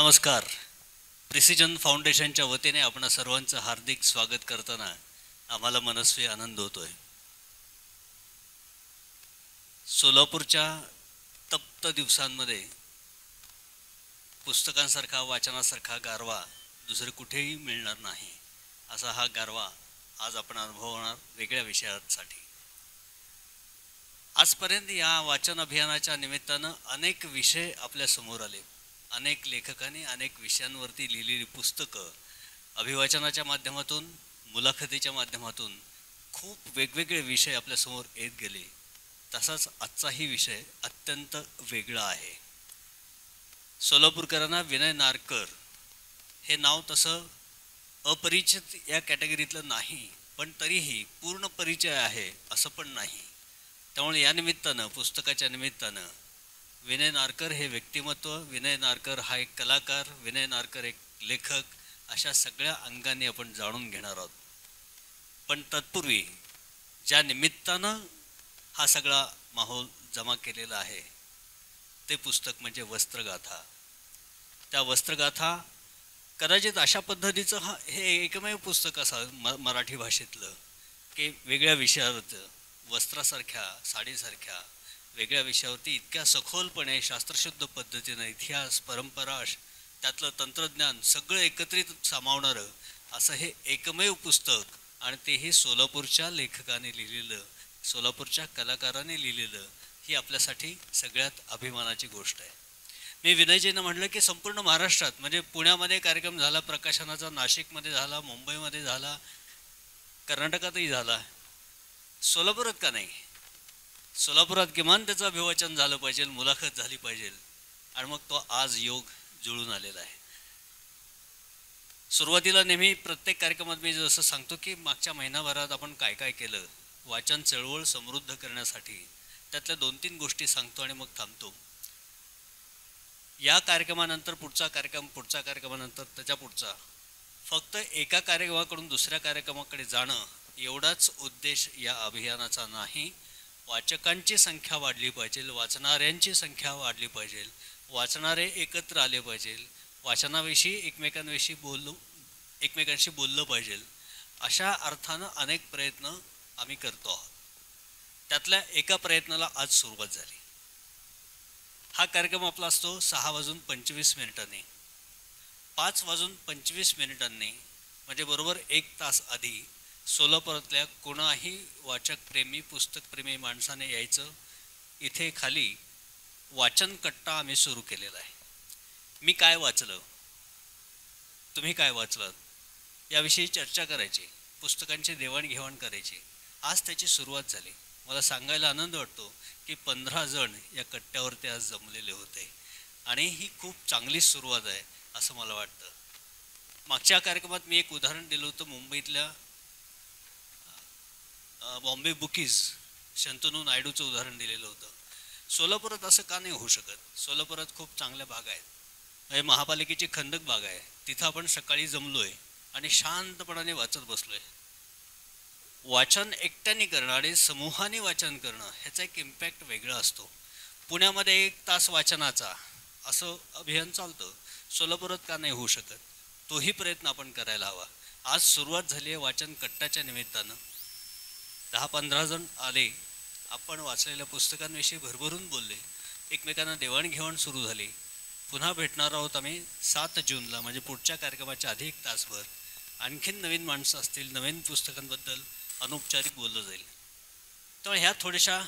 नमस्कार. प्रिसिजन फाउंडेशनच्या वतीने आपण सर्वांचं हार्दिक स्वागत करताना आम्हाला मनस्वी आनंद होतोय. सोलापूरच्या तप्त दिवसांमध्ये पुस्तकांसारखा वाचनासारखा गारवा दुसरे कुठेही मिळणार नाही. असा हा गारवा आज आपण अनुभवणार वेगळ्या विषयासाठी. आजपर्यंत या वाचन अभियानाच्या निमित्तानं अनेक विषय आपल्या समोर आले. अनेक लेखकांनी अनेक विषयांवरती लिहिलेली पुस्तकं अभिवाचनाच्या माध्यमातून, मुलाखतीच्या माध्यमातून खूप वेगवेगळे विषय आपल्यासमोर येत गेले. तसाच आजचाही विषय अत्यंत वेगळा आहे. सोलापूरकरांना विनय नारकर हे नाव तसं अपरिचित या कॅटेगरीतलं नाही, पण तरीही पूर्ण परिचय आहे असं पण नाही. त्यामुळे या निमित्तानं, पुस्तकाच्या निमित्तानं विनय नारकर हे व्यक्तिमत्व, विनय नारकर हा एक कलाकार, विनय नारकर एक लेखक, अशा सगळ्या अंगांनी आपण जाणून घेणार आहोत. पण तत्पूर्वी ज्या निमित्तानं हा सगळा माहोल जमा केलेला आहे ते पुस्तक म्हणजे वस्त्रगाथा. त्या वस्त्रगाथा कदाचित अशा पद्धतीचं हे एकमेव पुस्तक असावं मराठी भाषेतलं की वेगळ्या विषयावरचं, वस्त्रासारख्या, साडीसारख्या वेगळ्या विषयावरती इतक्या सखोलपणे, शास्त्रशुद्ध पद्धतीनं इतिहास, परंपरा, त्यातलं तंत्रज्ञान सगळं एकत्रित सामावणारं असं हे एकमेव पुस्तक, आणि तेही सोलापूरच्या लेखकाने लिहिलेलं, सोलापूरच्या कलाकाराने लिहिलेलं, ही आपल्यासाठी सगळ्यात अभिमानाची गोष्ट आहे. मी विनयजींना म्हटलं की संपूर्ण महाराष्ट्रात, म्हणजे पुण्यामध्ये कार्यक्रम झाला प्रकाशनाचा, नाशिकमध्ये झाला, मुंबईमध्ये झाला, कर्नाटकातही झाला, सोलापुरात का नाही? सोलापुरात किमान त्याचं अभिवाचन झालं पाहिजे, मुलाखत झाली पाहिजे, आणि मग तो आज योग जुळून आलेला आहे. सुरुवातीला नेहमी प्रत्येक कार्यक्रमात मी जसं सांगतो की मागच्या महिनाभरात आपण काय काय केलं वाचन चळवळ समृद्ध करण्यासाठी, त्यातल्या 2-3 गोष्टी सांगतो आणि मग थांबतो. या कार्यक्रमानंतर पुढचा कार्यक्रम, पुढच्या कार्यक्रमानंतर त्याच्या पुढचा, फक्त एका कार्यक्रमाकडून दुसऱ्या कार्यक्रमाकडे जाणं एवढाच उद्देश या अभियानाचा नाही. वाचकांची संख्या वाढली पाहिजे, वाचणाऱ्यांची संख्या वाढली पाहिजे, वाचणारे एकत्र आले पाहिजे, वाचनाविषयी एकमेकांशी बोललं पाहिजे, अशा अर्थानं अनेक प्रयत्न आम्ही करतो आहोत. त्यातल्या एका प्रयत्नाला आज सुरुवात झाली. हा कार्यक्रम आपला असतो 6:25 5:25 म्हणजे बरोबर 1 तास आधी सोलापुरातल्या कोणाही वाचकप्रेमी, पुस्तकप्रेमी माणसाने यायचं. इथे खाली वाचन कट्टा आम्ही सुरू केलेला आहे. मी काय वाचलं, तुम्ही काय वाचलं, याविषयी चर्चा करायची, पुस्तकांची देवाणघेवाण करायची. आज त्याची सुरुवात झाली. मला सांगायला आनंद वाटतो की 15 जण या कट्ट्यावरती आज जमलेले होते, आणि ही खूप चांगली सुरुवात आहे असं मला वाटतं. मागच्या कार्यक्रमात मी एक उदाहरण दिलं होतं, मुंबईतल्या बॉम्बे बुकीज शंतनू नायडूचं उदाहरण दिलेलं होतं. सोलापुरात असं का नाही होऊ शकत? सोलापुरात खूप चांगल्या बागा आहेत, म्हणजे महापालिकेची खंदक बाग आहे, तिथं आपण सकाळी जमलोय आणि शांतपणाने वाचत बसलोय. वाचन एकट्याने करणं आणि समूहाने वाचन करणं ह्याचा एक इम्पॅक्ट वेगळा असतो. पुण्यामध्ये 1 तास वाचनाचा असं अभियान चालतं, सोलापुरात का नाही होऊ शकत? तोही प्रयत्न आपण करायला हवा. आज सुरुवात झाली आहे वाचन कट्टाच्या निमित्तानं. 10-15 जण आले, आपण वाचलेल्या पुस्तकांविषयी भरभरून बोलले, एकमेकांना देवाणघेवाण सुरू झाली. पुन्हा भेटणार आहोत आम्ही 7 जूनला, म्हणजे पुढच्या कार्यक्रमाच्या आधी 1 तासभर. आणखीन नवीन माणसं असतील, नवीन पुस्तकांबद्दल अनौपचारिक बोललं जाईल. त्यामुळे ह्या थोड्याशा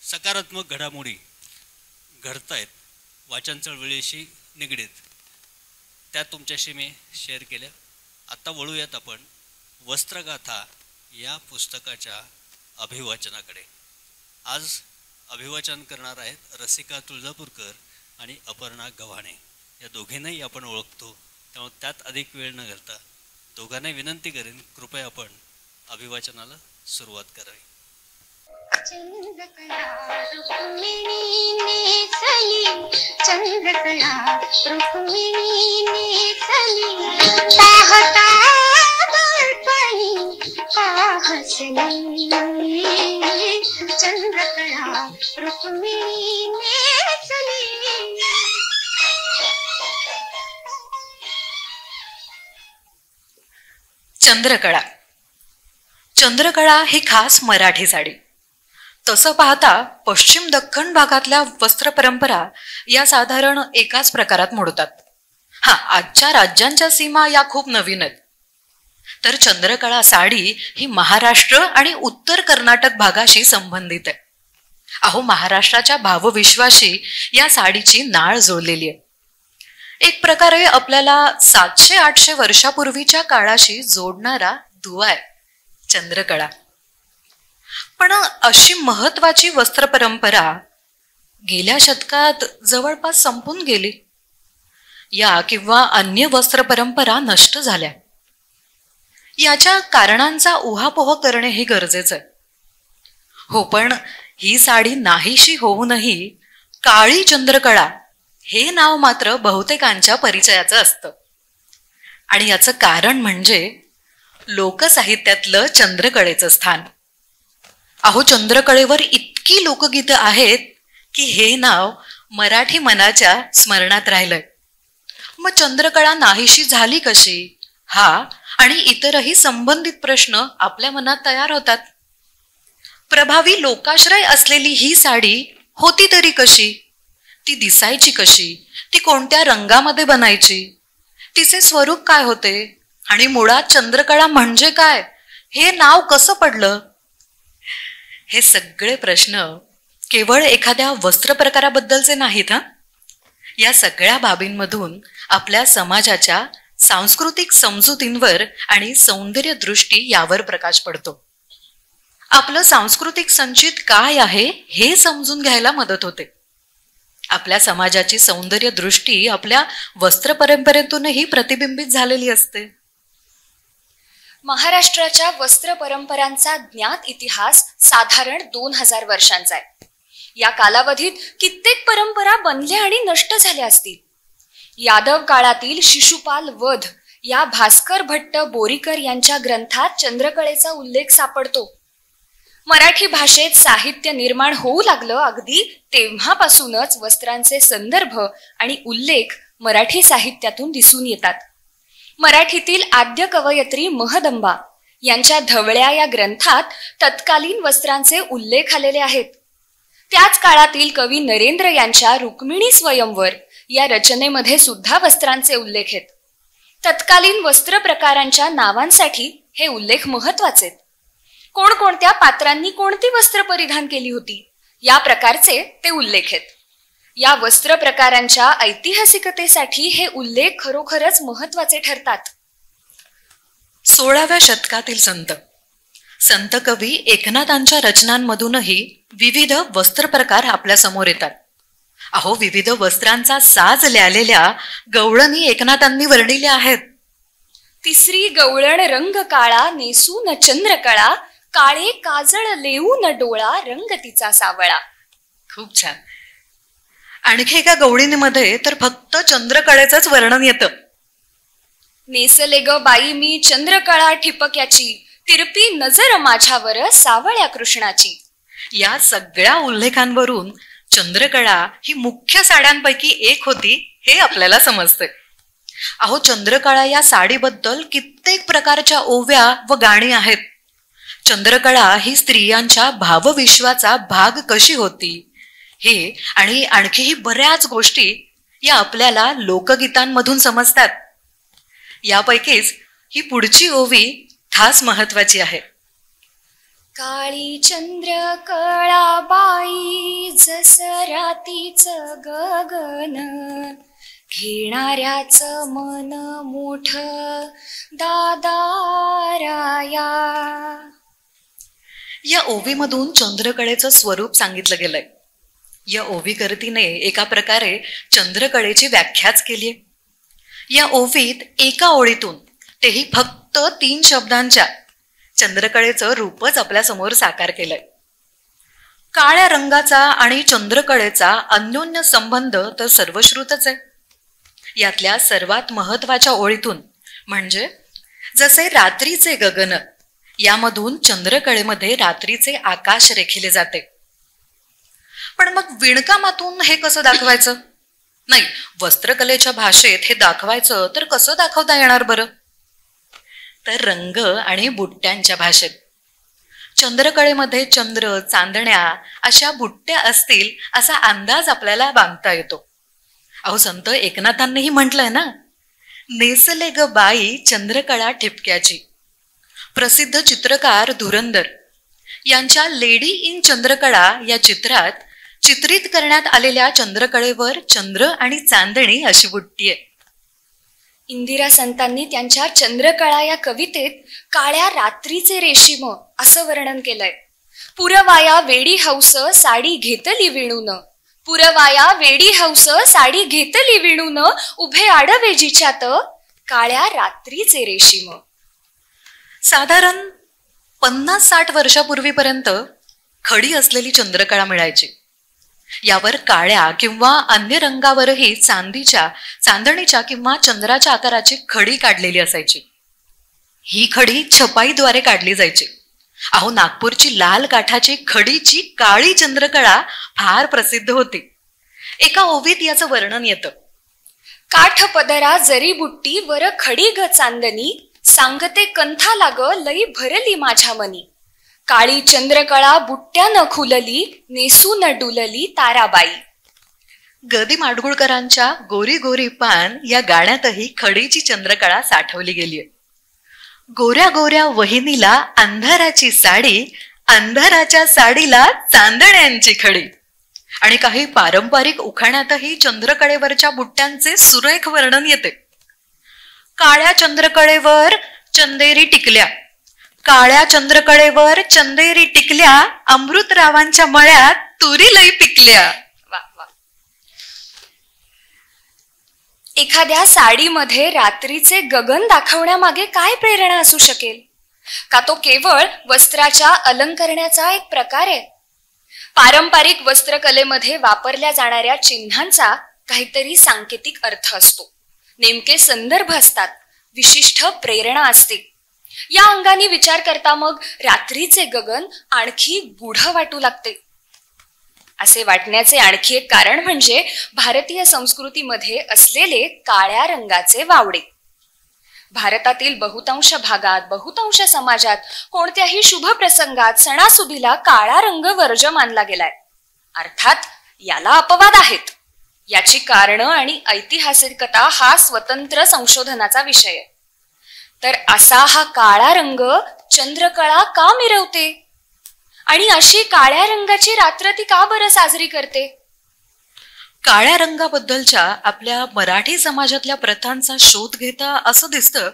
सकारात्मक घडामोडी घडत आहेत वाचन चळवळीशी निगडीत, त्या तुमच्याशी मी शेअर केल्या. आत्ता वळूयात आपण वस्त्रगाथा या पुस्तकाच्या अभिवाचनाकडे. आज अभिवाचन करणार आहेत रसिका तुळजापूरकर आणि अपर्णा गव्हाणे. या दोघींनाही आपण ओळखतो, त्यामुळे त्यात अधिक वेळ न घालता दोघांनाही विनंती करेन, कृपया आपण अभिवाचनाला सुरुवात करावी. चंद्रकला रुक्मिणी नेसली, चंद्रकला रुक्मिणी नेसली, पाहता दर्पणी पाहसली, चंद्रकला रुक्मिणी नेसली. चंद्रकळा. चंद्रकळा ही खास मराठी साडी. तसं पाहता पश्चिम दख्खन भागातल्या वस्त्र परंपरा या साधारण एकाच प्रकारात मोडतात. आजच्या राज्यांच्या सीमा या खूप नवीन आहेत. तर चंद्रकळा साडी ही महाराष्ट्र आणि उत्तर कर्नाटक भागाशी संबंधित आहे. महाराष्ट्राच्या भावविश्वाशी या साडीची नाळ जुळलेली आहे. एक प्रकारे आपल्याला 700-800 वर्षापूर्वीच्या काळाशी जोडणारा दुवा आहे चंद्रकळा. पण अशी महत्वाची वस्त्र परंपरा गेल्या शतकात जवळपास संपून गेली. या किंवा अन्य वस्त्र परंपरा नष्ट झाल्या. याच्या कारणांचा उहापोह करणे हे गरजेचं आहे. पण ही साडी नाहीशी होऊनही काळी चंद्रकळा हे नाव मात्र बहुतेकांच्या परिचयाचं असतं. आणि याचं कारण म्हणजे लोकसाहित्यातलं चंद्रकळेचं स्थान. चंद्रकळेवर इतकी लोकगीतं आहेत की हे नाव मराठी मनाच्या स्मरणात राहिलंय. मग चंद्रकळा नाहीशी झाली कशी, आणि इतरही संबंधित प्रश्न आपल्या मनात तयार होतात. प्रभावी लोकाश्रय असलेली ही साडी होती तरी कशी, ती दिसायची कशी, ती कोणत्या रंगामध्ये बनायची, तिचे स्वरूप काय होते, आणि मुळात चंद्रकळा म्हणजे काय, हे नाव कसं पडलं, हे सगळे प्रश्न केवळ एखाद्या वस्त्र प्रकाराबद्दलचे नाहीत. या सगळ्या बाबींमधून आपल्या समाजाच्या सांस्कृतिक समजुतींवर आणि सौंदर्य दृष्टी यावर प्रकाश पडतो. आपलं सांस्कृतिक संचित काय आहे हे समजून घ्यायला मदत होते. आपल्या समाजाची सौंदर्य दृष्टी आपल्या वस्त्र परंपरेतूनही प्रतिबिंबित झालेली असते. महाराष्ट्राच्या वस्त्र परंपरांचा ज्ञात इतिहास साधारण 2000 वर्षांचा आहे. या कालावधीत कित्येक परंपरा बनल्या आणि नष्ट झाल्या असतील. यादव काळातील शिशुपाल वध या भास्कर भट्ट बोरीकर यांच्या ग्रंथात चंद्रकळेचा उल्लेख सापडतो. मराठी भाषेत साहित्य निर्माण होऊ लागलं अगदी तेव्हापासूनच वस्त्रांचे संदर्भ आणि उल्लेख मराठी साहित्यातून दिसून येतात. मराठीतील आद्य कवयित्री महदंबा यांच्या धवळ्या या ग्रंथात तत्कालीन वस्त्रांचे उल्लेख आलेले आहेत. त्याच काळातील कवी नरेंद्र यांच्या रुक्मिणी स्वयंवर या रचनेमध्ये सुद्धा वस्त्रांचे उल्लेख आहेत. तत्कालीन वस्त्र प्रकारांच्या नावांसाठी हे उल्लेख महत्वाचे आहेत. कोणकोणत्या पात्रांनी कोणती वस्त्र परिधान केली होती या प्रकारचे ते उल्लेख आहेत. या वस्त्र प्रकारांच्या ऐतिहासिकतेसाठी हे उल्लेख खरोखरच महत्वाचे ठरतात. 16व्या शतकातील संत कवी एकनाथांच्या रचनांमधूनही विविध वस्त्र प्रकार आपल्या समोर येतात. विविध वस्त्रांचा साज ल्यालेल्या गवळणी एकनाथांनी वर्णिल्या आहेत. तिसरी गवळण रंग काळा नेसून चंद्रकळा, काळे काजळ लेऊन डोळा रंग तिचा सावळा. खूप छान. आणखी एका गवळींमध्ये तर फक्त चंद्रकळेचंच वर्णन येतं. नेसले ग बाई मी चंद्रकळा ठिपक्याची, तिरपी नजर माझ्यावर सावळ्या कृष्णाची. या सगळ्या उल्लेखांवरून चंद्रकळा ही मुख्य साड्यांपैकी एक होती हे आपल्याला समजते. चंद्रकळा या साडीबद्दल कित्येक प्रकारच्या ओव्या व गाणी आहेत. चंद्रकळा ही स्त्रियांच्या भावविश्वाचा भाग कशी होती हे आणि आणखीही बऱ्याच गोष्टी या आपल्याला लोकगीतांमधून समजतात. यापैकीच ही पुढची ओवी खास महत्वाची आहे. काळी चंद्रकळा बाई जस रातीच गगन, घेणाऱ्याच मन मोठ दादाराया. या ओवीमधून चंद्रकळेचं स्वरूप सांगितलं गेलंय. या ओवीकर्तीने एका प्रकारे चंद्रकळेची व्याख्याच केलीय. या ओवीत एका ओळीतून, तेही फक्त 3 शब्दांच्या, चंद्रकळेचं रूपच आपल्या समोर साकार केलंय. काळ्या रंगाचा आणि चंद्रकळेचा अन्योन्य संबंध तर सर्वश्रुतच आहे. यातल्या सर्वात महत्वाच्या ओळीतून म्हणजे जसे रात्रीचे गगन, यामधून चंद्रकळेमध्ये रात्रीचे आकाश रेखिले जाते. पण मग विणकामातून हे कसं दाखवायचं? वस्त्रकलेच्या भाषेत हे दाखवायचं तर कसं दाखवता येणार बरं? तर रंग आणि बुट्ट्यांच्या भाषेत. चंद्रकळेमध्ये चंद्र, चांदण्या अशा बुट्ट्या असतील असा अंदाज आपल्याला बांधता येतो. अहो, संत एकनाथांनीही म्हटलंय ना, नेसले ग बाई चंद्रकळा ठिपक्याची. प्रसिद्ध चित्रकार धुरंधर यांच्या लेडी इन चंद्रकळा या चित्रात चित्रित करण्यात आलेल्या चंद्रकळेवर चंद्र आणि चांदणी अशी बुट्टी आहे. इंदिरा संतांनी त्यांच्या चंद्रकळा या कवितेत काळ्या रात्रीचे रेशीम असं वर्णन केलंय. पुरवाया वेडी हौस साडी घेतली विणून, पुरवाया वेडी हौस साडी घेतली विणून, उभे आडवे जिच्यात काळ्या रात्रीचे रेशीम. साधारण 50-60 वर्षापूर्वीपर्यंत खडी असलेली चंद्रकळा मिळायची. यावर काळ्या किंवा अन्य रंगावरही चांदणीच्या किंवा चंद्राच्या आकाराची खडी काढलेली असायची. ही खडी छपाईद्वारे काढली जायची. अहो, नागपूरची लाल काठाची खडीची काळी चंद्रकळा फार प्रसिद्ध होती. एका ओवीत याचं वर्णन येतं. काठ पदरा जरी बुट्टी वर खडी ग चांदणी, सांगते कंथा लाग लई भरली माझ्या मनी. काळी चंद्रकळा बुट्ट्यानं खुलली, नेसून डुलली ताराबाई. गदी माडगुळकरांच्या गोरी गोरी पान या गाण्यातही खडीची चंद्रकळा साठवली गेलीय. गोऱ्या गोऱ्या वहिनीला अंधाराची साडी, अंधाराच्या साडीला चांदण्यांची खडी. आणि काही पारंपरिक उखाण्यातही चंद्रकळेवरच्या बुट्ट्यांचे सुरेख वर्णन येते. काळ्या चंद्रकळेवर चंदेरी टिकल्या, काळ्या चंद्रकळेवर चंदेरी टिकल्या, अमृतरावांच्या मळ्यात तुरी लई पिकल्या. एखाद्या साडीमध्ये रात्रीचे गगन दाखवण्यामागे काय प्रेरणा असू शकेल? का तो केवळ वस्त्राच्या अलंकरणाचा एक प्रकार आहे? पारंपरिक वस्त्रकलेमध्ये वापरल्या जाणाऱ्या चिन्हांचा काहीतरी सांकेतिक अर्थ असतो, नेमके संदर्भ असतात, विशिष्ट प्रेरणा असते. या अंगाने विचार करता मग रात्रीचे गगन आणखी गूढ वाटू लागते. असे वाटण्याचे आणखी एक कारण म्हणजे भारतीय संस्कृतीमध्ये असलेले काळ्या रंगाचे वावडे. भारतातील बहुतांश भागात, बहुतांश समाजात कोणत्याही शुभ प्रसंगात, सणासुदीला काळा रंग वर्ज्य मानला गेलाय. अर्थात याला अपवाद आहेत. याची कारणं आणि ऐतिहासिकता हा स्वतंत्र संशोधनाचा विषय आहे. तर असा हा काळा रंग चंद्रकळा का मिरवते आणि अशी काळ्या रंगाची रात्र ती का बरं साजरी करते? काळ्या रंगाबद्दलच्या आपल्या मराठी समाजातल्या प्रथांचा शोध घेता असं दिसतं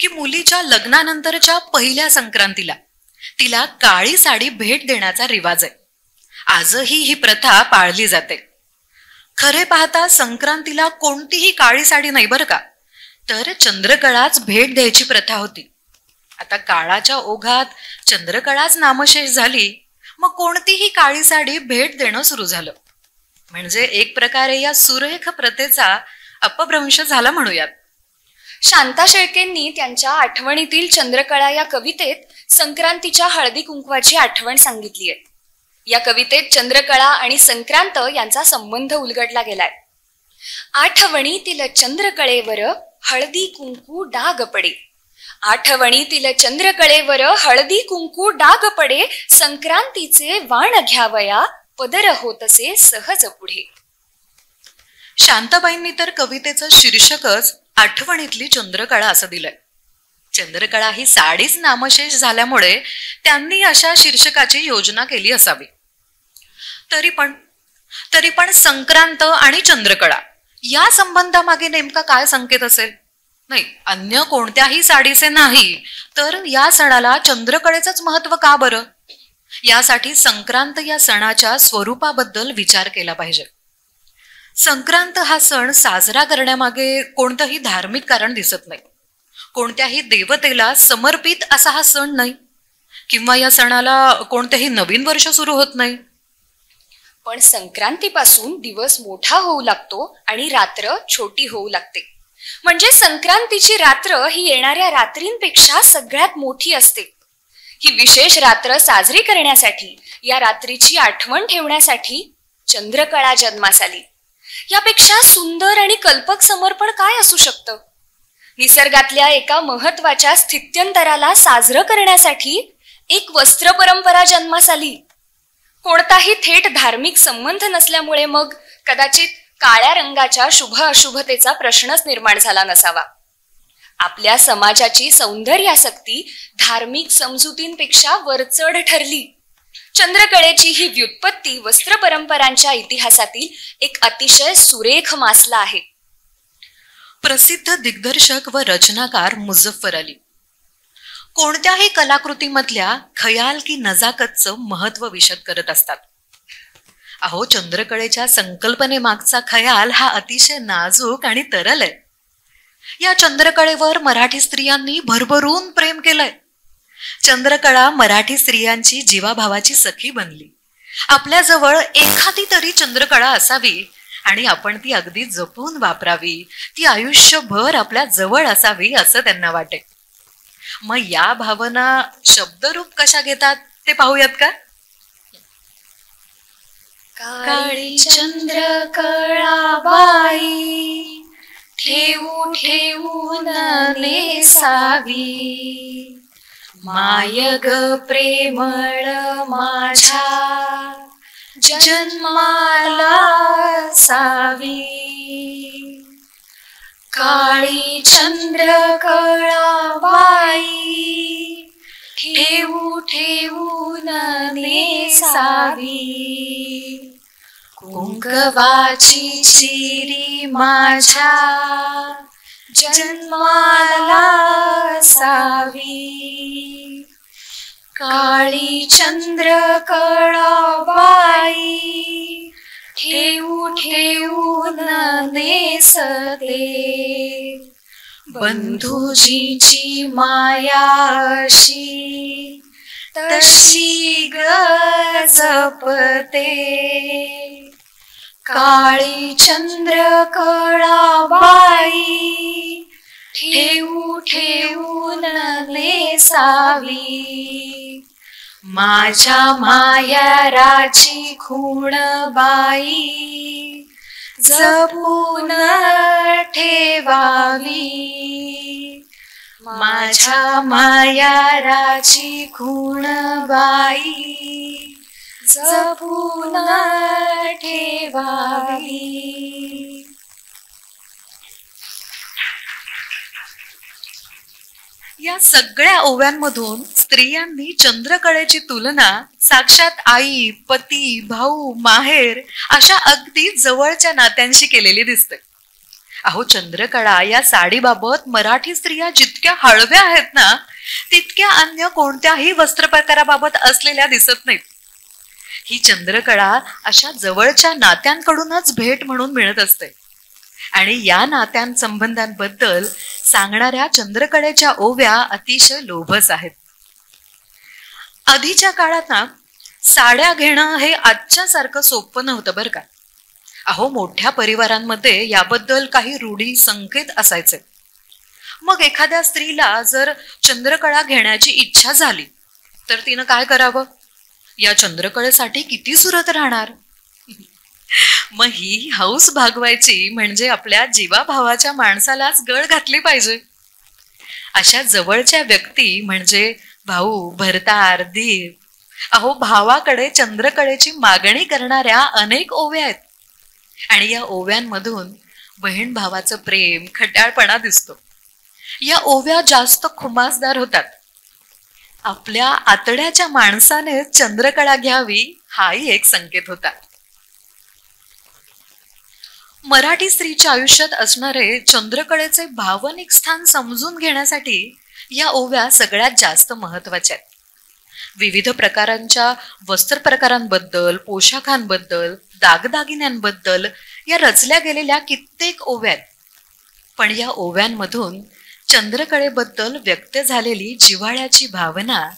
की मुलीच्या लग्नानंतरच्या पहिल्या संक्रांतीला तिला काळी साडी भेट देण्याचा रिवाज आहे. आजही ही प्रथा पाळली जाते. खरे पाहता संक्रांतीला कोणतीही काळी साडी नाही बरं का, तर चंद्रकळाच भेट द्यायची प्रथा होती. आता काळाच्या ओघात चंद्रकळाच नामशेष झाली, मग कोणतीही काळी साडी भेट देणं सुरू झालं. म्हणजे एक प्रकारे या सुरेख प्रथेचा अपभ्रंश झाला म्हणूयात. शांता शेळकेंनी त्यांच्या आठवणीतील चंद्रकळा या कवितेत संक्रांतीच्या हळदी कुंकवाची आठवण सांगितली आहे. या कवितेत चंद्रकळा आणि संक्रांत यांचा संबंध उलगडला गेलाय. आठवणीतील चंद्रकळेवर हळदी कुंकू डाग पडे, आठवणीतील चंद्रकळेवर हळदी कुंकू डाग पडे, संक्रांतीचे वाण घ्यावया पदर होतसे सहज पुढे. शांताबाईंनी तर कवितेचं शीर्षकच आठवणीतली चंद्रकळा असं दिलंय. चंद्रकळा ही साडीच नामशेष झाल्यामुळे त्यांनी अशा शीर्षकाची योजना केली असावी. तरी पण संक्रांत आणि चंद्रकळा या संबंधामागे नेमका काय संकेत असेल? नाही, अन्य कोणत्याही साडीचे नाही, तर या सणाला चंद्रकळेचंच महत्व का बरं? यासाठी संक्रांत या सणाच्या स्वरूपाबद्दल विचार केला पाहिजे. संक्रांत हा सण साजरा करण्यामागे कोणतंही धार्मिक कारण दिसत नाही. कोणत्याही देवतेला समर्पित असा हा सण नाही, किंवा या सणाला कोणतेही नवीन वर्ष सुरू होत नाही. पण संक्रांतीपासून दिवस मोठा होऊ लागतो आणि रात्र छोटी होऊ लागते. म्हणजे संक्रांतीची रात्र ही येणाऱ्या रात्रींपेक्षा सगळ्यात मोठी असते. ही विशेष रात्र साजरी करण्यासाठी, या रात्रीची आठवण ठेवण्यासाठी चंद्रकळा जन्मास आली. यापेक्षा सुंदर आणि कल्पक समर्पण काय असू शकतं? निसर्गातल्या एका महत्वाच्या स्थित्यंतराला साजरं करण्यासाठी एक वस्त्र परंपरा जन्मास आली. कोणताही थेट धार्मिक संबंध नसल्यामुळे मग कदाचित काळ्या रंगाच्या शुभ अशुभतेचा प्रश्नच निर्माण झाला नसावा. आपल्या समाजाची सौंदर्यासक्ती धार्मिक समजुतींपेक्षा वरचढ ठरली. चंद्रकळेची ही व्युत्पत्ती वस्त्र परंपरांच्या इतिहासातील एक अतिशय सुरेख मासला आहे. प्रसिद्ध दिग्दर्शक व रचनाकार मुझफ्फर अली कोणत्याही कलाकृतीमधल्या खयाल की नजाकतचं महत्व विशद करत असतात. अहो, चंद्रकळेच्या संकल्पनेमागचा खयाल हा अतिशय नाजूक आणि तरल आहे. या चंद्रकळेवर मराठी स्त्रियांनी भरभरून प्रेम केलंय. चंद्रकळा मराठी स्त्रियांची जीवाभावाची सखी बनली. आपल्याजवळ एखादी तरी चंद्रकळा असावी आणि आपण ती अगदी जपून वापरावी, ती आयुष्यभर आपल्या जवळ असावी असं त्यांना वाटे. मग या भावना शब्दरूप कशा घेतात ते पाहूयात का? काळी चंद्रकळा बाई ठेवू ठेवून नेसावी, माय ग प्रेमळ माझ्या जन्माला सावी. काळी चंद्रकळा बाई ठेवू ठेवून नेसावी, कुंकवाची चिरी माझ्या जन्माला सावी. काळी चंद्रकळा बाई ठेवू ठेवून नेसते, बंधुजीची माया अशी तशी ग जपते. काळी चंद्रकळा बाई ठेवू ठेवून नेसावी, माझ्या मायाराची खूण बाई जपून ठेवावी. माझ्या मायाराची खूण बाई जपून ठेवावी. या सगळ्या ओव्यांमधून स्त्रियांनी चंद्रकळेची तुलना साक्षात आई, पती, भाऊ, माहेर अशा अगदी जवळच्या नात्यांशी केलेली दिसते. अहो, चंद्रकळा या साडीबाबत मराठी स्त्रिया जितक्या हळव्या आहेत ना, तितक्या अन्य कोणत्याही वस्त्रप्रकाराबाबत असलेल्या दिसत नाहीत. ही चंद्रकळा अशा जवळच्या नात्यांकडूनच भेट म्हणून मिळत असते आणि या नात्यांसंबंधांबद्दल सांगणाऱ्या चंद्रकळेच्या ओव्या अतिशय लोभस आहेत. आधीच्या काळात ना साड्या घेणं हे आजच्या सारखं सोपं नव्हतं बरं का. अहो, मोठ्या परिवारांमध्ये याबद्दल काही रूढी संकेत असायचे. मग एखाद्या स्त्रीला जर चंद्रकळा घेण्याची इच्छा झाली तर तिनं काय करावं? या चंद्रकळेसाठी किती सुरत राहणार? मग ही हौस भागवायची म्हणजे आपल्या जीवाभावाच्या माणसालाच गळ घातली पाहिजे. अशा जवळच्या व्यक्ती म्हणजे भाऊ, भरतार, दीर. अहो, भावाकडे चंद्रकळेची मागणी करणाऱ्या अनेक ओव्या आहेत आणि या ओव्यांमधून बहीण भावाचं प्रेम, खट्याळपणा दिसतो. या ओव्या जास्त खुमासदार होतात. आपल्या आतड्याच्या माणसाने चंद्रकळा घ्यावी हाही एक संकेत होता. मराठी स्त्रीच्या आयुष्यात असणारे चंद्रकळेचे भावनिक स्थान समजून घेण्यासाठी या ओव्या सगळ्यात जास्त महत्वाच्या आहेत. विविध प्रकारांच्या वस्त्र प्रकारांबद्दल, पोशाखांबद्दल, दागदागिन्यांबद्दल या रचल्या गेलेल्या कित्येक ओव्या आहेत. पण या ओव्यांमधून चंद्रकळेबद्दल व्यक्त झालेली जिव्हाळ्याची भावना,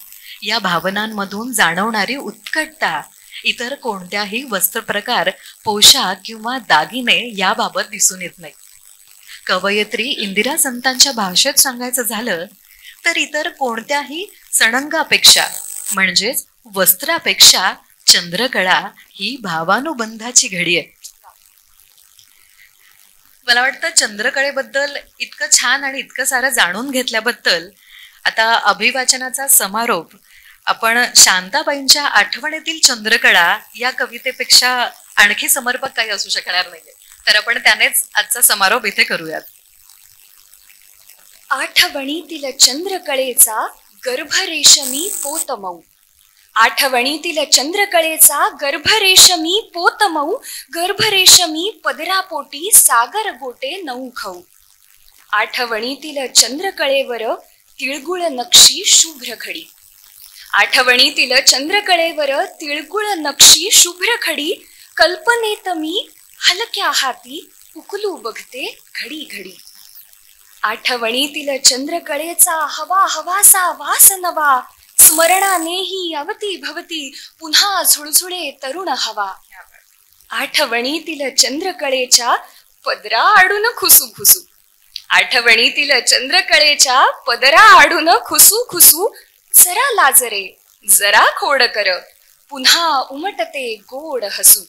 या भावनांमधून जाणवणारी उत्कटता इतर कोणत्याही वस्त्रप्रकार, पोशाख किंवा दागिने याबाबत दिसून येत नाही. कवयित्री इंदिरा संतांच्या भाषेत सांगायचं झालं तर इतर कोणत्याही सणंगापेक्षा म्हणजेच वस्त्रापेक्षा चंद्रकळा ही भावानुबंधाची घडी आहे. मला वाटतं चंद्रकळेबद्दल इतकं छान आणि इतकं सारं जाणून घेतल्याबद्दल आता अभिवाचनाचा समारोप आपण शांताबाईंच्या आठवणीतील चंद्रकळा या कवितेपेक्षा आणखी समर्पक काही असू शकणार नाहीये. तर आपण त्यानेच आजचा समारोप इथे करूयात. आठवणीतील चंद्रकळेचा गर्भरेशमी पोतमऊ, आठवणीतील चंद्रकळेचा गर्भरेशमी पोतमऊ, गर्भरेशमी पदरापोटी सागर गोटे नऊ खाऊ. आठवणीतील चंद्रकळेवर तिळगुळ नक्षी शुभ्र खडी, आठवणीतील चंद्रकळेवर तिळगुळ नक्षी शुभ्र खडी, कल्पनेत मी हलक्या हाती उकलू बघते घडी घडी. आठवणीतील चंद्रकळेचा हवा हवासा वास नवा, स्मरणानेही अवती भवती पुन्हा झुळझुळे तरुण हवा. आठवणीतील चंद्रकळेच्या पदरा आडून खुसू खुसू, आठवणीतील चंद्रकळेच्या पदरा आडून खुसू खुसू, जरा लाजरे जरा खोड कर पुन्हा उमटते गोड हसू.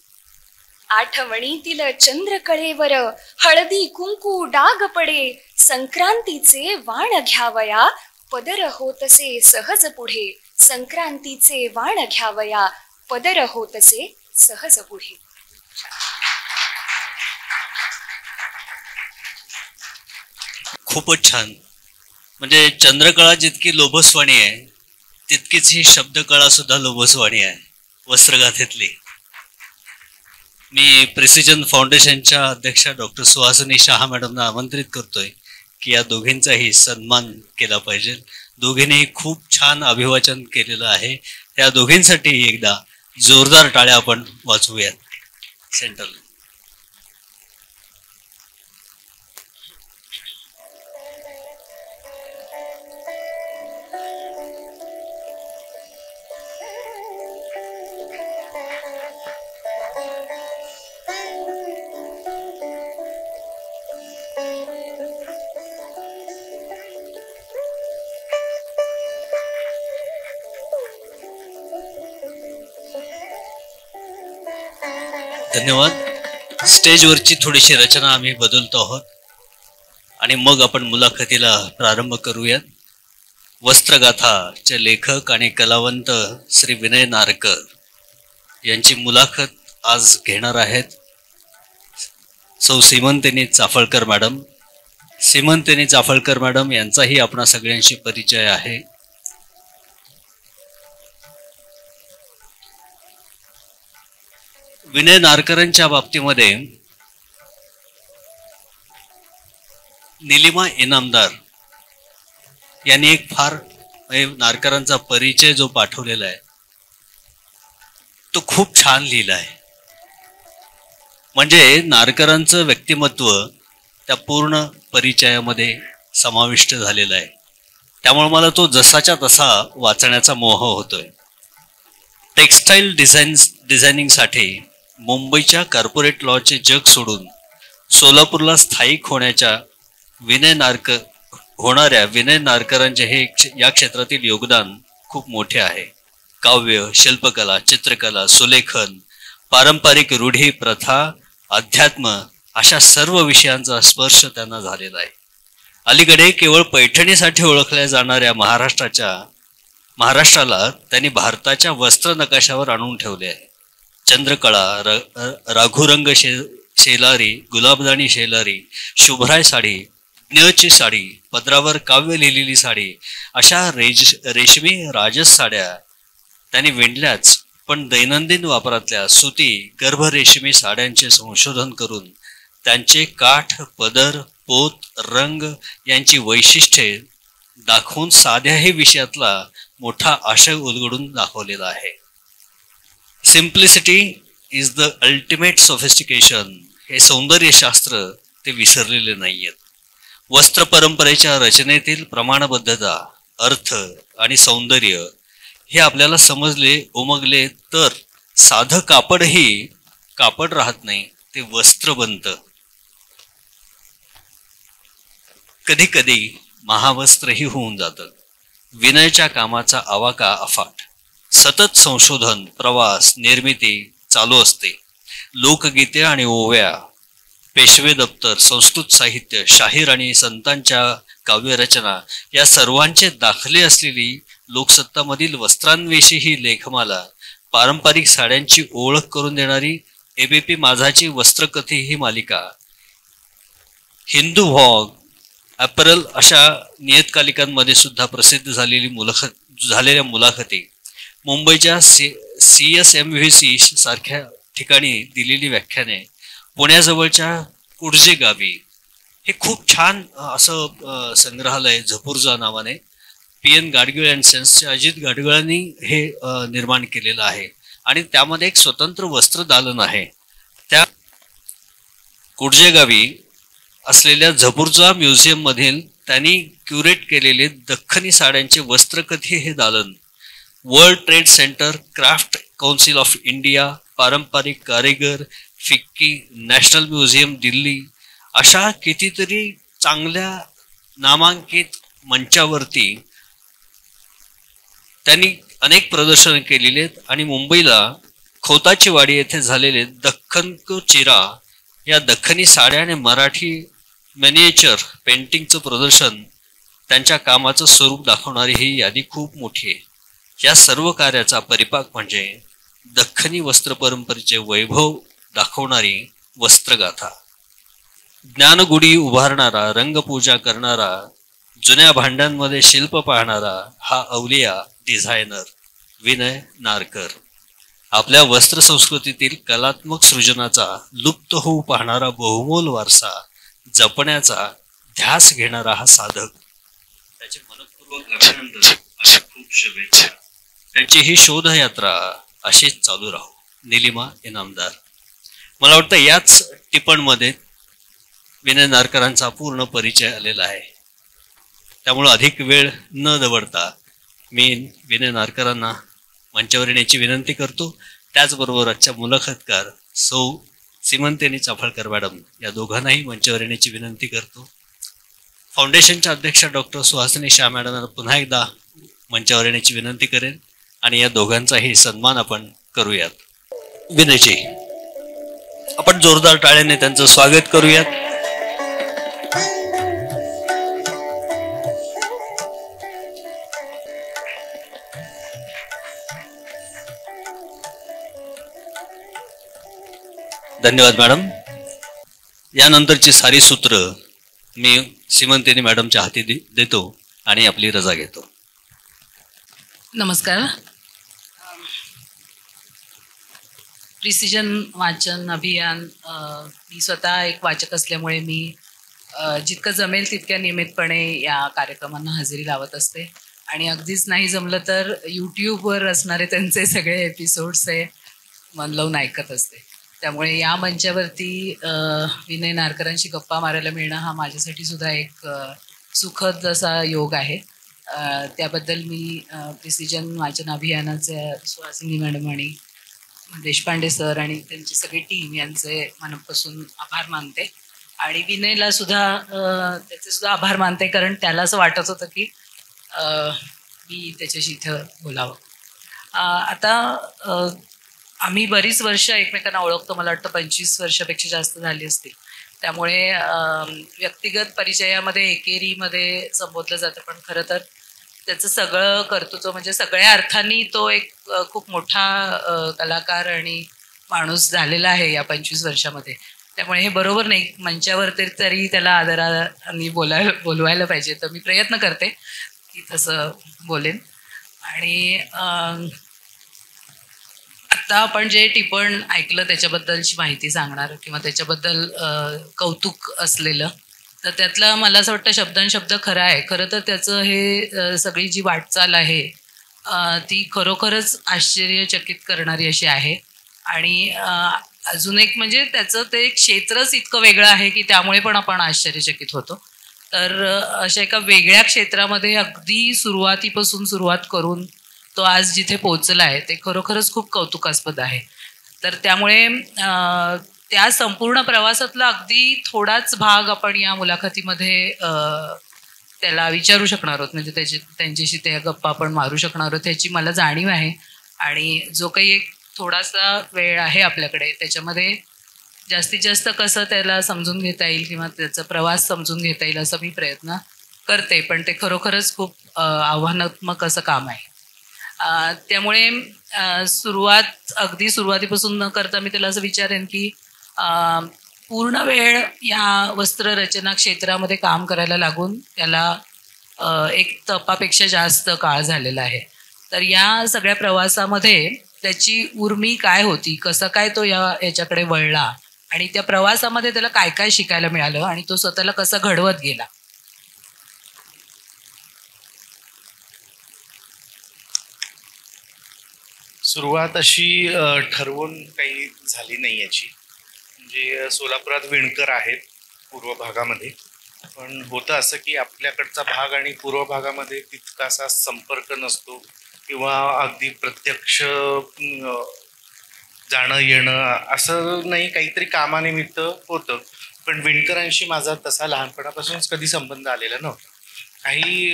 आठवणीतील चंद्रकळेवर हळदी कुंकू डाग पडे, संक्रांतीचे वाण घ्यावया पदर होतसे सहज पुढे, संक्रांतीचे वाण घ्यावया पदर होतसे सहज पुढे. खूपच छान. म्हणजे चंद्रकळा जितकी लोभसवाणी आहे तितकीच ही शब्दकळा सुद्धा लोभसवाणी आहे वस्त्रगाथेतली. मी प्रिसिजन फाउंडेशनच्या अध्यक्षा डॉक्टर सुहासिनी शहा मॅडमना आमंत्रित करतोय की या दोघींचाही सन्मान केला पाहिजे. दोघींनी खूप छान अभिवाचन केलेलं आहे. त्या दोघींसाठी एकदा जोरदार टाळ्या आपण वाजवूयात. सेंट्रल धन्यवाद. स्टेजवरची थोडीशी रचना आम्ही बदलतो आहोत आणि मग आपण मुलाखतीला प्रारंभ करूयात. वस्त्रगाथाचे लेखक आणि कलावंत श्री विनय नारकर यांची मुलाखत आज घेणार आहेत सौ सीमंतिनी चाफळकर मॅडम. सीमंतिनी चाफळकर मॅडम यांचाही आपणा सगळ्यांशी परिचय आहे. विनय नारकरांच्या बाबतीमध्ये निलिमा इनामदार यांनी एक फार नारकरांचा परिचय जो पाठवलेला आहे तो खूप छान लिहिला आहे. म्हणजे नारकरांचं व्यक्तिमत्व त्या पूर्ण परिचयामध्ये समाविष्ट झालेलं आहे. त्यामुळे मला तो जसाच्या तसा वाचण्याचा मोह होतोय. टेक्स्टाईल डिझायनिंगसाठी मुंबईच्या कॉर्पोरेट लॉचे जग सोडून सोलापूरला स्थायिक होणाऱ्या विनय नारकरांचे हे या क्षेत्रातील योगदान खूप मोठे आहे. काव्य, शिल्पकला, चित्रकला, सुलेखन, पारंपरिक रूढी, प्रथा, अध्यात्म अशा सर्व विषयांचा स्पर्श त्यांना झालेला आहे. अलीकडे केवळ पैठणीसाठी ओळखल्या जाणाऱ्या महाराष्ट्राला त्यांनी भारताच्या वस्त्र नकाशावर आणून ठेवले आहे. चंद्रकळा, राघुरंग शेलारी, गुलाबदानी शेलारी, शुभ्राय साडी, ज्ञची साडी, पदरावर काव्य लिहिलेली साडी अशा रेशमी राजस साड्या त्यांनी विणल्याच, पण दैनंदिन वापरातल्या सुती गर्भरेशमी साड्यांचे संशोधन करून त्यांचे काठ, पदर, पोत, रंग यांची वैशिष्ट्ये दाखवून साध्याही विषयातला मोठा आशय उलगडून दाखवलेला आहे. Simplicity is the ultimate sophistication हे सौंदर्यशास्त्र ते विसरलेले नाहीयेत. वस्त्र परंपरेच्या रचनेतील प्रमाणबद्धता, अर्थ आणि सौंदर्य हे आपल्याला समजले, उमगले तर साधं कापडही कापड राहत नाही, ते वस्त्र बनतं. कधी कधी महावस्त्रही होऊन जातं. विनयच्या कामाचा आवाका अफाट. सतत संशोधन, प्रवास, निर्मिती चालू असते. लोकगीते आणि ओव्या पेशवे दप्तर, संस्कृत साहित्य, शाहीर आणि संतांच्या काव्यरचना या सर्वांचे दाखले असलेली लोकसत्तामधील वस्त्रांविषयी ही लेखमाला, पारंपरिक साड्यांची ओळख करून देणारी एबीपी माझाची वस्त्रकथी ही मालिका, हिंदू व्हॉग, ॲपरल अशा नियतकालिकांमध्ये सुद्धा प्रसिद्ध झालेल्या मुलाखती, मुंबईच्या CSMVC सारख्या ठिकाणी दिलेली व्याख्याने, पुण्याजवळच्या कुडजे गावी हे खूप छान असं संग्रहालय झपूर्जा नावाने PN गाडगीळ अँड सन्सच्या अजित गाडगिळांनी हे निर्माण केलेलं आहे आणि त्यामध्ये एक स्वतंत्र वस्त्र दालन आहे. त्या कुडजे गावी असलेल्या झपूर्जा म्युझियम मधील त्यांनी क्युरेट केलेले दख्खनी साड्यांचे वस्त्रकथी हे दालन, world trade centre, craft council of India, पारंपरिक कारीगर, फिक्की, नॅशनल म्युझियम दिल्ली अशा कितीतरी चांगल्या नामांकित मंचावरती त्यांनी अनेक प्रदर्शनं केलेली आहेत आणि मुंबईला खोताची वाडी येथे झालेले दख्खन को चिरा या दख्खनी साड्या आणि मराठी मॅनिएचर पेंटिंगचं प्रदर्शन, त्यांच्या कामाचं स्वरूप दाखवणारी ही यादी खूप मोठी आहे. या सर्व कार्याचा परिपाक म्हणजे दख्खनी वस्त्र परंपरेचे वैभव दाखवणारी वस्त्रगाथा. ज्ञानगुडी उभारणारा, रंगपूजा करणारा, जुन्या भांड्यांमध्ये शिल्प पाहणारा हा अवलिया डिझायनर विनय नारकर, आपल्या वस्त्र संस्कृतीतील कलात्मक सृजनाचा लुप्त होऊ पाहणारा बहुमोल वारसा जपण्याचा ध्यास घेणारा हा साधक, त्याचे मनपूर्वक अभिनंदन आणि खूप शुभेच्छा. त्यांची ही शोधयात्रा अशीच चालू राहू. निलिमा इनामदार. मला वाटतं याच टिपणमध्ये विनय नारकरांचा पूर्ण परिचय आलेला आहे. त्यामुळं अधिक वेळ न दवडता मी विनय नारकरांना मंचावर येण्याची विनंती करतो. त्याचबरोबर आजच्या मुलाखतकार सौ सीमंतिनी चाफळकर मॅडम या दोघांनाही मंचावर येण्याची विनंती करतो. फाउंडेशनच्या अध्यक्षा डॉक्टर सुहासिनी शाह मॅडमना पुन्हा एकदा मंचावर येण्याची विनंती करेन आणि या दोघांचाही सन्मान आपण करूयात. विनयजी, आपण जोरदार टाळ्याने त्यांचं स्वागत करूयात. धन्यवाद मॅडम. यानंतरची सारी सूत्र मी सीमंतिनी मॅडमच्या हाती देतो आणि आपली रजा घेतो. नमस्कार. प्रिसिजन वाचन अभियान, मी स्वतः एक वाचक असल्यामुळे मी जितकं जमेल तितक्या नियमितपणे या कार्यक्रमांना हजेरी लावत असते आणि अगदीच नाही जमलं तर यूट्यूबवर असणारे त्यांचे सगळे एपिसोड्स हे मन लावून ऐकत असते. त्यामुळे या मंचावरती विनय नारकरांशी गप्पा मारायला मिळणं हा माझ्यासाठी सुद्धा एक सुखद असा योग आहे. त्याबद्दल मी प्रिसिजन वाचन अभियानाचे सुहासिनी मॅडम आणि देशपांडे सर आणि त्यांची सगळी टीम यांचे मनापासून आभार मानते आणि विनयला सुद्धा त्याचे सुद्धा आभार मानते, कारण त्याला असं वाटत होतं की मी त्याच्याशी इथं बोलावं. आता आम्ही बरीच वर्ष एकमेकांना ओळखतो. मला वाटतं 25 वर्षापेक्षा जास्त झाली असतील. त्यामुळे व्यक्तिगत परिचयामध्ये एकेरीमध्ये संबोधलं जातं, पण खरं तर त्याचं सगळं कर्तृत्व म्हणजे सगळ्या अर्थांनी तो एक खूप मोठा कलाकार आणि माणूस झालेला आहे या 25 वर्षामध्ये. त्यामुळे हे बरोबर नाही, मंचावर तरी त्याला आदराने बोलवायला पाहिजे. तर मी प्रयत्न करते की तसं बोलेन. आणि आत्ता आपण जे टिपण ऐकलं त्याच्याबद्दलची माहिती सांगणार किंवा त्याच्याबद्दल कौतुक असलेलं, तर त्यातलं मला असं वाटतं शब्दांशब्द खरं आहे. खरं तर त्याचं हे सगळी जी वाटचाल आहे ती खरोखरच आश्चर्यचकित करणारी अशी आहे. आणि अजून एक म्हणजे त्याचं ते एक क्षेत्रच इतकं वेगळं आहे की त्यामुळे पण आपण आश्चर्यचकित होतो. तर अशा एका वेगळ्या क्षेत्रामध्ये अगदी सुरुवातीपासून सुरुवात करून तो आज जिथे पोहोचला आहे ते खरोखरच खूप कौतुकास्पद आहे. तर त्यामुळे त्या संपूर्ण प्रवासातला अगदी थोडाच भाग आपण या मुलाखतीमध्ये त्याला विचारू शकणार आहोत, म्हणजे त्यांच्याशी त्या गप्पा आपण मारू शकणार आहोत ह्याची मला जाणीव आहे. आणि जो काही एक थोडासा वेळ आहे आपल्याकडे त्याच्यामध्ये जास्तीत जास्त कसं त्याला समजून घेता येईल किंवा त्याचा प्रवास समजून घेता येईल असा मी प्रयत्न करते, पण ते खरोखरच खूप आव्हानात्मक असं काम आहे. त्यामुळे अगदी सुरुवातीपासून न करता मी त्याला असं विचारेन की पूर्ण वेळ या वस्त्ररचना क्षेत्रामध्ये काम करायला लागून त्याला एक तपापेक्षा जास्त काळ झालेला आहे. तर या सगळ्या प्रवासामध्ये त्याची उर्मी काय होती, कसं काय तो याच्याकडे वळला आणि त्या प्रवासामध्ये त्याला काय काय शिकायला मिळालं आणि तो स्वतःला कसा घडवत गेला. सुरुवात अशी ठरवून काही झाली नाही याची. म्हणजे सोलापुरात विणकर आहेत पूर्व भागामध्ये, पण होतं असं की आपल्याकडचा भाग आणि पूर्व भागामध्ये तितकासा संपर्क नसतो किंवा अगदी प्रत्यक्ष जाणं येणं असं नाही, काहीतरी कामानिमित्त होतं. पण विणकरांशी माझा तसा लहानपणापासूनच कधी संबंध आलेला नव्हता. काही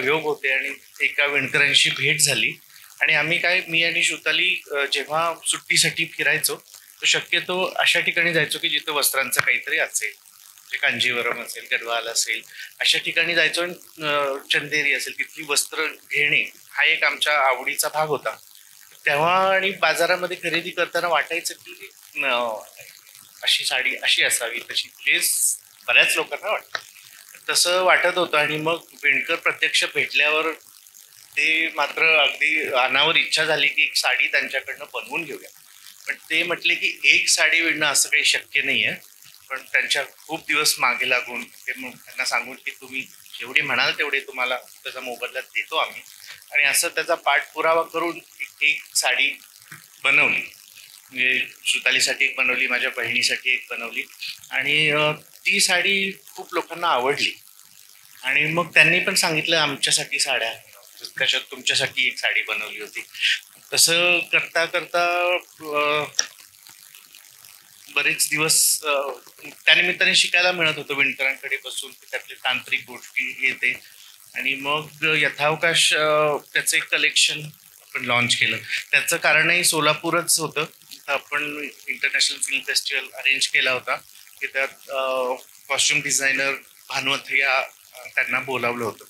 योग होते आणि एका विणकरांशी भेट झाली आणि मी आणि श्रुताली जेव्हा सुट्टीसाठी फिरायचो तर शक्यतो अशा ठिकाणी जायचो की जिथं वस्त्रांचं काहीतरी असेल, म्हणजे कांजीवरम असेल, गढवाल असेल, अशा ठिकाणी जायचो आणि चंदेरी असेल तिथली वस्त्र घेणे हा एक आमच्या आवडीचा भाग होता तेव्हा. आणि बाजारामध्ये खरेदी करताना वाटायचं की अशी साडी अशी असावी, तशी ड्रेस बऱ्याच लोकांना तसं वाटत होतं. आणि मग विणकर प्रत्यक्ष भेटल्यावर ते मात्र अगदी अनावर इच्छा झाली की एक साडी त्यांच्याकडनं बनवून घेऊया. पण ते म्हटले की एक साडी विणणं असं काही शक्य नाही आहे. पण त्यांच्या खूप दिवस मागे लागून ते मग त्यांना सांगून की तुम्ही जेवढे म्हणाल तेवढे तुम्हाला त्याचा मोबदला देतो आम्ही. आणि असं त्याचा पाठपुरावा करून एक साडी बनवली. म्हणजे श्रुतालीसाठी एक बनवली, माझ्या बहिणीसाठी एक बनवली आणि ती साडी खूप लोकांना आवडली. आणि मग त्यांनी पण सांगितलं आमच्यासाठी साड्या कशात, तुमच्यासाठी एक साडी बनवली होती. तसं करता करता बरेच दिवस त्यानिमित्ताने शिकायला मिळत होतं विणकरांकडे बसून, त्यातले तांत्रिक गोष्टी येते. आणि मग यथावकाश त्याचं एक कलेक्शन आपण लॉन्च केलं. त्याचं कारणही सोलापूरच होतं. आपण इंटरनॅशनल फिल्म फेस्टिवल अरेंज केला होता की त्यात कॉस्ट्युम डिझायनर भानुअथय्या त्यांना बोलावलं होतं.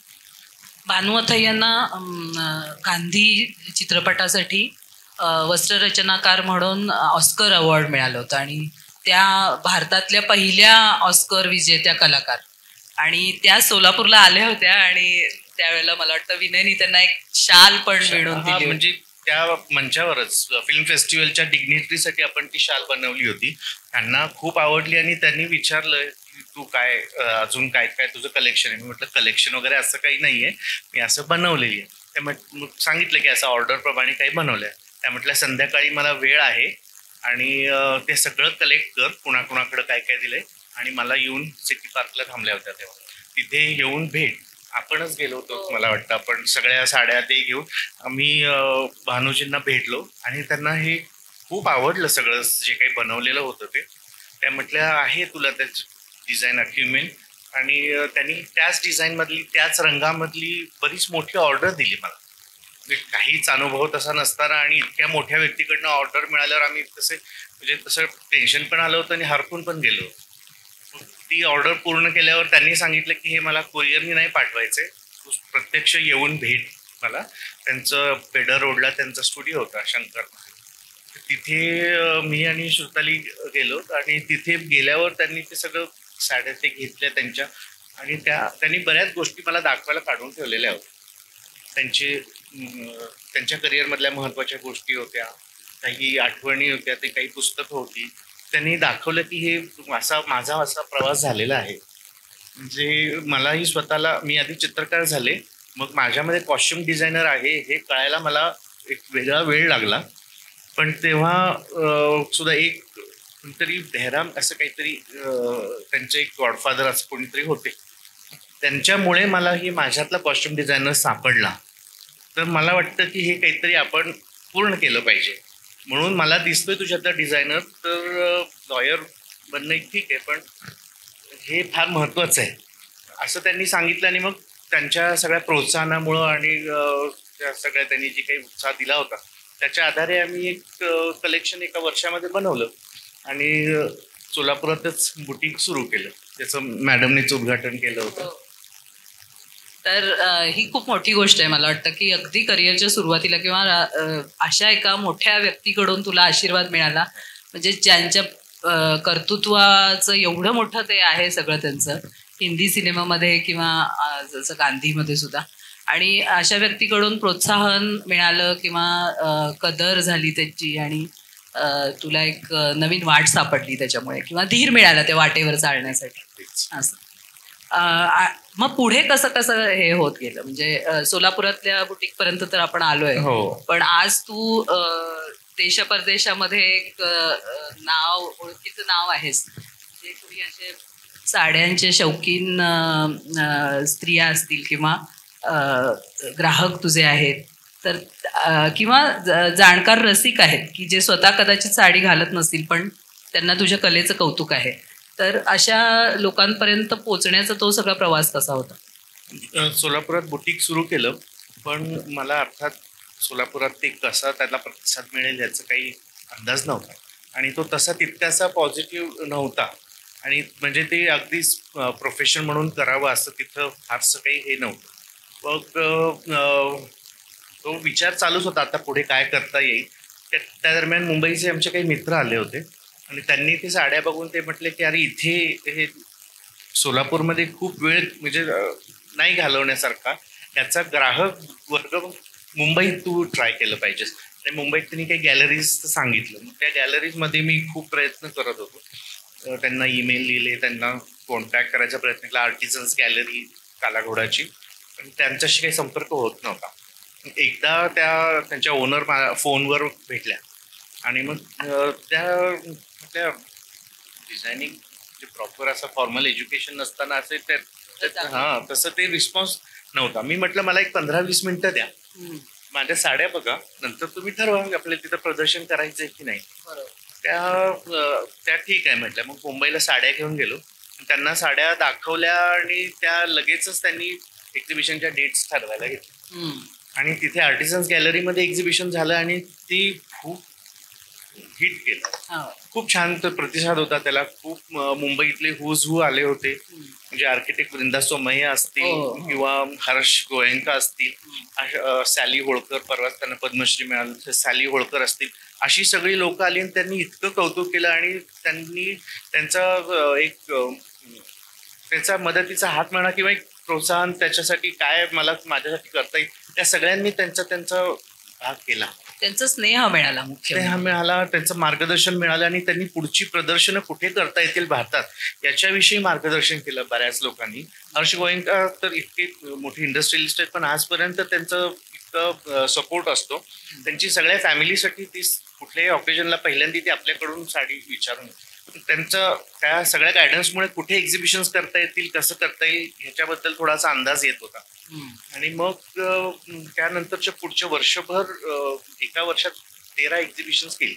भानुअथय्यांना गांधी चित्रपटासाठी वस्त्ररचनाकार म्हणून ऑस्कर अवॉर्ड मिळालं होतं आणि त्या भारतातल्या पहिल्या ऑस्कर विजेत्या कलाकार आणि त्या सोलापूरला आल्या होत्या. आणि त्यावेळेला मला वाटतं विनयनी त्यांना एक शाल पण मिळून दिली. म्हणजे त्या मंचावरच फिल्म फेस्टिवलच्या डिग्निटरीसाठी आपण ती शाल बनवली होती. त्यांना खूप आवडली आणि त्यांनी विचारलं की तू काय अजून काय काय तुझं कलेक्शन आहे. मी म्हटलं कलेक्शन वगैरे असं काही नाहीये, मी असं बनवलेली आहे. ते मग सांगितलं की असं ऑर्डर प्रमाणे काही बनवलंय. त्या म्हटलं संध्याकाळी मला वेळ आहे आणि ते सगळं कलेक्ट कर, कुणाकुणाकडं काय काय दिलंय आणि मला येऊन सिटी पार्कला थांबल्या होत्या तेव्हा तिथे येऊन भेट. आपणच गेलो होतो मला वाटतं, आपण सगळ्या साड्या ते घेऊन आम्ही भानुजींना भेटलो आणि त्यांना हे खूप आवडलं सगळं जे काही बनवलेलं होतं ते. त्या म्हटल्या आहे तुला त्याच डिझाईन अक्युमेंट. आणि त्यांनी त्याच डिझाईनमधली त्याच रंगामधली बरीच मोठी ऑर्डर दिली मला. म्हणजे काहीच अनुभव तसा नसताना आणि इतक्या मोठ्या व्यक्तीकडनं ऑर्डर मिळाल्यावर आम्ही तसं टेन्शन पण आलं होतं आणि हरकून पण गेलो. ती ऑर्डर पूर्ण केल्यावर त्यांनी सांगितलं की हे मला कोरियरनी नाही पाठवायचंय, प्रत्यक्ष येऊन भेट मला. त्यांचं पेडर रोडला त्यांचा स्टुडिओ होता शंकर, तिथे मी आणि श्रुताली गेलो आणि तिथे गेल्यावर त्यांनी ते सगळं साड्या ते घेतल्या त्यांच्या आणि त्यांनी बऱ्याच गोष्टी मला दाखवायला काढून ठेवलेल्या होत्या. त्यांच्या करिअरमधल्या महत्त्वाच्या गोष्टी होत्या, काही आठवणी होत्या, ते काही पुस्तकं होती. त्यांनी दाखवलं की हे माझा असा प्रवास झालेला आहे. म्हणजे मलाही स्वतःला, मी आधी चित्रकार झाले, मग माझ्यामध्ये कॉस्ट्युम डिझायनर आहे हे कळायला मला एक वेगळा वेळ लागला. पण तेव्हा सुद्धा एक कोणतरी बेहराम असं काहीतरी त्यांचे एक गॉडफादर असं कोणीतरी होते, त्यांच्यामुळे मला ही माझ्यातला कॉस्ट्युम डिझायनर सापडला. तर मला वाटतं की हे काहीतरी आपण पूर्ण केलं पाहिजे. म्हणून मला दिसतोय तुझ्यातला डिझायनर, तर लॉयर बनणं ठीक आहे पण हे फार महत्त्वाचं आहे असं त्यांनी सांगितलं. आणि मग त्यांच्या सगळ्या प्रोत्साहनामुळं आणि त्या सगळ्या त्यांनी जी काही उत्साह दिला होता त्याच्या आधारे आम्ही एक कलेक्शन एका वर्षामध्ये बनवलं. आणि सोलापुरातच बुटीक सुरू केलं. त्याचं मॅडमनेच उद्घाटन केलं होतं. तर ही खूप मोठी गोष्ट आहे. मला वाटतं की अगदी करिअरच्या सुरुवातीला किंवा अशा एका मोठ्या व्यक्तीकडून तुला आशीर्वाद मिळाला, म्हणजे ज्यांच्या कर्तृत्वाचं एवढं मोठं ते आहे सगळं त्यांचं, हिंदी सिनेमामध्ये किंवा जसं गांधीमध्ये सुद्धा, आणि अशा व्यक्तीकडून प्रोत्साहन मिळालं किंवा कदर झाली त्याची, आणि तुला एक नवीन वाट सापडली त्याच्यामुळे, किंवा धीर मिळाला त्या वाटेवर चालण्यासाठी असं. मग पुढे कसं कसं हे होत गेलं? म्हणजे सोलापुरातल्या बुटीक पर्यंत तर आपण आलोय, पण आज तू देश परदेशामध्ये एक नाव, ओळखीचं नाव आहेस. जे कोणी असे साड्यांचे शौकीन स्त्रिया असतील किंवा ग्राहक तुझे आहेत, तर किंवा जाणकार रसिक आहेत की जे स्वतः कदाचित साडी घालत नसतील पण त्यांना तुझ्या कलेचं कौतुक आहे, तर अशा लोकांपर्यंत पोहोचण्याचा तो सगळा प्रवास कसा होता? सोलापुरात बुटीक सुरू केलं, पण मला अर्थात सोलापुरात ते कसा त्याला प्रतिसाद मिळेल याचा काही अंदाज नव्हता, आणि तो तसा तितकासा पॉझिटिव्ह नव्हता. आणि म्हणजे ते अगदीच प्रोफेशन म्हणून करावं असं तिथं फारसं काही हे नव्हतं. मग तो विचार चालूच होता आता पुढे काय करता येईल. त्या दरम्यान मुंबईचे आमचे काही मित्र आले होते आणि त्यांनी ते साड्या बघून ते म्हटले की अरे इथे हे सोलापूरमध्ये खूप वेळ म्हणजे नाही घालवण्यासारखा, याचा ग्राहक वर्ग मुंबईत तू ट्राय केलं पाहिजेस. आणि मुंबईत त्यांनी काही गॅलरीज सांगितलं. मग त्या गॅलरीजमध्ये मी खूप प्रयत्न करत होतो. त्यांना ईमेल लिहिले, त्यांना कॉन्टॅक्ट करायचा प्रयत्न केला. आर्टिझन्स गॅलरी कालाघोडाची, पण त्यांच्याशी काही संपर्क होत नव्हता. एकदा त्यांच्या ओनर फोनवर भेटल्या आणि मग त्या डिझायनिंग जे प्रॉपर असं फॉर्मल एज्युकेशन नसताना असे तसं ते रिस्पॉन्स नव्हता. मी म्हटलं मला एक 15-20 मिनिटं द्या, माझ्या साड्या बघा, नंतर तुम्ही ठरवा आपल्याला तिथं प्रदर्शन करायचंय की नाही. त्या ठीक आहे म्हटलं. मग मुंबईला साड्या घेऊन गेलो, त्यांना साड्या दाखवल्या आणि त्या लगेचच त्यांनी एक्झिबिशनच्या डेट्स ठरवायला घेतल्या. आणि तिथे आर्टिझन्स गॅलरीमध्ये एक्झिबिशन झालं आणि ती खूप हिट केलं. खूप छान प्रतिसाद होता त्याला. खूप मुंबईतले हुज हू आले होते, म्हणजे आर्किटेक्ट वृंदा सोमय्या असतील किंवा हर्ष गोयंका असतील, सॅली होळकर, परवाच त्यांना पद्मश्री मिळालं, सॅली होळकर असतील, अशी सगळी लोक आली आणि त्यांनी इतकं कौतुक केलं आणि त्यांनी त्यांचा मदतीचा हात म्हणा किंवा एक प्रोत्साहन त्याच्यासाठी काय मला माझ्यासाठी करता येईल, त्या सगळ्यांनी त्यांचा भाग केला. त्यांचा स्नेह मिळाला, स्नेह मिळाला, त्यांचं मार्गदर्शन मिळालं आणि त्यांनी पुढची प्रदर्शनं कुठे करता येतील भारतात याच्याविषयी मार्गदर्शन केलं बऱ्याच लोकांनी. हर्ष गोयंका तर इतके मोठी इंडस्ट्रियलिस्ट आहेत, पण आजपर्यंत त्यांचं इतकं सपोर्ट असतो. त्यांची सगळ्या फॅमिलीसाठी ती कुठल्याही ऑकेजनला पहिल्यांदा ती आपल्याकडून साडी विचारून, त्यांचं त्या सगळ्या गायडन्समुळे कुठे एक्झिबिशन्स करता येतील, कसं करता येईल ह्याच्याबद्दल थोडासा अंदाज येत होता. आणि मग त्यानंतरच्या पुढच्या वर्षभर एका वर्षात 13 एक्झिबिशन्स केली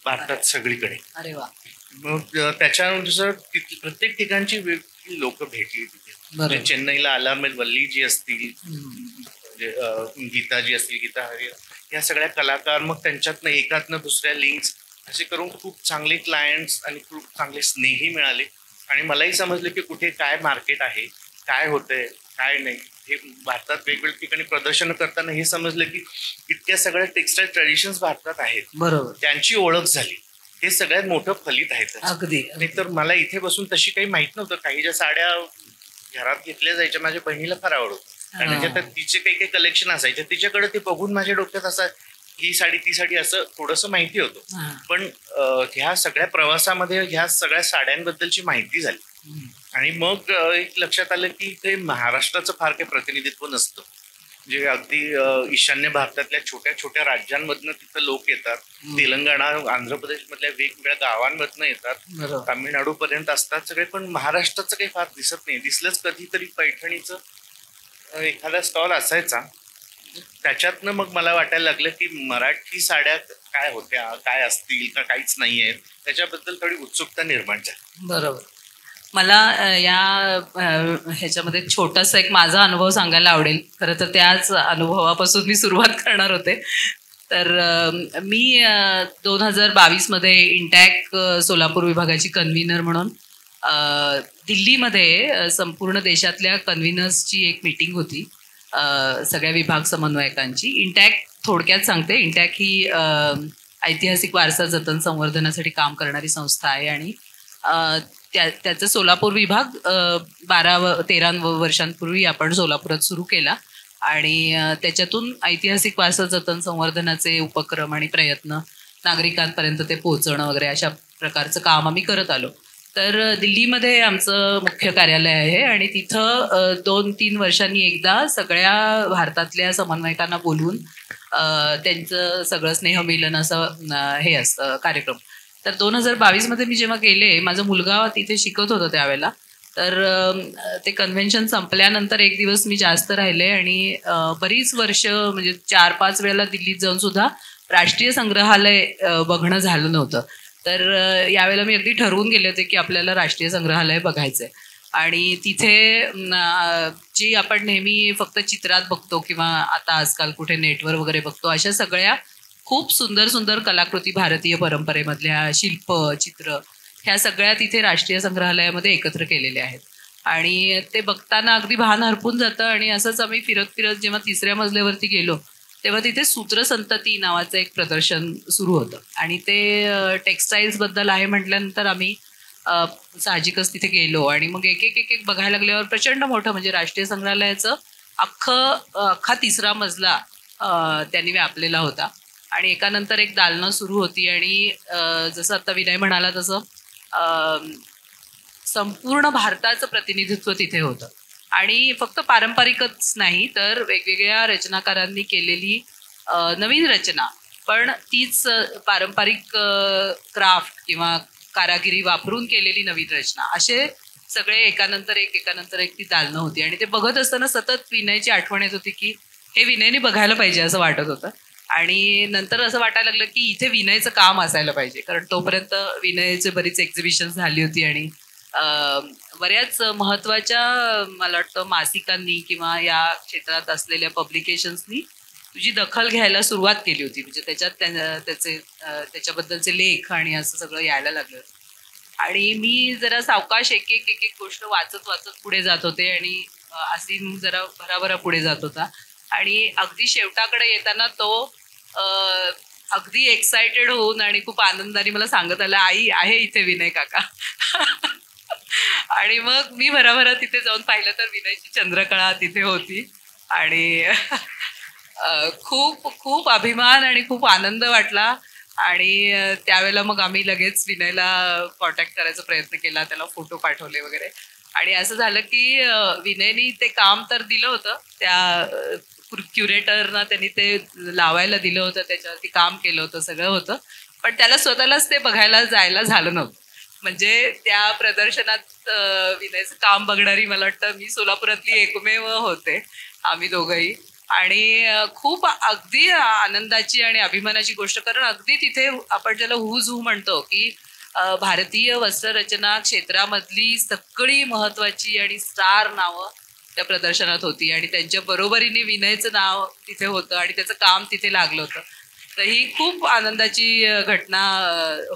भारतात सगळीकडे. अरे वा. मग त्याच्यानुसार प्रत्येक ठिकाणची वेगळी लोक भेटली तिथे. म्हणजे चेन्नईला अलामेल वल्ली जी असतील, गीता जी असतील, गीता हरी, या सगळ्या कलाकार, मग त्यांच्यातनं एकातनं दुसऱ्या लिंक्स असे करून खूप चांगले क्लायंट्स आणि खूप चांगले स्नेही मिळाले. आणि मलाही समजलं की कुठे काय मार्केट आहे, काय होतंय काय नाही. हे भारतात वेगवेगळ्या ठिकाणी प्रदर्शन करताना हे समजलं की इतक्या सगळ्या टेक्स्टाईल ट्रेडिशन्स भारतात आहेत, बरोबर, त्यांची ओळख झाली. हे सगळ्यात मोठं फलित आहे. अगदी. नाही तर मला इथे बसून तशी काही माहित नव्हतं. काही ज्या साड्या घरात घेतल्या जायच्या माझ्या बहिणीला फार आवडत, कारण त्याच्यात तिचे काही काही कलेक्शन असायचे. तिच्याकडे ते बघून माझ्या डोक्यात असं ही साडी ती साडी असं थोडंसं माहिती होतं. पण ह्या सगळ्या प्रवासामध्ये ह्या सगळ्या साड्यांबद्दलची माहिती झाली. आणि मग एक लक्षात आलं की इथे महाराष्ट्राचं फार काही प्रतिनिधित्व नसतं. म्हणजे अगदी ईशान्य भारतातल्या छोट्या छोट्या राज्यांमधनं तिथं लोक येतात. तेलंगणा, आंध्र प्रदेश मधल्या वेगवेगळ्या गावांमधनं येतात, तामिळनाडू पर्यंत असतात सगळे, पण महाराष्ट्राचं काही फार दिसत नाही. दिसलंच कधीतरी पैठणीचं एखादा स्टॉल असायचा. त्याच्यातनं मग मला वाटायला लागलं की मराठी साड्या काय होत्या, काय असतील का काहीच नाहीये, त्याच्याबद्दल थोडी उत्सुकता निर्माण झाली. बरोबर. मला या ह्याच्यामध्ये छोटासा एक माझा अनुभव सांगायला आवडेल. खरं तर त्याच अनुभवापासून मी सुरुवात करणार होते. तर मी 2022मध्ये इंटॅक सोलापूर विभागाची कन्व्हिनर म्हणून दिल्लीमध्ये संपूर्ण देशातल्या कन्व्हिनर्सची एक मीटिंग होती, सगळ्या विभाग समन्वयकांची. इंटॅक थोडक्यात सांगते, इंटॅक ही ऐतिहासिक वारसा जतन संवर्धनासाठी काम करणारी संस्था आहे आणि त्याचा सोलापूर विभाग 13 वर्षांपूर्वी आपण सोलापुरात सुरू केला आणि त्याच्यातून ऐतिहासिक वारसा जतन संवर्धनाचे उपक्रम आणि प्रयत्न नागरिकांपर्यंत ते पोहोचवणं वगैरे अशा प्रकारचं काम आम्ही करत आलो. तर दिल्लीमध्ये आमचं मुख्य कार्यालय आहे आणि तिथं 2-3 वर्षांनी एकदा सगळ्या भारतातल्या समन्वयकांना बोलवून त्यांचं सगळं स्नेहमिलन असं हे असतं कार्यक्रम. तर 2022मध्ये मी जेव्हा गेले, माझा मुलगा तिथे शिकत होता त्यावेळेला, तर ते कन्व्हेन्शन संपल्यानंतर एक दिवस मी जास्त राहिले आणि बरीच वर्ष म्हणजे 4-5 वेळेला दिल्लीत जाऊन सुद्धा राष्ट्रीय संग्रहालय बघणं झालं नव्हतं. तर यावेळेला मी अगदी ठरवून गेले होते की आपल्याला राष्ट्रीय संग्रहालय बघायचंय आणि तिथे जी आपण नेहमी फक्त चित्रात बघतो किंवा आता आजकाल कुठे नेटवर वगैरे बघतो, अशा सगळ्या खूप सुंदर सुंदर कलाकृती, भारतीय परंपरेमधल्या शिल्प, चित्र, ह्या सगळ्या तिथे राष्ट्रीय संग्रहालयामध्ये एकत्र केलेल्या आहेत आणि ते बघताना अगदी भान हरपून जातं. आणि असंच आम्ही फिरत फिरत जेव्हा 3ऱ्या मजल्यावरती गेलो तेव्हा तिथे सूत्रसंतती नावाचं एक प्रदर्शन सुरू होतं आणि ते टेक्स्टाईल्सबद्दल आहे म्हटल्यानंतर आम्ही साहजिकच तिथे गेलो आणि मग एक एक बघायला लागल्यावर प्रचंड मोठं, म्हणजे राष्ट्रीय संग्रहालयाचं अख्खा 3रा मजला त्यांनी व्यापलेला होता आणि एकानंतर एक दालनं सुरू होती आणि जसं आता विनय म्हणाला तसं संपूर्ण भारताचं प्रतिनिधित्व तिथे होतं आणि फक्त पारंपरिकच नाही तर वेगवेगळ्या रचनाकारांनी केलेली नवीन रचना, पण तीच पारंपरिक क्राफ्ट किंवा कारागिरी वापरून केलेली नवीन रचना, असे सगळे एकानंतर एक ती दालनं होती. आणि ते बघत असताना सतत विनयची आठवण येत होती की हे विनयने बघायला पाहिजे असं वाटत होतं. आणि नंतर असं वाटायला लागलं की इथे विनयचं काम असायला पाहिजे, कारण तोपर्यंत विनयचे बरीच एक्झिबिशन झाली होती आणि बऱ्याच महत्त्वाच्या मला वाटतं मासिकांनी किंवा या क्षेत्रात असलेल्या पब्लिकेशन्सनी तुझी दखल घ्यायला सुरुवात केली होती, म्हणजे त्याच्यात त्याच्याबद्दलचे लेख आणि असं सगळं यायला लागलं. आणि मी जरा सावकाश एक एक गोष्ट वाचत पुढे जात होते आणि असीम जरा भराभरा पुढे जात होता आणि अगदी शेवटाकडे येताना तो अगदी एक्सायटेड होऊन आणि खूप आनंदाने मला सांगत आला, आई आहे इथे विनय काका. आणि मग मी भराभरा तिथे जाऊन पाहिलं तर विनयची चंद्रकळा तिथे होती आणि खूप खूप अभिमान आणि खूप आनंद वाटला. आणि त्यावेळेला मग आम्ही लगेच विनयला कॉन्टॅक्ट करायचा प्रयत्न केला, त्याला फोटो पाठवले वगैरे. आणि असं झालं की विनयनी ते काम तर दिलं होतं, त्या क्युरेटरना त्यांनी ते लावायला दिलं होतं, त्याच्यावरती काम केलं होतं, सगळं होतं, पण त्याला स्वतःलाच ते बघायला जायला झालं नव्हतं. म्हणजे त्या प्रदर्शनात विनयचं काम बघणारी मला वाटतं मी सोलापुरातली एकमेव होते, आम्ही दोघंही. आणि खूप अगदी आनंदाची आणि अभिमानाची गोष्ट, कारण अगदी तिथे आपण ज्याला हुज हू म्हणतो की भारतीय वस्त्ररचना क्षेत्रामधली सगळी महत्वाची आणि स्टार नावं त्या प्रदर्शनात होती आणि त्यांच्या बरोबरीने विनयचं नाव तिथे होतं आणि त्याचं काम तिथे लागलं होतं. तर ही खूप आनंदाची घटना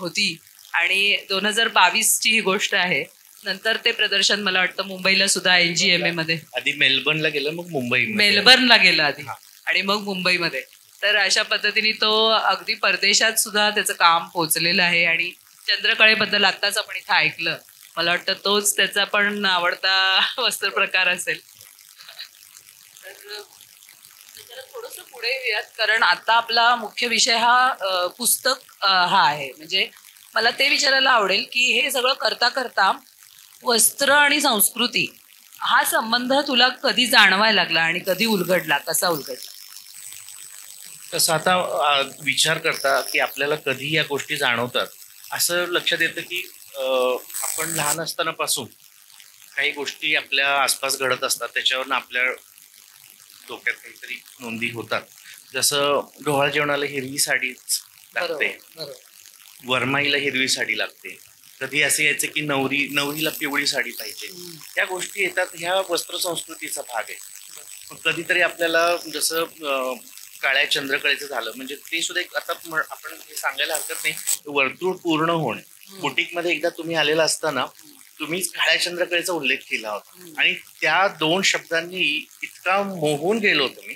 होती. आणि 2022ची ही गोष्ट आहे. नंतर ते प्रदर्शन मला वाटतं मुंबईला सुद्धा NGMA मध्ये, आधी मेलबर्नला गेलं, मग मेलबर्नला गेलं आधी आणि मग मुंबईमध्ये. तर अशा पद्धतीने तो अगदी परदेशात सुद्धा त्याचं काम पोहोचलेलं आहे. आणि चंद्रकळेबद्दल आत्ताच आपण इथं ऐकलं, मला वाटतं तोच त्याचा पण आवडता वस्त्र प्रकार असेल. तर थोडंसं पुढे येऊयात, कारण आता आपला मुख्य विषय हा पुस्तक हा आहे. म्हणजे मला ते विचारायला आवडेल की हे सगळं करता करता वस्त्र आणि संस्कृती हा संबंध तुला कधी जाणवायला लागला आणि कधी उलगडला, कसा उलगडला? तसं आता विचार करता की आपल्याला कधी या गोष्टी जाणवतात, असं लक्षात येतं की आपण लहान असतानापासून काही गोष्टी आपल्या आसपास घडत असतात, त्याच्यावरनं आपल्या डोक्यात काहीतरी नोंदी होतात. जसं डोहाळ जेवणाला हिरवी साडीच लागते, वरमाईला हिरवी साडी लागते, कधी असे यायचं की नवरीला पिवळी साडी पाहिजे. या गोष्टी येतात, ह्या वस्त्र संस्कृतीचा भाग आहे. कधीतरी आपल्याला जसं काळ्या चंद्रकळेचं झालं, म्हणजे ते सुद्धा एक आता आपण हे सांगायला हरकत नाही, वर्तुळ पूर्ण होणे. बुटीकमध्ये एकदा तुम्ही आलेला असताना तुम्ही काळ्या चंद्रकळेचा उल्लेख केला होता आणि त्या 2 शब्दांनी इतका मोहून गेलो होतो मी,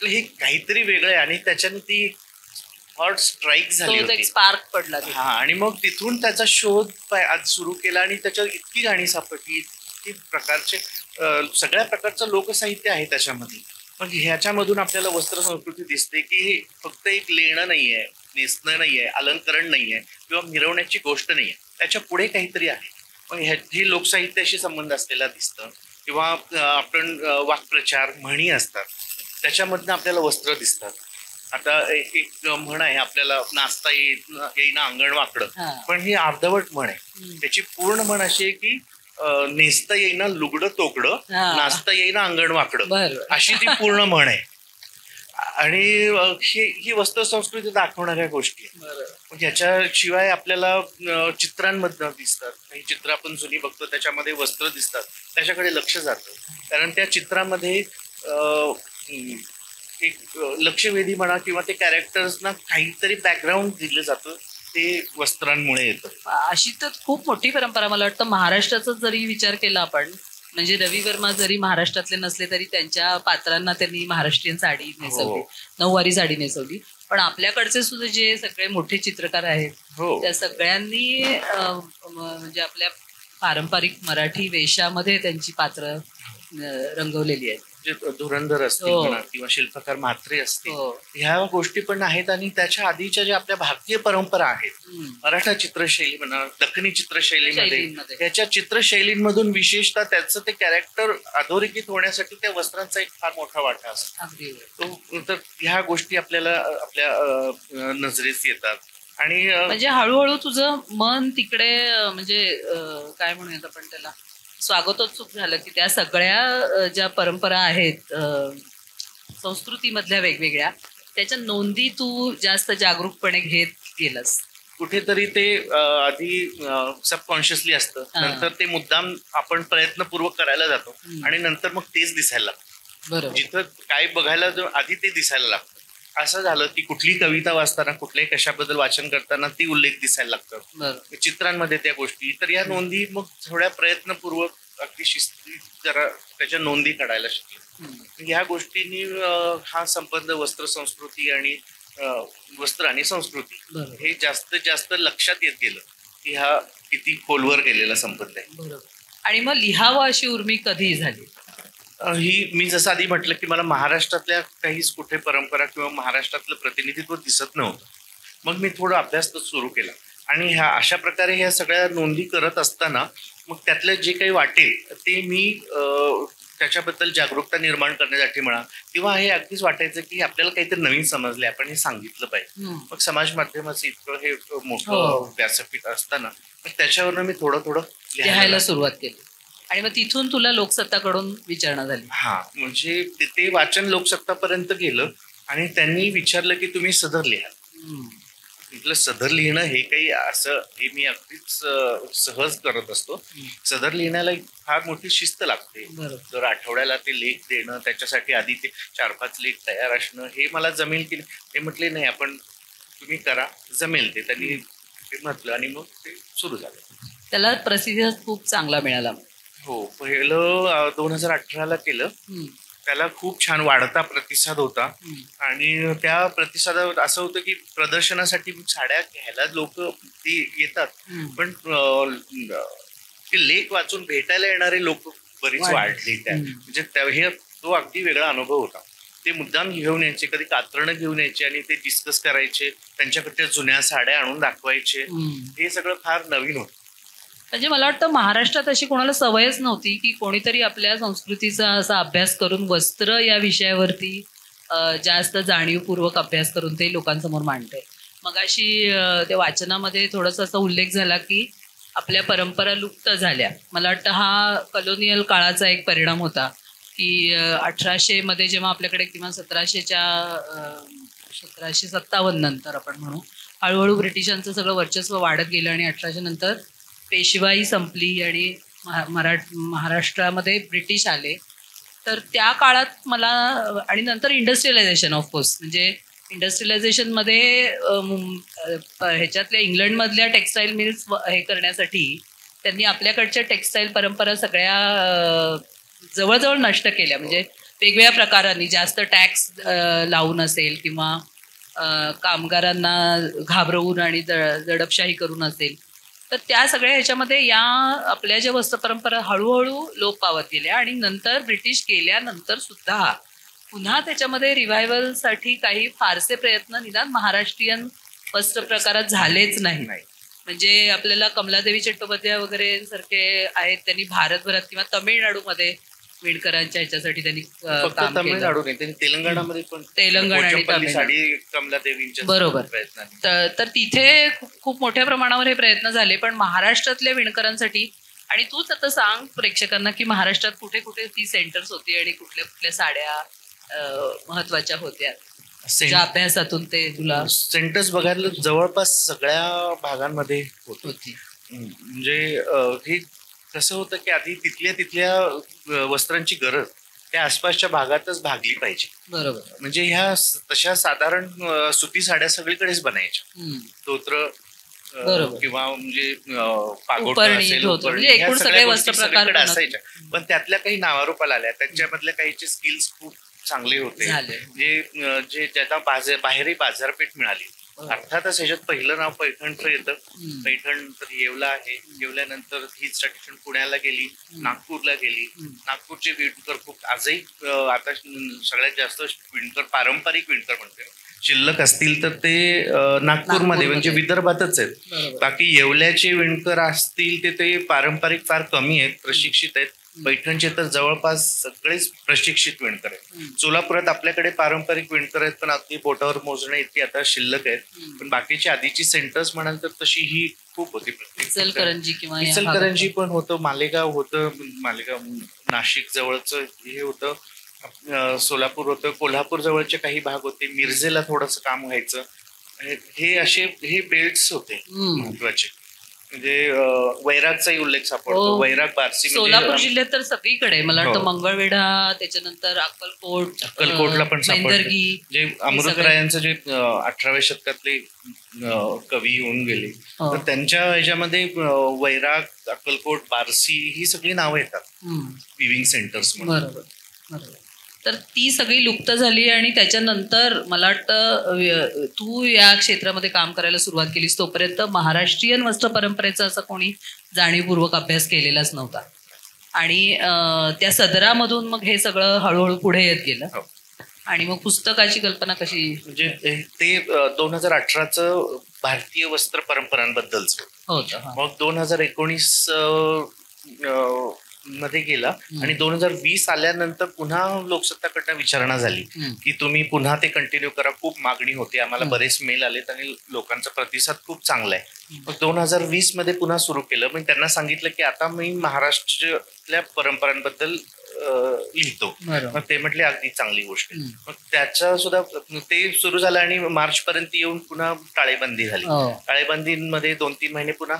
तर हे काहीतरी वेगळं आहे आणि त्याच्याने ती हॉट स्ट्राईक झाली होती. स्पार्क पडला. हा, आणि मग तिथून त्याचा शोध आज सुरू केला आणि त्याच्यात इतकी गाणी सापडली, इतकी प्रकारचे सगळ्या प्रकारचं लोकसाहित्य आहे त्याच्यामध्ये. पण ह्याच्यामधून आपल्याला वस्त्र संस्कृती दिसते की हे फक्त एक लेणं नाहीये, नेसणं नाहीये, अलंकरण नाहीये किंवा मिरवण्याची गोष्ट नाहीये, त्याच्या पुढे काहीतरी आहे. मग हे लोकसाहित्याशी संबंध असलेला दिसतं किंवा आपण वाक्प्रचार म्हणी असतात त्याच्यामधनं आपल्याला वस्त्र दिसतात. आता एक म्हण आहे आपल्याला, नाचता येईना अंगण वाकडं, पण ही अर्धवट म्हण आहे. त्याची पूर्ण म्हण अशी आहे की नेसता येईना लुगडं तोकडं, नाचता येईना अंगण वाकडं, अशी ती पूर्ण म्हण आहे. आणि ही वस्त्र संस्कृती दाखवणाऱ्या गोष्टी आहेत. ह्याच्याशिवाय आपल्याला चित्रांमधनं दिसतात, काही चित्र आपण जुनी बघतो त्याच्यामध्ये वस्त्र दिसतात, त्याच्याकडे लक्ष जातं, कारण त्या चित्रामध्ये एक लक्षवेधी म्हणा किंवा ते कॅरेक्टर्सना काहीतरी बॅकग्राऊंड दिलं जातं, ते वस्त्रांमुळे येतं. अशी तर खूप मोठी परंपरा मला वाटतं महाराष्ट्राचा जरी विचार केला आपण, म्हणजे रवी वर्मा जरी महाराष्ट्रातले नसले तरी त्यांच्या पात्रांना त्यांनी महाराष्ट्रीयन साडी नेसवली, नऊवारी साडी नेसवली. पण आपल्याकडचे सुद्धा जे सगळे मोठे चित्रकार आहेत त्या सगळ्यांनी म्हणजे आपल्या पारंपरिक मराठी वेशामध्ये त्यांची पात्र रंगवलेली आहेत. धुरंधर असतील म्हणा किंवा शिल्पकार म्हात्रे असतील, ह्या गोष्टी पण आहेत. आणि त्याच्या आधीच्या ज्या आपल्या भारतीय परंपरा आहेत, मराठा चित्रशैली म्हणा, दखनी चित्रशैलीमध्ये, त्याच्या चित्रशैलींमधून विशेषतः त्याचं ते कॅरेक्टर अधोरेखित होण्यासाठी त्या वस्त्रांचा एक फार मोठा वाटा असतो. तर ह्या गोष्टी आपल्याला आपल्या नजरेस येतात. आणि म्हणजे हळूहळू तुझं मन तिकडे म्हणजे काय म्हणूयात आपण त्याला, स्वागतोत्सुक झालं की त्या सगळ्या ज्या परंपरा आहेत संस्कृतीमधल्या वेगवेगळ्या, त्याच्या नोंदी तू जास्त जागरूकपणे घेत गेलास. कुठेतरी ते आधी सबकॉन्शियसली असतं, नंतर ते मुद्दाम आपण प्रयत्नपूर्वक करायला जातो आणि नंतर मग तेच दिसायला लागतं. जिथं काय बघायला आधी ते दिसायला लागतं. असं झालं की कुठली कविता वाचताना, कुठल्याही कशाबद्दल वाचन करताना ती उल्लेख दिसायला लागतात, चित्रांमध्ये त्या गोष्टी. तर या नोंदी मग थोड्या प्रयत्नपूर्वक अगदी शिस्ती जरा त्याच्या नोंदी काढायला शिकले. ह्या गोष्टींनी हा संबंध वस्त्र संस्कृती आणि वस्त्र आणि संस्कृती हे जास्त जास्त लक्षात येत गेलं की हा किती खोलवर गेलेला संबंध आहे. आणि मग लिहावं अशी उर्मी कधी झाली? ही मी जसं आधी म्हटलं की मला महाराष्ट्रातल्या काहीच कुठे परंपरा किंवा महाराष्ट्रातलं प्रतिनिधित्व दिसत नव्हतं. मग मी थोडं अभ्यास सुरू केला आणि ह्या अशा प्रकारे ह्या सगळ्या नोंदी करत असताना मग त्यातलं जे काही वाटेल ते मी त्याच्याबद्दल जागरूकता निर्माण करण्यासाठी म्हणा किंवा हे अगदीच वाटायचं की आपल्याला काहीतरी नवीन समजले, आपण हे सांगितलं पाहिजे. मग समाज माध्यमाचं इतकं हे मोठं व्यासपीठ असताना त्याच्यावरनं मी थोडं थोडं लिहायला सुरुवात केली. आणि मग तिथून तुला लोकसत्ताकडून विचारणा झाली? हा, म्हणजे ते वाचन लोकसत्तापर्यंत गेलं आणि त्यांनी विचारलं की तुम्ही सदर लिहा. म्हटलं सदर लिहिणं हे काही असं हे मी अगदीच सहज करत असतो. सदर लिहिण्याला फार मोठी शिस्त लागते. दर आठवड्याला ते लेख देणं, त्याच्यासाठी आधी ते 4-5 लेख तयार असणं, हे मला जमेल की ते म्हटले नाही, आपण तुम्ही करा, जमेल ते. त्यांनी ते म्हटलं आणि मग ते सुरू झालं. त्याला प्रतिसाद खूप चांगला मिळाला. हो, पहिलं 2018ला केलं. त्याला खूप छान वाढता प्रतिसाद होता आणि त्या प्रतिसादावर असं होतं की प्रदर्शनासाठी साड्या घ्यायला लोक ती येतात, पण ते लेख वाचून भेटायला येणारे लोक बरीच वाढली. त्या म्हणजे तो अगदी वेगळा अनुभव होता. ते मुद्दाम घेऊन यायचे, कधी कात्रणं घेऊन यायचे आणि ते डिस्कस करायचे, त्यांच्याकडच्या जुन्या साड्या आणून दाखवायचे. हे सगळं फार नवीन होतं. म्हणजे मला वाटतं महाराष्ट्रात अशी कोणाला सवयच नव्हती की कोणीतरी आपल्या संस्कृतीचा असा अभ्यास करून वस्त्र या विषयावरती जास्त जाणीवपूर्वक अभ्यास करून ते लोकांसमोर मांडते. मग अशी त्या वाचनामध्ये थोडासा असा उल्लेख झाला की आपल्या परंपरा लुप्त झाल्या. मला वाटतं हा कॉलोनियल काळाचा एक परिणाम होता की 1800 जेव्हा आपल्याकडे किंवा 1757 नंतर आपण म्हणू हळूहळू ब्रिटिशांचं सगळं वर्चस्व वाढत गेलं आणि 1800 नंतर पेशवाई संपली आणि महाराष्ट्रामध्ये ब्रिटिश आले तर त्या काळात मला आणि नंतर इंडस्ट्रियलायझेशन ऑफकोर्स, म्हणजे इंडस्ट्रियलायझेशनमध्ये ह्याच्यातल्या इंग्लंडमधल्या टेक्स्टाईल मिल्स हे करण्यासाठी त्यांनी आपल्याकडच्या टेक्स्टाईल परंपरा सगळ्या जवळजवळ नष्ट केल्या. म्हणजे वेगवेगळ्या प्रकारांनी जास्त टॅक्स लावून असेल किंवा कामगारांना घाबरवून आणि दडपशाही करून असेल, तर त्या सगळ्या ह्याच्यामध्ये या आपल्या ज्या वस्त्रपरंपरा हळूहळू लोप पावत गेल्या. आणि नंतर ब्रिटिश गेल्यानंतर सुद्धा पुन्हा त्याच्यामध्ये रिव्हायवलसाठी काही फारसे प्रयत्न निदान महाराष्ट्रीयन वस्त्र प्रकारात झालेच नाही. म्हणजे आपल्याला कमलादेवी चट्टोपाध्याय वगैरे सारखे आहेत, त्यांनी भारतभरात किंवा तामिळनाडूमध्ये विणकरांच्या ह्याच्यासाठी त्यांनी काम तामिळनाडू नाही, त्यांनी तेलंगणामध्ये पण तेलंगणा आणि तामिळनाडू साडी कमलादेवींच्या बरोबर प्रयत्नांनी. तर तिथे खूप मोठ्या प्रमाणावर हे प्रयत्न झाले. पण महाराष्ट्रातल्या विणकरांसाठी, आणि तूच आता सांग प्रेक्षकांना की महाराष्ट्रात कुठे कुठे ती सेंटर्स होती आणि कुठल्या कुठल्या साड्या महत्वाच्या होत्या, ज्या अभ्यासातून ते तुला सेंटर्स बघायला जवळपास सगळ्या भागांमध्ये होती. म्हणजे हे कसं होतं की आधी तिथल्या वस्त्रांची गरज त्या आसपासच्या भागातच भागली पाहिजे. बरोबर. म्हणजे ह्या तशा साधारण सुती साड्या सगळीकडेच बनायच्या. स्तोत्र किंवा म्हणजे पागोटा असेल, सगळे वस्त्र प्रकार असायच्या. पण त्यातल्या काही नावारूपाला आल्या, त्यांच्यामधल्या काहीचे स्किल्स खूप चांगले होते, जे ज्याला बाहेरही बाजारपेठ मिळाली. अर्थातच ह्याच्यात पहिलं नाव पैठणचं येतं. पैठण तर येवला आहे. येवल्यानंतर हीच ट्रॅडिशन पुण्याला गेली, नागपूरला गेली. नागपूरचे विणकर खूप आजही आता सगळ्यात जास्त विणकर, पारंपरिक विणकर म्हणते शिल्लक असतील तर ते नागपूरमध्ये म्हणजे विदर्भातच आहेत. बाकी येवल्याचे विणकर असतील ते पारंपरिक फार कमी आहेत, प्रशिक्षित आहेत. पैठणचे तर जवळपास सगळेच प्रशिक्षित विणकर आहेत. सोलापुरात आपल्याकडे पारंपरिक विणकर आहेत, पण अगदी बोटावर मोजणे इतकी आता शिल्लक आहेत. पण बाकीची आधीची सेंटर्स म्हणाल तर तशी ही खूप होती. इचलकरंजी पण होतं, मालेगाव होतं, मालेगाव नाशिक जवळचं हे होतं, सोलापूर होतं, कोल्हापूर जवळचे काही भाग होते, मिरजेला थोडंसं काम व्हायचं. हे बेल्ट्स होते महत्वाचे. म्हणजे वैरागचाही उल्लेख सापडतो. वैराग बार्शी, सोलापूर जिल्ह्यात तर सगळीकडे मला वाटतं मंगळवेढा, त्याच्यानंतर अक्कलकोटला पण सापडतो. जे अमृतरायांचं जे 18व्या शतकातले कवी होऊन गेले, तर त्यांच्या ह्याच्यामध्ये वैराग, अक्कलकोट, बार्शी ही सगळी नावं येतात विविंग सेंटर्स म्हणून. बरोबर. तर ती सगळी लुप्त झाली. आणि त्याच्यानंतर मला वाटतं तू या क्षेत्रामध्ये काम करायला सुरुवात केलीस तोपर्यंत महाराष्ट्रीयन वस्त्र परंपरेचा असा कोणी जाणीवपूर्वक अभ्यास केलेलाच नव्हता. आणि त्या सदरामधून मग हे सगळं हळूहळू पुढे येत गेलं. आणि मग पुस्तकाची कल्पना कशी? म्हणजे ते 2018चं भारतीय वस्त्र परंपरांबद्दलच होतं. मग 2019 मध्ये गेला आणि 2020 आल्यानंतर पुन्हा लोकसत्ताकडनं विचारणा झाली की तुम्ही पुन्हा ते कंटिन्यू करा. खूप मागणी होती, आम्हाला बरेच मेल आलेत आणि लोकांचा प्रतिसाद खूप चांगला आहे. मग 2020 मध्ये पुन्हा सुरू केलं. मग त्यांना सांगितलं की आता मी महाराष्ट्रातल्या परंपरांबद्दल लिहितो. मग ते म्हटले अगदी चांगली गोष्ट. मग त्याच्या सुद्धा ते सुरू झालं आणि मार्च पर्यंत येऊन पुन्हा टाळेबंदी झाली. टाळेबंदीमध्ये 2-3 महिने पुन्हा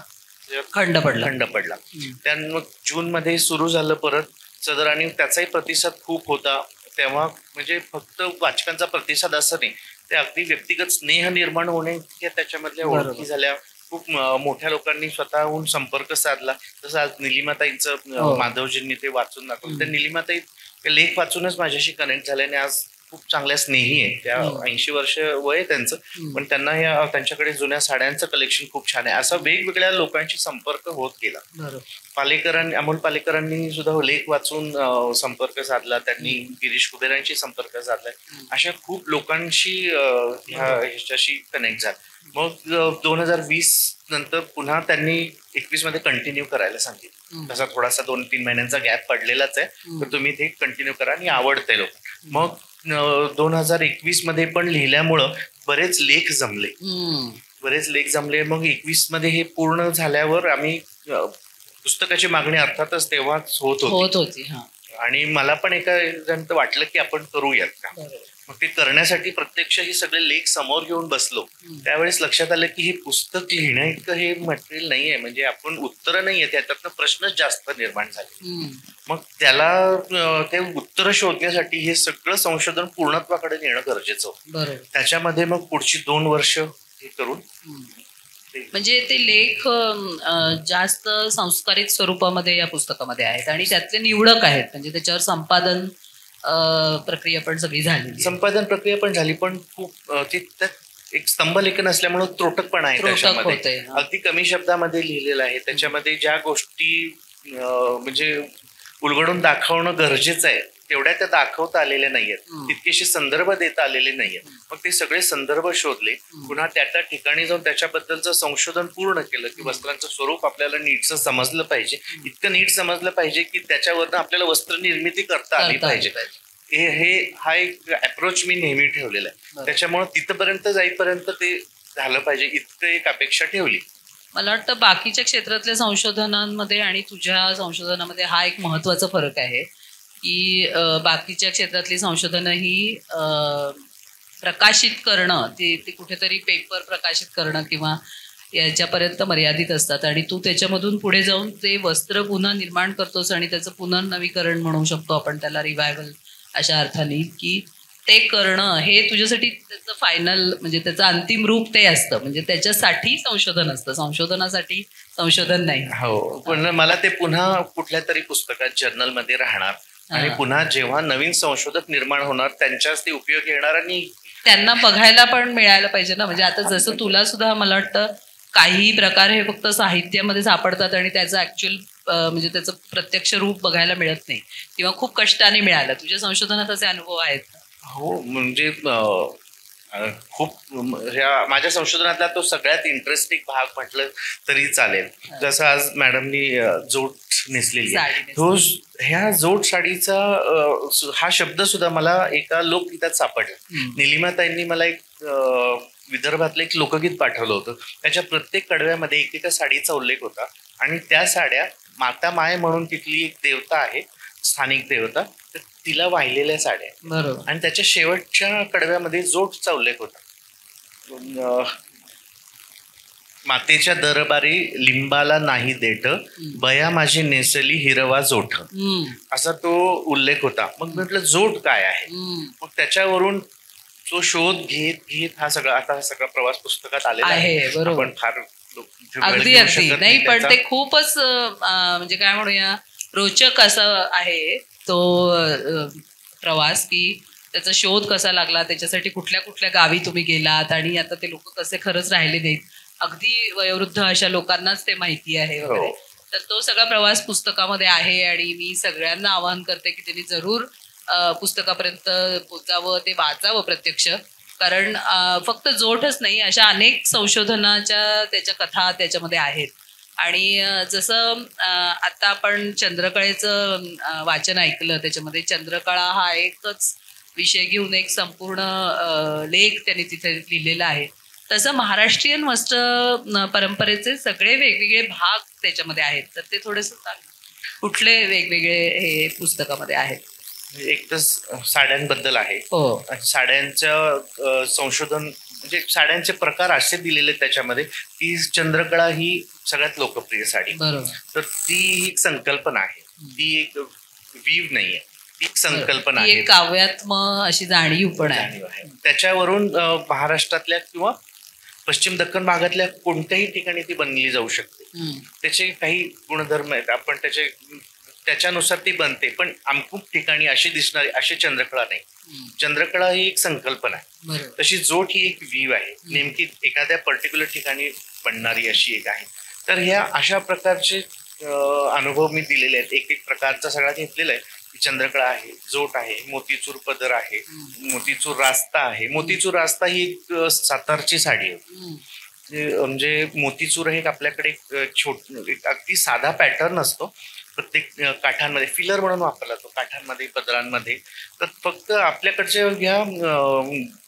खंड पडला. त्यानंतर मग जून मध्ये सुरू झालं परत सदर आणि त्याचाही प्रतिसाद खूप होता. तेव्हा म्हणजे फक्त वाचकांचा प्रतिसाद असं नाही, ते अगदी व्यक्तिगत स्नेह निर्माण होणे त्याच्यामधल्या ओळखी झाल्या. खूप मोठ्या लोकांनी स्वतःहून संपर्क साधला. जसं आज निलिमाताईंचं माधवजींनी ते वाचून दाखवलं. त्या निलिमाताई लेख वाचूनच माझ्याशी कनेक्ट झाले आणि आज खूप चांगल्या स्नेही आहे. त्या 80 वर्ष वय आहे त्यांचं, पण त्यांना त्यांच्याकडे जुन्या साड्यांचं कलेक्शन खूप छान आहे. असा वेगवेगळ्या लोकांशी संपर्क होत गेला. अमोल पालेकरांनी सुद्धा लेख वाचून संपर्क साधला. त्यांनी गिरीश कुबेरांशी संपर्क साधलाय. अशा खूप लोकांशी ह्याच्याशी कनेक्ट झाला. मग 2020 नंतर पुन्हा त्यांनी 21 मध्ये कंटिन्यू करायला सांगितलं. तसा थोडासा 2-3 महिन्यांचा गॅप पडलेलाच आहे, तर तुम्ही ते कंटिन्यू करा आणि आवडते लोक. मग 2021 मध्ये पण लिहिल्यामुळं बरेच लेख जमले. मग 21 मध्ये हे पूर्ण झाल्यावर आम्ही पुस्तकाची मागणी अर्थातच तेव्हाच होत होती. आणि मला पण एका जण वाटलं की आपण करूयात का. मग ते करण्यासाठी प्रत्यक्ष हे सगळे लेख समोर घेऊन बसलो त्यावेळेस लक्षात आलं की हे पुस्तक लिहिण्या इतकं हे मटेरियल नाहीये, म्हणजे आपण उत्तरं नाहीये त्याच्यातनं प्रश्नच जास्त निर्माण झाले. मग त्याला ते उत्तर शोधण्यासाठी हे सगळं संशोधन पूर्णत्वाकडे नेणं गरजेचं होतं. त्याच्यामध्ये मग पुढची 2 वर्ष हे करून म्हणजे ते लेख जास्त सांस्कारिक स्वरूपामध्ये या पुस्तकामध्ये आहेत आणि त्यातले निवडक आहेत, म्हणजे त्याच्यावर संपादन प्रक्रिया पण सगळी झाली. संपादन प्रक्रिया पण झाली, पण खूप त्यात एक स्तंभलेखन असल्यामुळे त्रोटक पण आहे त्याच्यामध्ये. अगदी कमी शब्दामध्ये लिहिलेलं आहे. त्याच्यामध्ये ज्या गोष्टी म्हणजे उलगडून दाखवणं गरजेचं आहे तेवढ्या त्या दाखवता आलेल्या नाहीयेत, तितकेसे संदर्भ देता आलेले नाहीयेत. मग ते सगळे संदर्भ शोधले, पुन्हा त्या ठिकाणी जाऊन त्याच्याबद्दलचं संशोधन पूर्ण केलं की वस्त्रांचं स्वरूप आपल्याला नीटचं समजलं पाहिजे, इतकं नीट समजलं पाहिजे की त्याच्यावरनं आपल्याला वस्त्र निर्मिती करता आली पाहिजे. हा एक अप्रोच मी नेहमी ठेवलेला आहे. त्याच्यामुळे तिथपर्यंत जाईपर्यंत ते झालं पाहिजे इतकं एक अपेक्षा ठेवली. मला वाटतं बाकीच्या क्षेत्रातल्या संशोधनांमध्ये आणि तुझ्या संशोधनामध्ये हा एक महत्वाचा फरक आहे की बाकीच्या क्षेत्रातली संशोधनं ही प्रकाशित करणं, ते कुठेतरी पेपर प्रकाशित करणं किंवा याच्यापर्यंत मर्यादित असतात आणि तू त्याच्यामधून पुढे जाऊन ते वस्त्र पुन्हा निर्माण करतोस आणि त्याचं पुनर्नवीकरण म्हणू शकतो आपण त्याला, रिवायवल अशा अर्थाने, की ते करणं हे तुझ्यासाठी त्याचं फायनल म्हणजे त्याचं अंतिम रूप ते असतं, म्हणजे त्याच्यासाठी संशोधन असतं, संशोधनासाठी संशोधन नाही. हो, पण मला ते पुन्हा कुठल्या तरी पुस्तकात जर्नलमध्ये राहणार आणि पुन्हा जेव्हा नवीन संशोधक निर्माण होणार त्यांच्याच ते उपयोग येणार आणि त्यांना बघायला पण मिळायला पाहिजे ना. म्हणजे आता जसं तुला सुद्धा मला वाटतं काही प्रकार हे फक्त साहित्यामध्ये सापडतात आणि त्याचं ऍक्च्युअल म्हणजे त्याचं प्रत्यक्ष रूप बघायला मिळत नाही किंवा खूप कष्टाने मिळालं. तुझ्या संशोधनात असे अनुभव आहेत? हो, म्हणजे खूप माझ्या संशोधनातला तो सगळ्यात इंटरेस्टिंग भाग म्हटलं तरी चालेल. जसं आज मॅडमनी जोड नेसलेली तो, ह्या जोड साडीचा हा शब्द सुद्धा मला एका लोकगीतात सापडला. निलिमाताईंनी मला एक विदर्भातलं एक लोकगीत पाठवलं होतं. त्याच्या प्रत्येक कडव्यामध्ये एकेका साडीचा उल्लेख होता आणि त्या साड्या माता माय म्हणून तिथली एक देवता आहे, स्थानिक देवता, तर तिला वाहिलेल्या साड्या. बरोबर. आणि त्याच्या शेवटच्या कडव्यामध्ये जोडचा उल्लेख होता. मातेच्या दरबारी लिंबाला नाही देठ, बया माझी नेसली हिरवा जोठ, असा तो उल्लेख होता. मग म्हटलं जोड काय आहे, मग त्याच्यावरून तो शोध घेत हा सगळा प्रवास पुस्तकात आलेला आहे. आपण फार अगदी नाही, पण ते खूपच म्हणजे काय म्हणूया रोचक असं आहे तो प्रवास, की त्याचा शोध कसा लागला, त्याच्यासाठी कुठल्या कुठल्या गावी तुम्ही गेलात आणि आता ते लोक कसे खरंच राहिले नाहीत, अगदी वयोवृद्ध अशा लोकांनाच ते माहिती आहे वगैरे. तर तो सगळा प्रवास पुस्तकामध्ये आहे आणि मी सगळ्यांना आवाहन करते की त्यांनी जरूर पुस्तकापर्यंत पोचावं, ते वाचावं प्रत्यक्ष. कारण फक्त जोठच नाही, अशा अनेक संशोधनाच्या त्याच्या कथा त्याच्यामध्ये आहेत. आणि जसं आता आपण चंद्रकळेचं वाचन ऐकलं, त्याच्यामध्ये चंद्रकळा हा एकच विषय घेऊन एक संपूर्ण लेख त्यांनी तिथे लिहिलेला आहे. तसं महाराष्ट्रीयन वस्त्र परंपरेचे सगळे वेगवेगळे भाग त्याच्यामध्ये आहेत. तर ते थोडेसे कुठले वेगवेगळे हे पुस्तकामध्ये आहेत? एक तर साड्यांबद्दल आहे. हो, साड्यांचं संशोधन म्हणजे साड्यांचे प्रकार असे दिलेले त्याच्यामध्ये की चंद्रकळा ही सगळ्यात लोकप्रिय साडी. बरोबर. तर ती एक संकल्पना आहे, ती एक वीव नाहीये, ती एक संकल्पना आहे, एक काव्यात्मक अशी जाणीव पण आहे. त्याच्यावरून महाराष्ट्रातल्या किंवा पश्चिम दख्खन भागातल्या कोणत्याही ठिकाणी ती बनली जाऊ शकते. त्याचे काही गुणधर्म आहेत, आपण त्याच्यानुसार ती बनते, पण अमुक ठिकाणी अशी दिसणारी अशी चंद्रकळा नाही. चंद्रकळा ही एक संकल्पना आहे, तशी जोड ही एक वीव आहे, नेमकी एखाद्या पर्टिक्युलर ठिकाणी बनणारी अशी एक आहे. तर ह्या अशा प्रकारचे अनुभव मी दिलेले आहेत. एक प्रकारचा सगळा घेतलेला आहे. चंद्रकळा आहे, जोट आहे, मोतीचूर पदर आहे, मोतीचूर रास्ता आहे. मोतीचूर रास्ता ही एक सातारची साडी आहे. म्हणजे मोतीचूर हे आपल्याकडे एक अगदी साधा पॅटर्न असतो, प्रत्येक काठांमध्ये फिलर म्हणून वापरला जातो, काठांमध्ये पदरांमध्ये. तर फक्त आपल्याकडच्या ह्या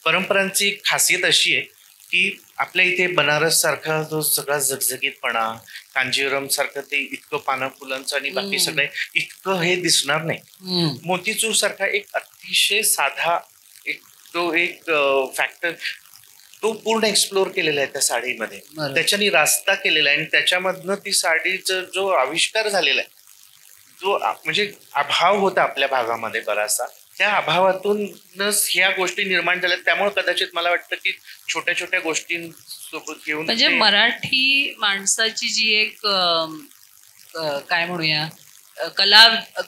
परंपरांची खासियत अशी आहे की आपल्या इथे बनारस सारखा जो सगळा झगझगीतपणा, कांजीवरम सारखं ते इतकं पाना फुलांचं आणि बाकी सगळे इतकं हे दिसणार नाही. मोतीचूर सारखा एक अतिशय साधा एक तो एक फॅक्टर तो पूर्ण एक्सप्लोर केलेला आहे त्या साडीमध्ये. बरोबर. त्याच्यानी रास्ता केलेला आहे आणि त्याच्यामधनं ती साडीचा जो आविष्कार झालेला आहे, जो म्हणजे अभाव होता आपल्या भागामध्ये बराचसा, त्या अभावातूनच ह्या गोष्टी निर्माण झाल्या. त्यामुळे कदाचित मला वाटतं की छोट्या छोट्या गोष्टींसोबत घेऊन म्हणजे मराठी माणसाची जी एक काय म्हणूया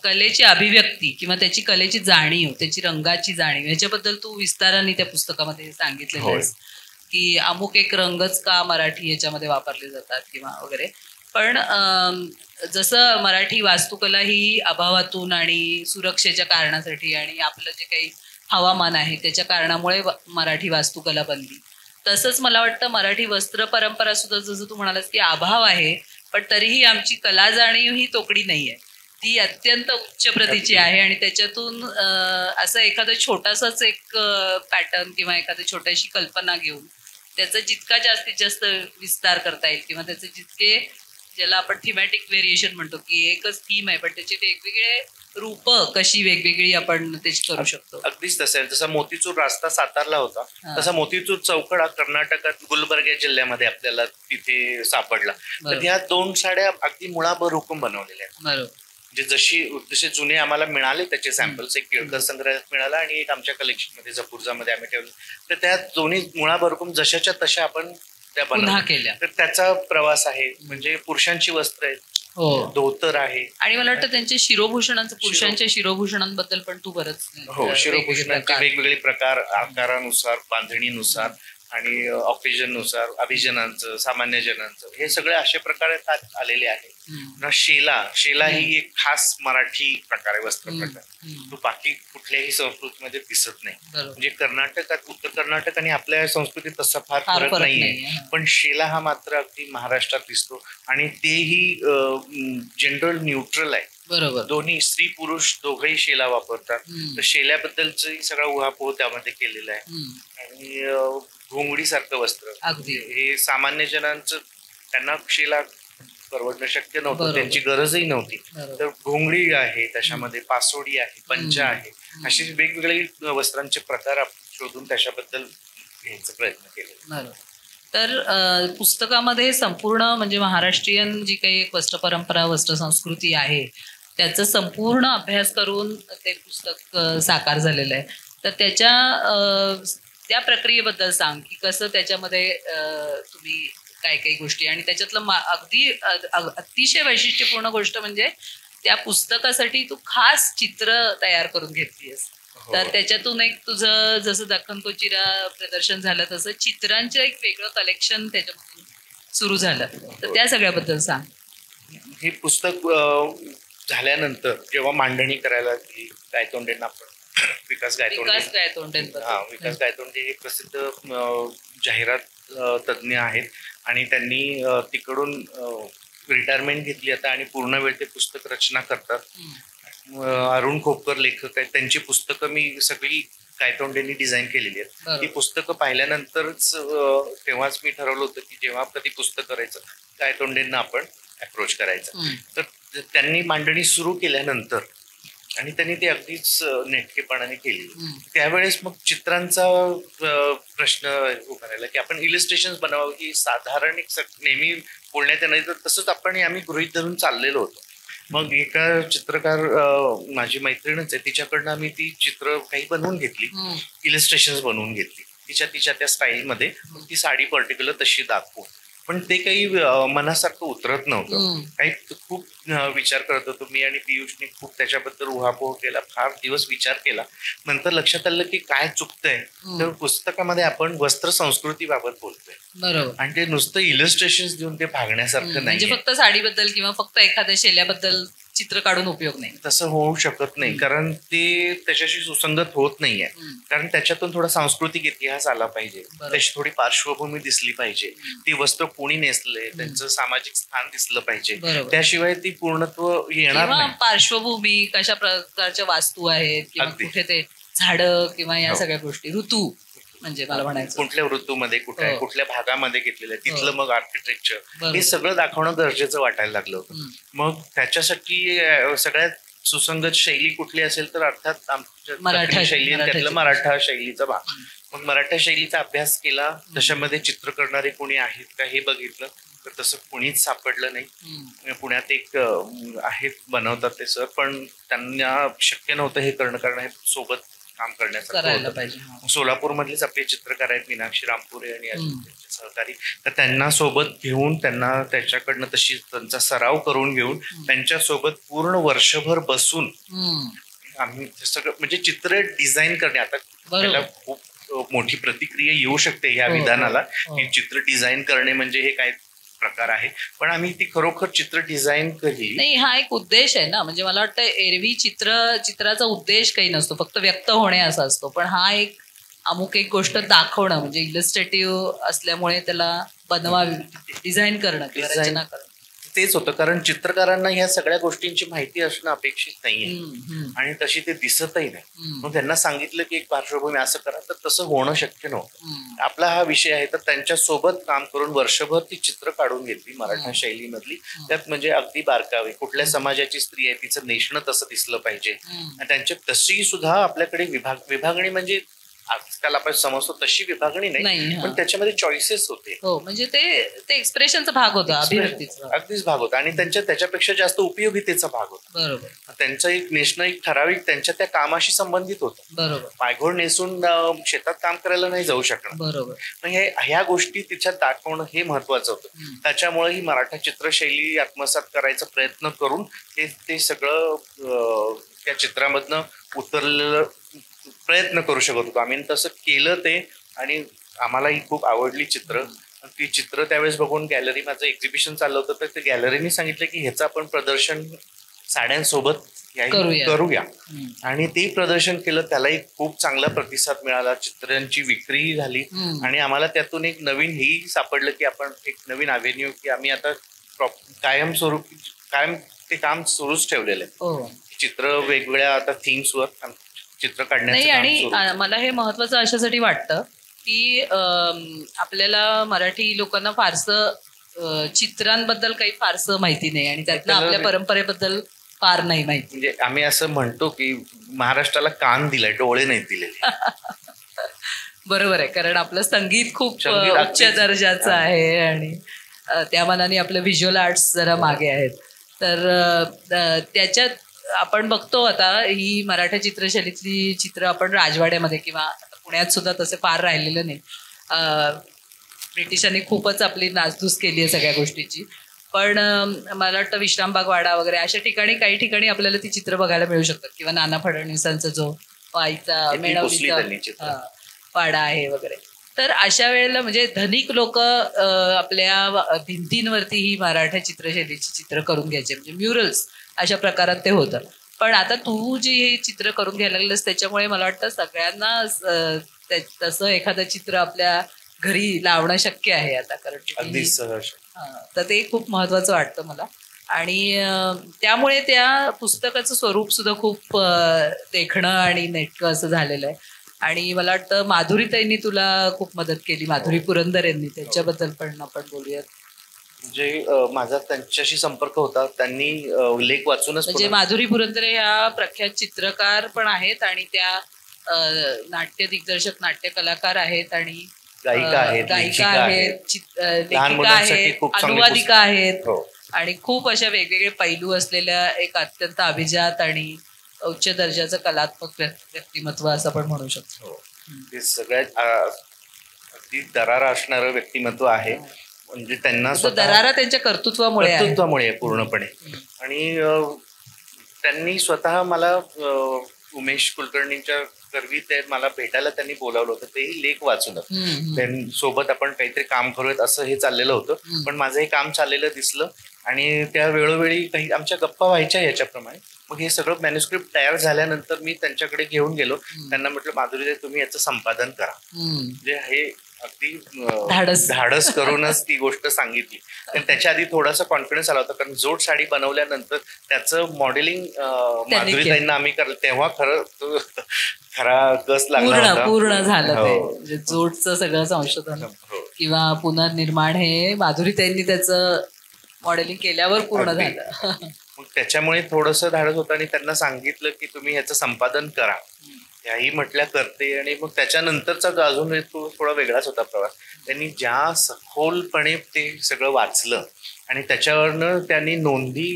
कलेची अभिव्यक्ती किंवा त्याची कलेची जाणीव, त्याची रंगाची जाणीव, ह्याच्याबद्दल तू विस्ताराने त्या पुस्तकामध्ये सांगितलेलं आहेस की अमुक एक रंगच का मराठी याच्यामध्ये वापरले जातात किंवा वगैरे. पण जसं मराठी वास्तुकला ही अभावातून आणि सुरक्षेच्या कारणासाठी आणि आपलं जे काही हवामान आहे त्याच्या कारणामुळे मराठी वास्तुकला बनली, तसंच मला वाटतं मराठी वस्त्र परंपरा सुद्धा जसं तू म्हणालास की अभाव आहे पण तरीही आमची कला जाणीव ही तोकडी नाहीये, ती अत्यंत उच्च प्रतीची आहे. आणि त्याच्यातून असं एखादं छोटासाच एक पॅटर्न किंवा एखादी छोटीशी कल्पना घेऊन त्याचा जितका जास्तीत जास्त विस्तार करता येईल किंवा त्याचे जितके, ज्याला आपण थीमॅटिक व्हेरिएशन म्हणतो की एकच थीम आहे पण त्याचे वेगवेगळे रूप कशी वेगवेगळी आपण त्याची करू शकतो. अगदीच तसं आहे. जसा मोतीचूर रास्ता सातारला होता तसा मोतीचूर चौकड कर्नाटकात गुलबर्गा जिल्ह्यामध्ये आपल्याला तिथे सापडला. तर ह्या 2 साड्या अगदी मुळाभर हुकूम बनवलेल्या आहेत. बरोबर. म्हणजे जसे जुने आम्हाला मिळाले त्याचे सॅम्पल्स, एक केळकर संग्रहालयात मिळाला आणि एक आमच्या कलेक्शनमध्ये जपूरजामध्ये आम्ही ठेवले. तर त्या दोन्ही मुळाभर हुकूम जशाच्या तशा आपण त्या पुन्हा केल्या. तर त्याचा प्रवास आहे. म्हणजे पुरुषांची वस्त्र आहेत, धोतर आहे आणि मला वाटतं त्यांच्या शिरोभूषणांचं, पुरुषांच्या शिरोभूषणांबद्दल पण तू बरंच शिरोभूषणांचे वेगवेगळे प्रकार, आकारानुसार, बांधणीनुसार आणि ऑकेजननुसार, अभिजनांचं, सामान्य जनांचं, हे सगळे असे प्रकार आलेले आहेत. शेला ही एक खास मराठी प्रकार आहे, वस्त्र प्रकार. तो बाकी कुठल्याही संस्कृतीमध्ये दिसत नाही. म्हणजे कर्नाटकात, उत्तर कर्नाटक आणि आपल्या संस्कृतीत तसा फार फरक नाहीये, पण शेला हा मात्र अगदी महाराष्ट्रात दिसतो आणि तेही जनरल न्यूट्रल आहे. बरोबर. दोन्ही स्त्री पुरुष दोघंही शेला वापरतात. तर शेल्याबद्दलच सगळा उहापोह त्यामध्ये केलेला आहे. आणि घोंगडी सारखं वस्त्र हे सामान्य जनांचं, त्यांना शेला परवडणं शक्य नव्हतं, त्यांची गरजही नव्हती. तर घोंगडी आहे, त्याच्यामध्ये पासोडी आहे, पंचा आहे, असे वेगवेगळे वस्त्रांचे प्रकार शोधून त्याच्याबद्दल घ्यायचा प्रयत्न केला. तर पुस्तकामध्ये संपूर्ण म्हणजे महाराष्ट्रीयन जी काही वस्त्र परंपरा, वस्त्र संस्कृती आहे त्याचा संपूर्ण अभ्यास करून ते पुस्तक साकार झालेलं आहे. तर त्या प्रक्रियेबद्दल सांग की कसं त्याच्यामध्ये तुम्ही काही काही गोष्टी, आणि त्याच्यातलं अगदी अतिशय वैशिष्ट्यपूर्ण गोष्ट म्हणजे त्या पुस्तकासाठी तू खास चित्र तयार करून घेतलीस. तर त्याच्यातून एक तुझं जसं दख्खन कोचिरा प्रदर्शन झालं तसं चित्रांचं एक वेगळं कलेक्शन त्याच्यामधून सुरू झालं. तर त्या सगळ्याबद्दल सांग. हे पुस्तक झाल्यानंतर जेव्हा मांडणी करायला गायतोंडेंना आपण विकास गायतोंडे हे प्रसिद्ध जाहिरात तज्ज्ञ आहेत आणि त्यांनी तिकडून रिटायरमेंट घेतली आता आणि पूर्ण वेळ ते पुस्तक रचना करतात. अरुण खोपकर लेखक आहेत, त्यांची पुस्तकं मी सगळी गायतोंडेंनी डिझाईन केलेली आहेत. ती पुस्तकं पाहिल्यानंतरच तेव्हाच मी ठरवलं होतं की जेव्हा कधी पुस्तक करायचं गायतोंडेंना आपण अप्रोच करायचं. तर त्यांनी मांडणी सुरू केल्यानंतर आणि त्यांनी ते अगदीच नेटकेपणाने केली. त्यावेळेस मग चित्रांचा प्रश्न उभा राहिला की आपण इलिस्ट्रेशन बनवावं की साधारण एक नेहमी बोलण्यात नाही, तर तसंच आपण आम्ही गृहीत धरून चाललेलो होतो. मग एका चित्रकार माझी मैत्रीणच आहे, तिच्याकडनं आम्ही ती चित्र काही बनवून घेतली, इलिस्ट्रेशन बनवून घेतली तिच्या त्या स्टाईलमध्ये. ती साडी पर्टिक्युलर तशी दाखवून, पण ते काही मनासारखं उतरत नव्हतं. काही खूप विचार करत होतो मी आणि पियुषने, खूप त्याच्याबद्दल उहापोह केला, फार दिवस विचार केला. नंतर लक्षात आलं की काय चुकतंय. तर पुस्तकामध्ये आपण वस्त्र संस्कृतीबाबत बोलतोय बरोबर, आणि ते नुसतं इलस्ट्रेशन देऊन ते भागण्यासारखं नाही. म्हणजे फक्त साडीबद्दल किंवा फक्त एखाद्या शेल्याबद्दल चित्र काढून उपयोग नाही, तसं होऊ शकत नाही. कारण ते त्याच्याशी सुसंगत होत नाहीये. कारण त्याच्यातून थोडा सांस्कृतिक इतिहास आला पाहिजे, त्याची थोडी पार्श्वभूमी दिसली पाहिजे, ती वस्त्र कोणी नेसले, त्यांचं सामाजिक स्थान दिसलं पाहिजे, त्याशिवाय ती पूर्णत्व येणार नाही. पार्श्वभूमी, कशा प्रकारच्या वास्तू आहेत किंवा कुठे ते झाडं किंवा या सगळ्या गोष्टी, ऋतू म्हणजे मला म्हणायचं कुठल्या ऋतूमध्ये कुठल्या भागामध्ये घेतलेलं आहे, तिथलं मग आर्किटेक्चर, हे सगळं दाखवणं गरजेचं वाटायला लागलं होतं. मग त्याच्यासाठी सगळ्यात सुसंगत शैली कुठली असेल तर अर्थात आमच्या मराठा दक्षिणी शैली आणि त्यातलं मराठा मराठा शैलीचा भाग. मग मराठा शैलीचा अभ्यास केला, त्याच्यामध्ये चित्र करणारे कोणी आहेत का हे बघितलं, तर तसं कोणीच सापडलं नाही. पुण्यात एक आहेत बनवतात ते सर, पण त्यांना शक्य नव्हतं हे करणं, कारण हे सोबत काम करण्याचं करायला होतं. पाहिजे. सोलापूर मधलेच आपले चित्रकार आहेत मीनाक्षी रामपुरे आणि त्यांचे सहकारी, तर त्यांना सोबत घेऊन त्यांना त्याच्याकडनं तशी त्यांचा सराव करून घेऊन त्यांच्यासोबत पूर्ण वर्षभर बसून आम्ही ते सगळं म्हणजे चित्र डिझाईन करणे. आता त्याला खूप मोठी प्रतिक्रिया येऊ शकते ह्या विधानाला की चित्र डिझाईन करणे म्हणजे हे काय प्रकार आहे, पण आम्ही ती खरोखर चित्र डिझाईन केली नाही. हा एक उद्देश आहे ना, म्हणजे मला वाटतं एरवी चित्राचा उद्देश काही नसतो, फक्त व्यक्त होणे असा असतो, पण हा एक अमुक एक गोष्ट दाखवणं म्हणजे इलस्ट्रेटिव्ह असल्यामुळे त्याला बनवावी, डिझाईन करणं किंवा रचना करणं तेच होतं. कारण चित्रकारांना ह्या सगळ्या गोष्टींची माहिती असणं अपेक्षित नाहीये आणि तशी ते दिसतही नाही. मग त्यांना सांगितलं की एक पार्श्वभूमी असं करा, तर तसं होणं शक्य नव्हतं. आपला हा विषय आहे तर त्यांच्या सोबत काम करून वर्षभर ती चित्र काढून घेतली मराठा शैलीमधली. त्यात म्हणजे अगदी बारकावे, कुठल्या समाजाची स्त्री आहे तिचं नेसणं तसं दिसलं पाहिजे, त्यांच्या तशी सुद्धा आपल्याकडे विभागणी म्हणजे आजकाल आपण समजतो तशी विभागणी नाही, पण त्याच्यामध्ये चॉईसेस होते. हो, म्हणजे ते एक्सप्रेशनचा भाग होता, अभिव्यक्तीचा अगदीच भाग होता आणि त्याच्यापेक्षा जास्त उपयोगितेचा भाग होता. बरोबर. त्यांचं एक नेसणं एक ठराविक त्यांच्या त्या कामाशी संबंधित होतं. बरोबर. पायघोड नेसून शेतात काम करायला नाही जाऊ शकणार. बरोबर. पण ह्या गोष्टी तिच्यात दाखवणं हे महत्वाचं होतं. त्याच्यामुळे ही मराठा चित्रशैली आत्मसात करायचा प्रयत्न करून ते सगळं त्या चित्रामधनं उतरलेलं प्रयत्न करू शकत होतो आम्ही. तसं केलं ते आणि आम्हालाही खूप आवडली चित्र. ती चित्र त्यावेळेस बघून गॅलरी, माझं एक्झिबिशन चाललं होतं, तर ते गॅलरीने सांगितलं की ह्याचं आपण प्रदर्शन साड्यांसोबत करूया आणि ते प्रदर्शन केलं. त्यालाही खूप चांगला प्रतिसाद मिळाला, चित्रांची विक्री झाली आणि आम्हाला त्यातून एक नवीन हेही सापडलं की आपण एक नवीन अव्हेन्यू की आम्ही आता कायम ते काम सुरूच ठेवलेलं आहे. चित्र वेगवेगळ्या आता थीम्सवर चित्र काढण्याचं आणि मला हे महत्वाचं अशासाठी वाटतं की आपल्याला मराठी लोकांना फारसं चित्रांबद्दल काही फारसं माहिती नाही आणि त्यातनं आपल्या परंपरेबद्दल फार नाही माहिती. म्हणजे आम्ही असं म्हणतो की महाराष्ट्राला कान दिलाय, डोळे नाही दिलेले. बरोबर आहे, कारण आपलं संगीत खूप उच्च दर्जाचं आहे आणि त्या मानाने आपलं व्हिज्युअल आर्ट्स जरा मागे आहेत. तर त्याच्यात आपण बघतो आता ही मराठा चित्रशैलीतली चित्र आपण राजवाड्यामध्ये किंवा पुण्यात सुद्धा तसे फार राहिलेलं नाही. ब्रिटिशांनी खूपच आपली नासधूस केली आहे सगळ्या गोष्टीची, पण मला वाटतं विश्रामबाग वाडा वगैरे अशा ठिकाणी काही ठिकाणी आपल्याला ती चित्र बघायला मिळू शकतात किंवा नाना फडणवीसांचा जो वाईचा मेणवलीचा वाडा आहे वगैरे. तर अशा वेळेला म्हणजे धनिक लोक आपल्या भिंतींवरती ही मराठा चित्रशैलीची चित्र करून घ्यायचे, म्हणजे म्युरल्स अशा प्रकारात ते होतं. पण आता तू जी चित्र करून घ्यायला लागलंस त्याच्यामुळे मला वाटतं सगळ्यांना तसं एखादं चित्र आपल्या घरी लावणं शक्य आहे आता, कारण तर ते खूप महत्वाचं वाटतं मला. आणि त्यामुळे त्या पुस्तकाचं स्वरूप सुद्धा खूप देखणं आणि नेटकं असं झालेलं आहे. आणि मला वाटतं माधुरीताईंनी तुला खूप मदत केली, माधुरी पुरंदर यांनी, त्यांच्याबद्दल पण आपण बोलूयात. म्हणजे माझा त्यांच्याशी संपर्क होता, त्यांनी लेख वाचूनच. म्हणजे माधुरी पुरंदर ह्या प्रख्यात चित्रकार पण आहेत आणि त्या नाट्य दिग्दर्शक, नाट्य कलाकार आहेत आणि गायिका आहेत, लेखिका आहेत, अनुवादिका आहेत आणि खूप अशा वेगवेगळे पैलू असलेल्या एक अत्यंत अभिजात आणि उच्च दर्जाचं कलात्मक व्यक्तिमत्व असं आपण म्हणू शकतो. ते सगळ्यात अगदी दरारा असणारं व्यक्तिमत्व आहे. म्हणजे त्यांना दरारा त्यांच्या कर्तृत्वामुळे पूर्णपणे. आणि त्यांनी स्वतः मला उमेश कुलकर्णींच्या करवी ते मला भेटायला त्यांनी बोलावलं होतं, तेही लेख वाचून. त्यांसोबत आपण काहीतरी काम करूयात असं हे चाललेलं होतं, पण माझं हे काम चाललेलं दिसलं आणि त्या वेळोवेळी काही आमच्या गप्पा व्हायच्या याच्याप्रमाणे. मग हे सगळं मॅन्युस्क्रिप्ट तयार झाल्यानंतर मी त्यांच्याकडे घेऊन गेलो. त्यांना म्हटलं माधुरी तुम्ही याचं संपादन करा. म्हणजे हे अगदी धाडस करूनच ती गोष्ट सांगितली. पण त्याच्या आधी थोडासा कॉन्फिडन्स आला होता, कारण जोड साडी बनवल्यानंतर त्याचं मॉडेलिंग माधुरीताईंना आम्ही तेव्हा खरा कस लागला पूर्ण झालं. ते जोडचं सगळं संशोधन किंवा पुनर्निर्माण हे माधुरीताईंनी त्याचं मॉडेलिंग केल्यावर पूर्ण अगदी. झालं. मग त्याच्यामुळे थोडंसं धाडस होतं आणि त्यांना सांगितलं की तुम्ही ह्याचं संपादन करा. ह्याही म्हटल्या करते आणि मग त्याच्यानंतरचा जो अजून एक तो थोडा वेगळाच होता प्रवास. त्यांनी ज्या सखोलपणे ते सगळं वाचलं आणि त्याच्यावरनं त्यांनी नोंदी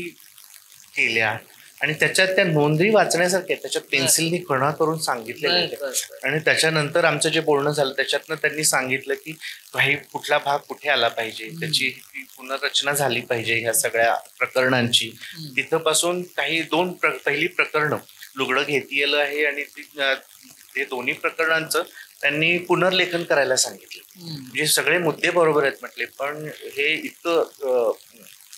केल्या आणि त्याच्यात त्या नोंदी वाचण्यासारख्या त्याच्यात पेन्सिलनी खणा करून सांगितलेल्या होत्या. आणि त्याच्यानंतर आमचं जे बोलणं झालं त्याच्यातनं त्यांनी सांगितलं की काही कुठला भाग कुठे आला पाहिजे, त्याची पुनर्रचना झाली पाहिजे ह्या सगळ्या प्रकरणांची. तिथपासून काही पहिली प्रकरणं लुगडं घेतियलं आहे आणि ते दोन्ही प्रकरणांचं त्यांनी पुनर्लेखन करायला सांगितलं. म्हणजे सगळे मुद्दे बरोबर आहेत म्हटले, पण हे इतकं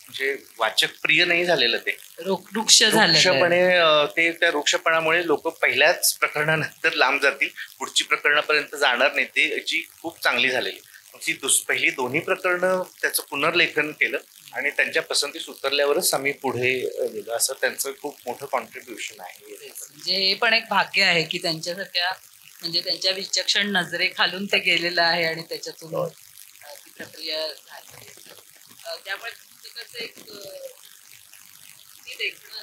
म्हणजे वाचक प्रिय नाही झालेलं ते. वृक्षपणे ते त्या वृक्षपणामुळे लोक पहिल्याच प्रकरणानंतर लांब जातील, पुढची प्रकरणापर्यंत जाणार नाही. ते याची खूप चांगली झालेली. ती पहिली दोन्ही प्रकरणं त्याचं पुनर्लेखन केलं आणि त्यांच्या पसंतीस उतरल्यावरच आम्ही पुढे गेलो. असं त्यांचं खूप मोठं कॉन्ट्रीब्युशन आहे. म्हणजे हे पण एक भाग्य आहे की त्यांच्यासारख्या म्हणजे त्यांच्या विचक्षण नजरेखालून ते गेलेलं आहे आणि त्याच्यातून ती प्रक्रिया झाली. त्यामुळे पुस्तकाचं एक देखणं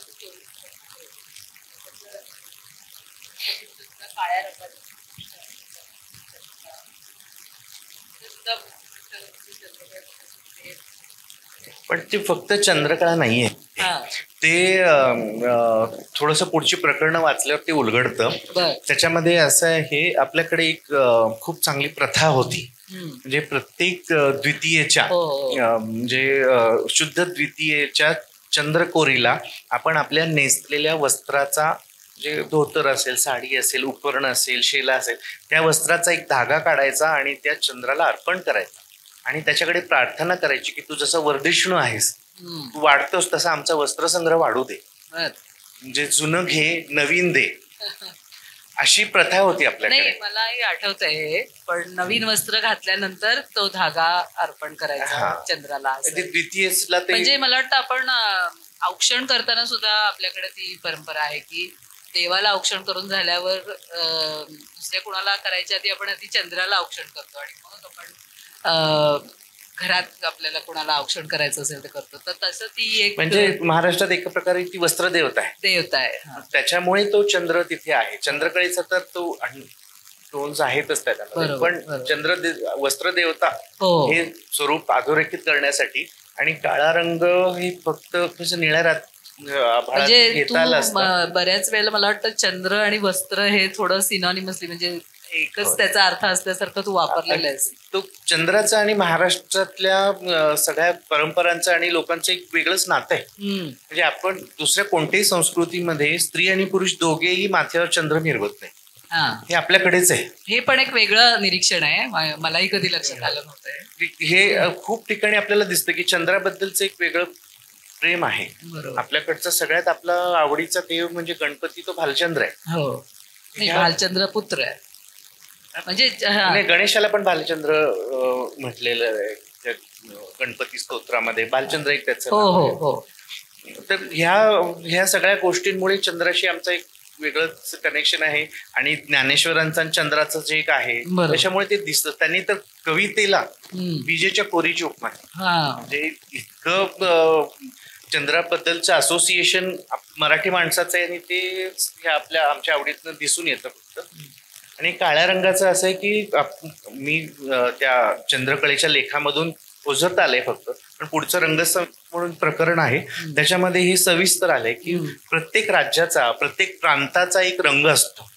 काळ्या रंगाचं पण ते फक्त चंद्रकळा नाहीये. ते थोडंसं पुढची प्रकरणं वाचल्यावर ते उलगडतं. त्याच्यामध्ये असं आहे, आपल्याकडे एक खूप चांगली प्रथा होती. म्हणजे प्रत्येक द्वितीयेच्या म्हणजे शुद्ध द्वितीयेच्या चंद्रकोरीला आपण आपल्या नेसलेल्या वस्त्राचा, जे धोतर असेल, साडी असेल, उपकरण असेल, शेला असेल, त्या वस्त्राचा एक धागा काढायचा आणि त्या चंद्राला अर्पण करायचा आणि त्याच्याकडे प्रार्थना करायची की तू जसं वर्धिष्णू आहेस, तू वाढतोस तसा आमचा वस्त्रसंग्रह वाढू दे, म्हणजे जुनं घे नवीन दे, अशी प्रथा होती आपल्याकडे. मलाही आठवतंय. पण नवीन वस्त्र घातल्यानंतर तो धागा अर्पण करायचा चंद्राला. द्वितीयेला म्हणजे मला वाटतं आपण औक्षण करताना सुद्धा आपल्याकडे ती परंपरा आहे की देवाला औक्षण करून झाल्यावर दुसऱ्या कुणाला करायच्या आधी आपण आधी चंद्राला औक्षण करतो आणि मग आपण घरात आपल्याला कोणाला औक्षण करायचं असेल तर करतो. तर तसं ती एक म्हणजे महाराष्ट्रात एक प्रकारे ती वस्त्र देवता आहे. त्याच्यामुळे तो चंद्र तिथे आहे. चंद्रकळेचा तर तो टोन्स आहेतच त्याच्यामध्ये, पण वस्त्र देवता हे स्वरूप अधोरेखित करण्यासाठी. आणि काळा रंग हे फक्त निळ्या म्हणजे बऱ्याच वेळेला मला वाटतं चंद्र आणि वस्त्र हे थोडं सिनॉनिमसली म्हणजे एकच त्याचा अर्थ असल्यासारखं तू वापरलेला आहेस. तो चंद्राचा आणि महाराष्ट्रातल्या सगळ्या परंपरांचं आणि लोकांचं एक वेगळंच नातं आहे. म्हणजे आपण दुसऱ्या कोणत्याही संस्कृतीमध्ये स्त्री आणि पुरुष दोघेही माथ्यावर चंद्र मिरवत नाही. हे आपल्याकडेच आहे. हे पण एक वेगळं निरीक्षण आहे, मलाही कधी लक्षात आलं नव्हतं. हे खूप ठिकाणी आपल्याला दिसतं की चंद्राबद्दलचं एक वेगळं प्रेम आहे. आपल्याकडचा सगळ्यात आपला आवडीचा देव म्हणजे गणपती, तो भालचंद्र आहे. भालचंद्र पुत्र आहे. म्हणजे गणेशाला पण भालचंद्र म्हटलेलं आहे गणपती स्तोत्रामध्ये. भालचंद्र एक त्याचं. तर ह्या सगळ्या गोष्टींमुळे चंद्राशी आमचा एक वेगळंच कनेक्शन आहे. आणि ज्ञानेश्वरांचा चंद्राचं जे एक आहे त्याच्यामुळे ते दिसतं. त्यांनी तर कवितेला विजेच्या कोरीची उपमा, म्हणजे इतकं चंद्राबद्दलचं असोसिएशन मराठी माणसाचं आहे आणि ते आमच्या आवडीतनं दिसून येतं फक्त. आणि काळ्या रंगाचं असं आहे की मी त्या चंद्रकळेच्या लेखामधून ओझरत आलंय फक्त, पण पुढचं रंगस्थळ म्हणून प्रकरण आहे त्याच्यामध्ये हे सविस्तर आलंय की प्रत्येक राज्याचा, प्रत्येक प्रांताचा एक रंग असतो,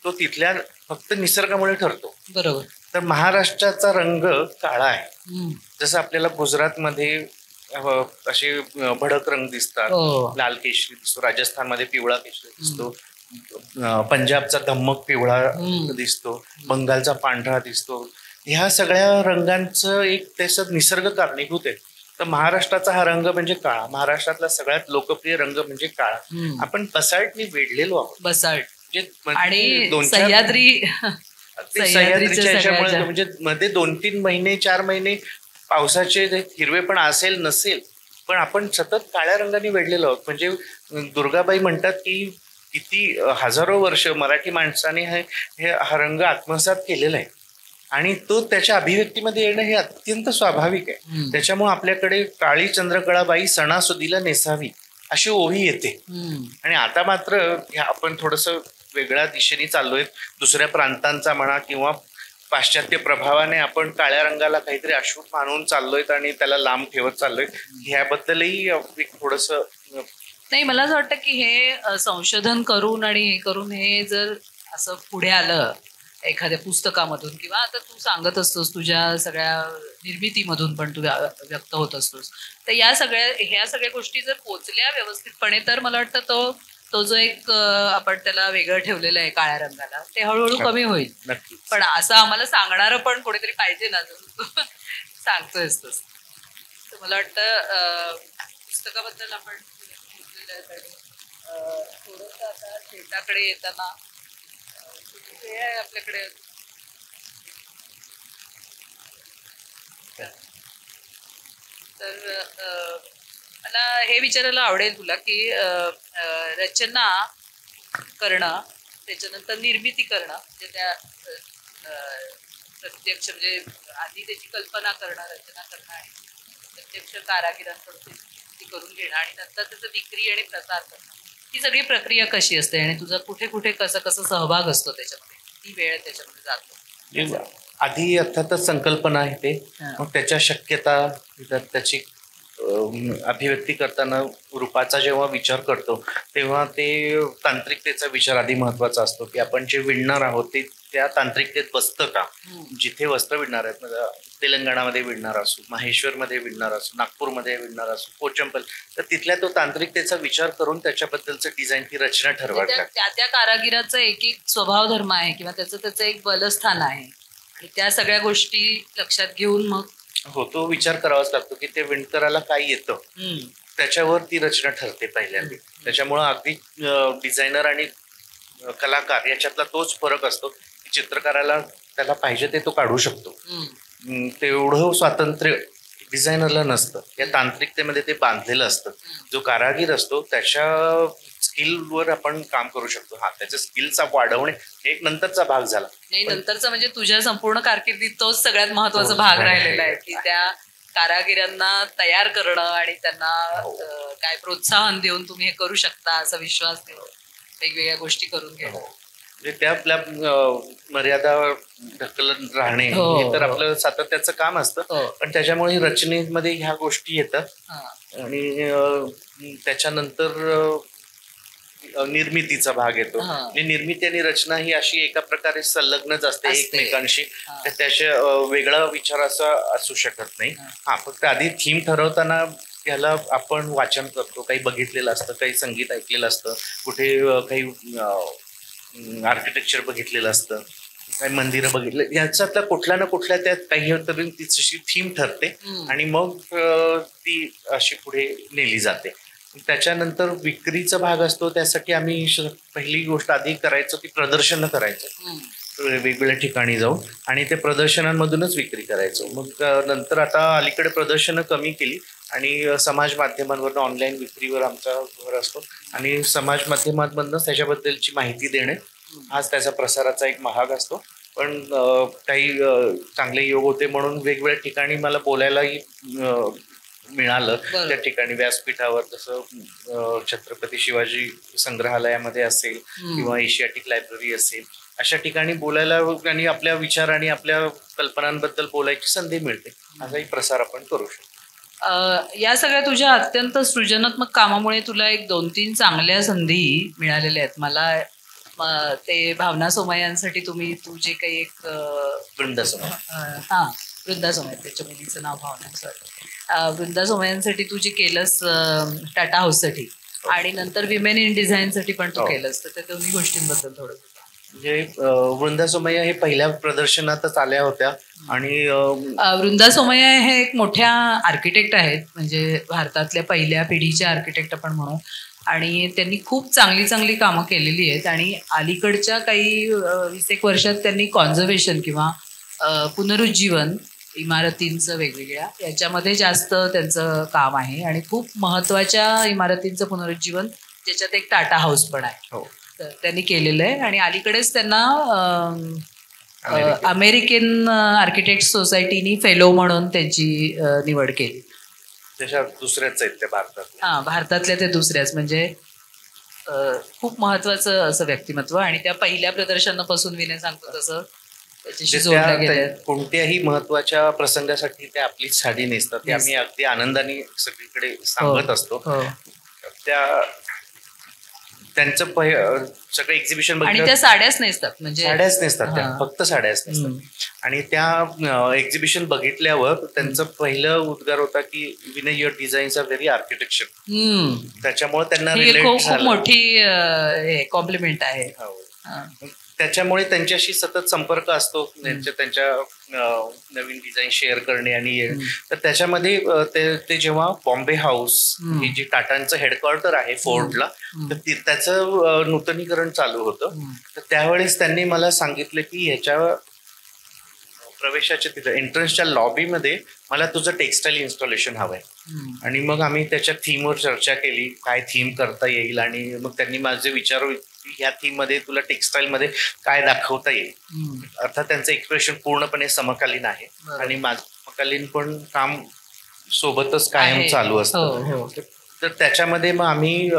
तो तिथल्या फक्त निसर्गामुळे ठरतो. बरोबर. तर महाराष्ट्राचा रंग काळा आहे. जसं आपल्याला गुजरातमध्ये असे भडक रंग दिसतात, लाल केशरी दिसतो, राजस्थानमध्ये पिवळा केशरी दिसतो, पंजाबचा धम्मक पिवळा दिसतो, बंगालचा पांढरा दिसतो. ह्या सगळ्या रंगांचं एक त्याचं निसर्ग कारणीभूत आहे. तर महाराष्ट्राचा हा रंग म्हणजे काळा. महाराष्ट्रातला सगळ्यात लोकप्रिय रंग म्हणजे काळा. आपण बसाल्टने वेढलेलो आहोत. बसाल्ट आणि सह्याद्रीच्या ह्याच्यामुळे म्हणजे मध्ये 2-3 महिने 4 महिने पावसाचे हिरवे पण असेल नसेल, पण आपण सतत काळ्या रंगाने वेढलेलो आहोत. म्हणजे दुर्गाबाई म्हणतात की किती हजारो वर्ष मराठी माणसाने हा रंग आत्मसात केलेला आहे. आणि तो त्याच्या अभिव्यक्तीमध्ये येणं हे अत्यंत स्वाभाविक आहे. त्याच्यामुळे आपल्याकडे काळी चंद्रकळाबाई सणासुदीला नेसावी अशी ओवी येते. आणि आता मात्र आपण थोडस वेगळ्या दिशेने चाललोय. दुसऱ्या प्रांतांचा म्हणा किंवा पाश्चात्य प्रभावाने आपण काळ्या रंगाला काहीतरी अशुभ मानून चाललोय आणि त्याला लांब ठेवत चाललोय. ह्याबद्दलही एक थोडस नाही, मला असं वाटतं की हे संशोधन करून आणि हे करून हे जर असं पुढे आलं एखाद्या पुस्तकामधून किंवा आता तू सांगत असतोस तुझ्या सगळ्या निर्मितीमधून पण तू व्यक्त होत असतोस, तर ह्या सगळ्या गोष्टी जर पोचल्या व्यवस्थितपणे तर मला वाटतं तो जो एक आपण त्याला वेगळं ठेवलेलं आहे काळ्या रंगाला ते हळूहळू कमी होईल. पण असं आम्हाला सांगणारं पण कोणीतरी पाहिजे ना, सांगतोयस तसं. तर मला वाटतं पुस्तकाबद्दल आपण थोडंसं आता शेताकडे येताना वेळ आहे आपल्याकडे. तर मला हे विचारायला आवडेल तुला की रचना करणं त्याच्यानंतर निर्मिती करणं म्हणजे त्या प्रत्यक्ष म्हणजे आधी त्याची कल्पना करणं, रचना करणं आणि प्रत्यक्ष कारागिरांकडून ती करून घेणं आणि नंतर त्याचं विक्री आणि प्रसार करणं, ही सगळी प्रक्रिया कशी असते आणि तुझा कुठे कुठे कसा सहभाग असतो त्याच्यामध्ये, ती वेळ त्याच्यामध्ये जातो? आधी अर्थातच संकल्पना आहे ते, मग त्याच्या शक्यता त्याची अभिव्यक्ती करताना रूपाचा जेव्हा विचार करतो तेव्हा ते तांत्रिकतेचा विचार आधी महत्वाचा असतो की आपण जे विणणार आहोत ते त्या तांत्रिकतेत बसतं का. जिथे वस्त्र विणणार आहेत, तेलंगणामध्ये विणणार असू, माहेश्वरमध्ये विणणार असू, नागपूरमध्ये विणणार असू, पोचंपल, तर तिथल्या तो तांत्रिकतेचा विचार करून त्याच्याबद्दलचं डिझाईन ती रचना ठरवावी लागते. त्या कारागिराचा एक स्वभाव धर्म आहे किंवा त्याचं एक बलस्थान आहे आणि त्या सगळ्या गोष्टी लक्षात घेऊन मग तो विचार करावाच लागतो की ते विणकराला काय येतं त्याच्यावर ती रचना ठरते पहिल्यांदा. त्याच्यामुळं अगदी डिझायनर आणि कलाकार याच्यातला तोच फरक असतो की चित्रकाराला त्याला पाहिजे ते तो काढू शकतो, तेवढं स्वातंत्र्य डिझायनरला नसतं. या तांत्रिकतेमध्ये ते बांधलेलं असतं. जो कारागीर असतो त्याच्या स्किलवर आपण काम करू शकतो. त्याच्या स्किलचा वाढवणे एक नंतरचा भाग झाला. नाही, नंतरचा म्हणजे तुझ्या संपूर्ण कारकिर्दीत तोच सगळ्यात महत्वाचा भाग राहिलेला आहे की त्या कारागिरांना तयार करणं आणि त्यांना काय प्रोत्साहन देऊन तुम्ही हे करू शकता असा विश्वास देऊन वेगवेगळ्या गोष्टी करून घेणं, म्हणजे त्या आपल्या मर्यादा ढकलत राहणे हे तर आपलं सातत्याचं काम असतं. पण त्याच्यामुळे रचनेमध्ये ह्या गोष्टी येतात आणि त्याच्यानंतर निर्मितीचा भाग येतो. निर्मिती आणि रचना ही अशी एका प्रकारे संलग्नच असते एकमेकांशी. त्याच्या वेगळा विचार असा असू शकत नाही. फक्त आधी थीम ठरवताना याला आपण वाचन करतो, काही बघितलेलं असतं, काही संगीत ऐकलेलं असतं, कुठे काही आर्किटेक्चर बघितलेलं असतं, काही मंदिरं बघितलं, याच्यातला कुठल्या ना कुठल्या त्यात काही तरी तिची थीम ठरते आणि मग ती अशी पुढे नेली जाते. त्याच्यानंतर विक्रीचा भाग असतो. त्यासाठी आम्ही पहिली गोष्ट आधी करायचो की प्रदर्शनं करायचं वेगवेगळ्या ठिकाणी जाऊन आणि ते प्रदर्शनांमधूनच विक्री करायचो. मग नंतर आता अलीकडे प्रदर्शनं कमी केली आणि समाज माध्यमांवर ऑनलाईन विक्रीवर आमचा भर असतो आणि समाज माध्यमांमधूनच त्याच्याबद्दलची माहिती देणे हाच त्याचा प्रसाराचा एक भाग असतो. पण काही चांगले योग होते म्हणून वेगवेगळ्या ठिकाणी मला बोलायलाही मिळालं. त्या ठिकाणी व्यासपीठावर जसं छत्रपती शिवाजी संग्रहालयामध्ये असेल किंवा एशियाटिक लायब्ररी असेल, अशा ठिकाणी बोलायला आणि आपल्या विचार आणि आपल्या कल्पनांबद्दल बोलायची संधी मिळते. असाही प्रसार आपण करू शकतो. या सगळ्या तुझ्या अत्यंत सृजनात्मक कामामुळे तुला 1-2-3 चांगल्या संधी मिळालेल्या आहेत. मला ते भावना सोमय्यांसाठी तू जे काही एक वृंदा सोमय्या त्याच्या मुलीचं नाव भावना, वृंदा सोमय्यांसाठी तू जे केलंस टाटा हाऊससाठी आणि नंतर विमेन इन डिझाईनसाठी पण तू केलंस, तर त्या दोन्ही गोष्टींबद्दल थोडं. म्हणजे वृंदा सोमय्या हे पहिल्या प्रदर्शनातच आल्या होत्या आणि वृंदा सोमय्या हे एक मोठ्या आर्किटेक्ट आहेत, म्हणजे भारतातल्या पहिल्या पिढीच्या आर्किटेक्ट आपण म्हणू, आणि त्यांनी खूप चांगली कामं केलेली आहेत आणि अलीकडच्या काही 20 वर्षात त्यांनी कॉन्झर्वेशन किंवा पुनरुज्जीवन इमारतींचं वेगवेगळ्या याच्यामध्ये जास्त त्यांचं काम आहे आणि खूप महत्त्वाच्या इमारतींचं पुनरुज्जीवन ज्याच्यात एक टाटा हाऊस पण आहे. तर त्यांनी केलेलं आहे आणि अलीकडेच त्यांना अमेरिकन आर्किटेक्ट सोसायटीनी फेलो म्हणून त्यांची निवड केली. त्याच्या दुसऱ्याच आहेत त्या भारतात. भारतातल्या ते दुसऱ्याच, म्हणजे खूप महत्वाचं असं व्यक्तिमत्व. आणि त्या पहिल्या प्रदर्शनापासून विनय सांगतो तसं त्याच्याशी जोडल्या गेल्या. कोणत्याही महत्वाच्या प्रसंगासाठी ते आपलीच साडी नेसतात. ते आम्ही अगदी आनंदाने सगळीकडे सांगत असतो. त्यांचं सगळं एक्झिबिशन आणि त्या साड्याच नेसतात, म्हणजे साड्याच नेसतात त्या, फक्त साड्याच नेसतात. आणि त्या एक्झिबिशन बघितल्यावर त्यांचं पहिलं उद्गार होता की Vinay your designs are very architecture. त्याच्यामुळे त्यांना खूप मोठी कॉम्प्लिमेंट आहे. त्याच्यामुळे त्यांच्याशी सतत संपर्क असतो, त्यांच्या नवीन डिझाईन शेअर करणे. आणि तर त्याच्यामध्ये ते जेव्हा बॉम्बे हाऊस हे जे टाटांचं हेडक्वार्टर आहे फोर्टला, तर त्याचं नूतनीकरण चालू होतं. तर त्यावेळेस त्यांनी मला सांगितलं की ह्याच्या प्रवेशाच्या तिथं एंट्रन्सच्या लॉबीमध्ये मला तुझं टेक्स्टाईल इन्स्टॉलेशन हवंय. आणि मग आम्ही त्याच्या थीमवर चर्चा केली, काय थीम करता येईल. आणि मग त्यांनी माझे विचार ह्या थीम मध्ये तुला टेक्स्टाईल मध्ये काय दाखवता येईल. अर्थात त्यांचं एक्सप्रेशन पूर्णपणे समकालीन आहे आणि समकालीन पण काम सोबतच कायम चालू असतं. तर त्याच्यामध्ये मग आम्ही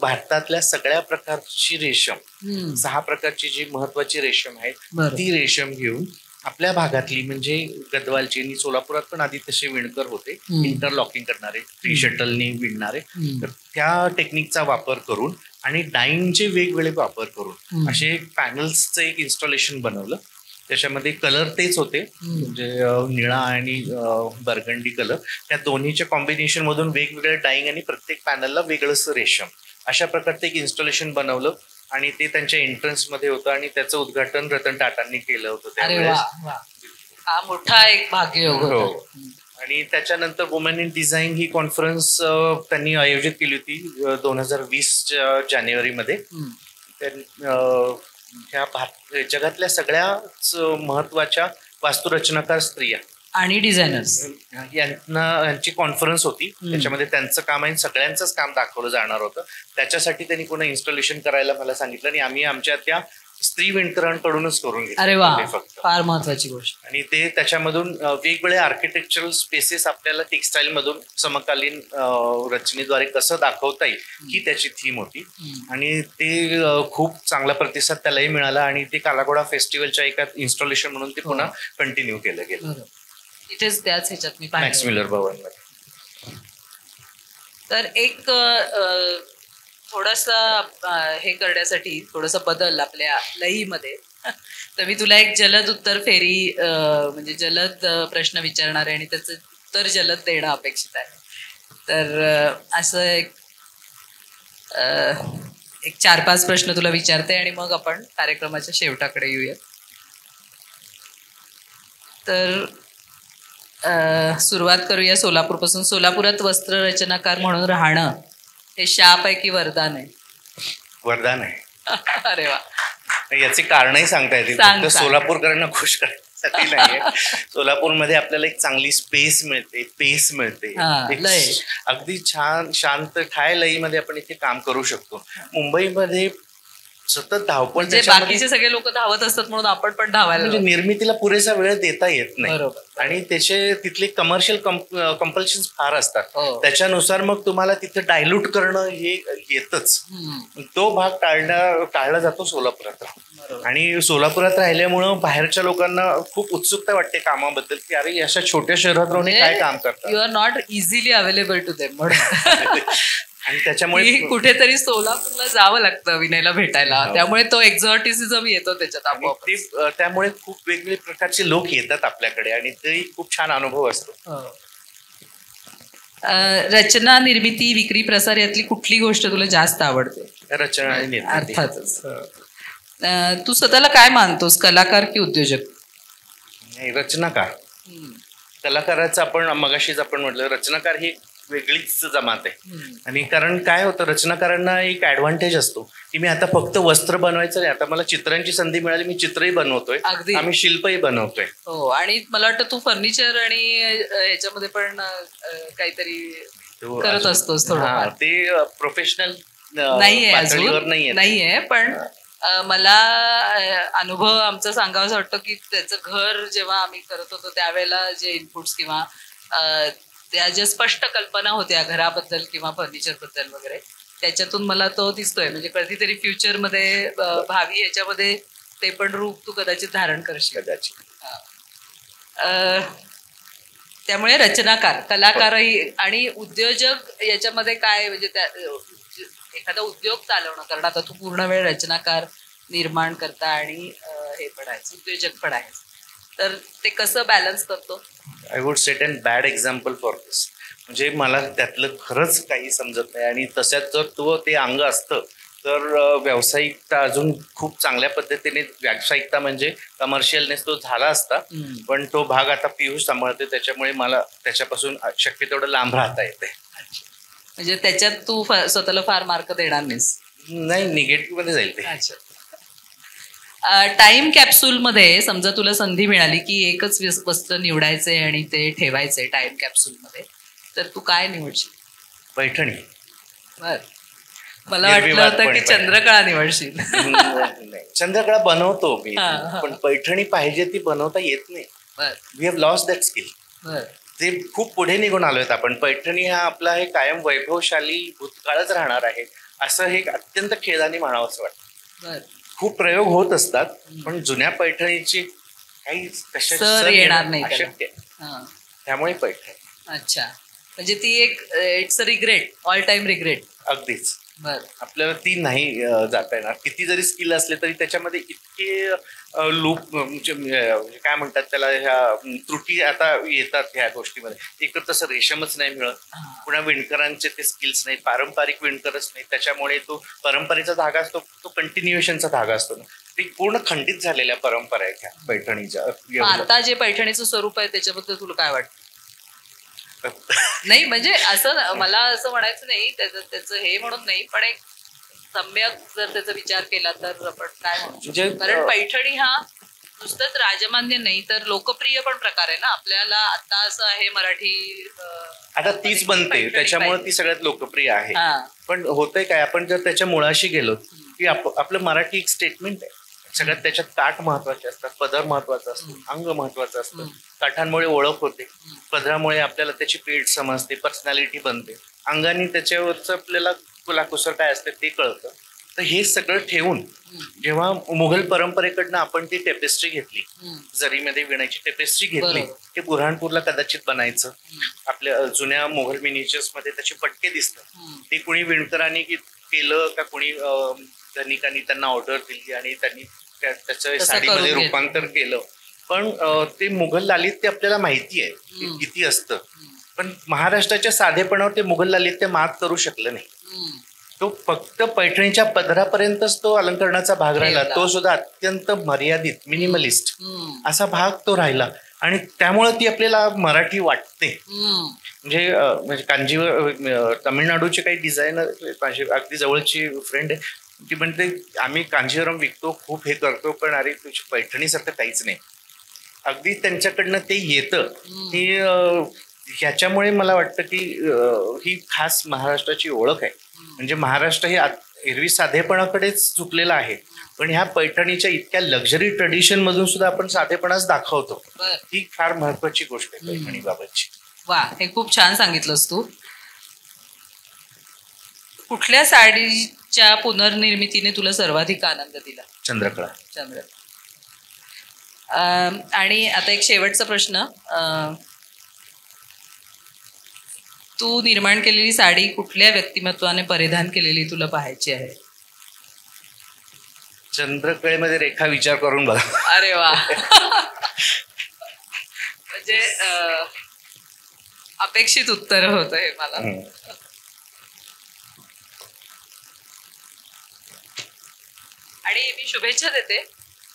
भारतातल्या सगळ्या प्रकारची रेशम, 6 प्रकारची जी महत्वाची रेशम आहे ती रेशम घेऊन आपल्या भागातली, म्हणजे गदवालची आणि सोलापुरात पण आधी तसे विणकर होते, इंटरलॉकिंग करणारे, फ्री शटलनी विणणारे. तर त्या टेक्निकचा वापर करून आणि डाईंगचे वेगवेगळे वापर करून असे पॅनल्सचं एक इन्स्टॉलेशन बनवलं. त्याच्यामध्ये कलर तेच होते, म्हणजे निळा आणि बर्गंडी कलर, त्या दोन्हीच्या कॉम्बिनेशन मधून वेगवेगळ्या डाईंग आणि प्रत्येक पॅनलला वेगळंच रेशम, अशा प्रकारचं एक इन्स्टॉलेशन बनवलं. आणि ते त्यांच्या एंट्रन्स मध्ये होतं आणि त्याचं उद्घाटन रतन टाटांनी केलं होतं त्यावेळेस. हा मोठा एक भाग्ययोग होता. आणि त्याच्यानंतर women in design he conference त्यांनी आयोजित केली होती 2020 जानेवारीमध्ये. जगातल्या सगळ्याच महत्वाच्या वास्तुरचनाकार स्त्रिया आणि डिझायनर्स यांची कॉन्फरन्स होती. त्याच्यामध्ये त्यांचं काम आहे, सगळ्यांचंच काम दाखवलं जाणार होतं. त्याच्यासाठी त्यांनी पुन्हा इन्स्टॉलेशन करायला मला सांगितलं आणि आम्ही आमच्या त्या स्त्री विणकरांकडूनच करून घेतलं. अरे वा, फार महत्वाची गोष्ट. आणि ते त्याच्यामधून वेगवेगळे आर्किटेक्चरल स्पेसेस आपल्याला टेक्स्टाईल मधून समकालीन रचनेद्वारे कसं दाखवता येईल ही त्याची थीम होती. आणि ते खूप चांगला प्रतिसाद त्यालाही मिळाला आणि ते कालाघोडा फेस्टिवलच्या एका इन्स्टॉलेशन म्हणून ते पुन्हा कंटिन्यू केलं गेलं. इथेच त्याच ह्याच्यात मी मॅक्स मिलर भवनमध्ये. तर एक थोडासा हे करण्यासाठी थोडासा बदल आपल्या लईमध्ये, तर मी तुला एक जलद उत्तर फेरी, म्हणजे जलद प्रश्न विचारणार आहे आणि त्याचं उत्तर जलद देणं अपेक्षित आहे. तर असं एक 4-5 प्रश्न तुला विचारते आणि मग आपण कार्यक्रमाच्या शेवटाकडे येऊया. तर सुरुवात करूया सोलापूरपासून. सोलापुरात वस्त्ररचनाकार म्हणून राहणं हे शाप आहे की वरदान आहे? वरदान आहे. अरे वा. याची कारणही सांगता येतील, फक्त सोलापूरकरांना खुश करण्यासाठी नाहीये. सोलापूरमध्ये आपल्याला एक चांगली स्पेस मिळते, पेस मिळते, अगदी छान शांत ठाय लईमध्ये आपण इथे काम करू शकतो. मुंबईमध्ये सतत धावपळ, बाकीचे सगळे लोक धावत असतात म्हणून आपण पण धावायला, म्हणजे निर्मितीला पुरेसा वेळ देता येत नाही. आणि त्याचे तिथले कमर्शियल कंपल्शन फार असतात. त्याच्यानुसार मग तुम्हाला तिथे डायल्यूट करणं हे येतच. तो भाग टाळला जातो सोलापुरात. आणि सोलापुरात राहिल्यामुळं बाहेरच्या लोकांना खूप उत्सुकता वाटते कामाबद्दल की अरे अशा छोट्या शहरात राहून काय काम करतात. You are not easily available to them म्हणून. आणि त्याच्यामुळे कुठेतरी सोलापूरला जावं लागतं विनयला भेटायला, त्यामुळे तो एक्झॉटिसिझम येतो त्याच्यात. त्यामुळे खूप वेगवेगळे प्रकारचे लोक येतात आपल्याकडे आणि ते खूप छान अनुभव असतो. रचना, निर्मिती, विक्री, प्रसार यातली कुठली गोष्ट तुला जास्त आवडते? रचना आणि निर्मिती. अर्थातच. तू स्वतःला काय मानतोस, कलाकार की उद्योजक? रचनाकार. कलाकाराचं आपण मगाशीच आपण म्हटलं, रचनाकार ही वेगळीच जमात आहे. आणि कारण काय होतं, रचनाकारांना एक ऍडव्हान्टेज असतो की मी आता फक्त वस्त्र बनवायचं नाही, आता मला चित्रांची संधी मिळाली, मी चित्रही बनवतोय, आम्ही शिल्पही बनवतोय. हो. आणि मला वाटतं तू फर्निचर आणि ह्याच्यामध्ये पण काहीतरी करत असतोस थोडं. ते प्रोफेशनल नाहीये, पण मला अनुभव आमचा सांगावासा वाटतो की त्याचं घर जेव्हा आम्ही करत होतो त्यावेळेला जे इनपुट्स किंवा त्या ज्या स्पष्ट कल्पना होत्या घराबद्दल किंवा फर्निचरबद्दल वगैरे, त्याच्यातून मला तो दिसतोय. म्हणजे कधीतरी फ्युचरमध्ये भावी याच्यामध्ये ते पण रूप तू कदाचित धारण करशील. कदाचित. त्यामुळे रचनाकार, कलाकारही आणि उद्योजक याच्यामध्ये काय, म्हणजे त्या एखादा उद्योग चालवणं, कारण आता तू पूर्ण वेळ रचनाकार, निर्माण करता आणि हे पण आहेस, उद्योजक पण आहेस, तर ते कसं बॅलन्स करतो? I would set an bad example for this. म्हणजे मला त्यातलं खरंच काही समजत नाही, आणि तसंच जर तो ते अंग असतं तर व्यावसायिकता अजून खूप चांगल्या पद्धतीने, व्यावसायिकता म्हणजे कमर्शियलनेस तो झाला असता, पण तो भाग आता पियुष सांभाळते, त्याच्यामुळे मला त्याच्यापासून शक्य तेवढं लांब राहता येते. म्हणजे त्याच्यात तू स्वतःला फार मार्क देणार नाहीस? नाही, निगेटिव्ह मध्ये जाईल ते. अच्छा. टाइम कॅप्सूलमध्ये समजा तुला संधी मिळाली की एकच वस्त्र निवडायचे आणि ते ठेवायचे टाइम कॅप्सूलमध्ये, तर तू काय निवडशील? पैठणी. बर. मला वाटलं होतं की चंद्रकळा निवडशील. चंद्रकळा बनवतो मी, पण पैठणी पाहिजे ती बनवता येत नाही. We have lost that skill. ते खूप पुढे निघून आलोय आपण. पैठणी हा आपला हे कायम वैभवशाली भूतकाळच राहणार आहे, असं हे अत्यंत खेदाने म्हणावं असं वाटतं. खूप प्रयोग होत असतात, पण जुन्या पैठणीची काही सर येणार नाही, अशक्य. त्यामुळे पैठणी. अच्छा. म्हणजे ती एक it's a regret, all time regret. अगदीच. आपल्याला ती नाही जाता येणार. किती जरी स्किल असले तरी त्याच्यामध्ये इतके लूप, म्हणजे काय म्हणतात त्याला, ह्या त्रुटी आता येतात ह्या गोष्टीमध्ये. एक तर तसं रेशमच नाही मिळत, पुन्हा विणकरांचे ते स्किल्स नाही, पारंपरिक विणकरच नाही, त्याच्यामुळे तो परंपरेचा धागा असतो, तो कंटिन्युएशनचा धागा असतो ना, ते पूर्ण खंडित झालेल्या परंपरा आहेत ह्या पैठणीच्या. आता जे पैठणीचं स्वरूप आहे त्याच्याबद्दल तुला काय वाटतं? नाही म्हणजे असं मला असं म्हणायचं नाही, त्याचं हे म्हणून नाही, पण एक सम्यक जर त्याचा विचार केला तर आपण काय म्हणू, कारण पैठणी हा नुसतंच राजमान्य नाही तर लोकप्रिय पण प्रकार आहे ना आपल्याला. आता असं आहे मराठी, आता तीच बनते त्याच्यामुळे ती सगळ्यात लोकप्रिय आहे. पण होतंय काय, आपण जर त्याच्या मुळाशी गेलो की आपलं मराठी एक स्टेटमेंट आहे. सगळ्यात त्याच्यात काठ महत्वाचे असतात, पदर महत्वाचा असतो, अंग महत्वाचं असतं. काठांमुळे ओळख होते, पदरामुळे आपल्याला त्याची पेठ समजते, पर्सनॅलिटी बनते, अंगाने त्याच्यावरचं आपल्याला कुलाकुसर काय असते ते कळतं. तर हे सगळं ठेवून जेव्हा मुघल परंपरेकडनं आपण ती टेपेस्ट्री घेतली, जरीमध्ये विणायची टेपेस्ट्री घेतली, ते बुऱ्हाणपूरला कदाचित बनायचं. आपल्या जुन्या मुघल मिनिचर्स मध्ये त्याचे पटके दिसतात. ते कुणी विणकरांनी केलं का कुणी धनिकांनी त्यांना ऑर्डर दिली आणि त्यांनी त्याचं साडीमध्ये रूपांतर केलं. पण ते मुघल लालित्य आपल्याला माहिती आहे किती असतं, पण महाराष्ट्राच्या साधेपणावर ते मुघल लालित्य मात करू शकलं नाही. तो फक्त पैठणीच्या पदरापर्यंतच तो अलंकरणाचा भाग राहिला, तो सुद्धा अत्यंत मर्यादित, मिनिमलिस्ट असा भाग तो राहिला, आणि त्यामुळे ती आपल्याला मराठी वाटते. म्हणजे कांजीवर तामिळनाडूचे काही डिझायनर, माझी अगदी जवळची फ्रेंड आहे, ती म्हणते आम्ही कांजीवरम विकतो, खूप हे करतो, पण अरे तुझी पैठणीसारखं काहीच नाही. अगदी त्यांच्याकडनं ते येतं. की ह्याच्यामुळे मला वाटतं की ही खास महाराष्ट्राची ओळख आहे. म्हणजे महाराष्ट्र हे एरवी साधेपणाकडेच झुकलेलं आहे, पण ह्या पैठणीच्या इतक्या लक्झरी ट्रेडिशन मधून सुद्धा आपण साधेपणाच दाखवतो. ही फार महत्वाची गोष्ट आहे पैठणी बाबतची. वा, हे खूप छान सांगितलंस तू. कुठल्या साडीच्या पुनर्निर्मितीने तुला सर्वाधिक आनंद दिला? चंद्रकळा. आणि आता एक शेवटचा प्रश्न, तू निर्माण केलेली साडी कुठल्या व्यक्तिमत्वाने परिधान केलेली तुला पाहायची आहे? चंद्रकळेमध्ये रेखा विचार करून बघा. अरे वा. म्हणजे अपेक्षित उत्तर होतं हे मला. आणि मी शुभेच्छा देते.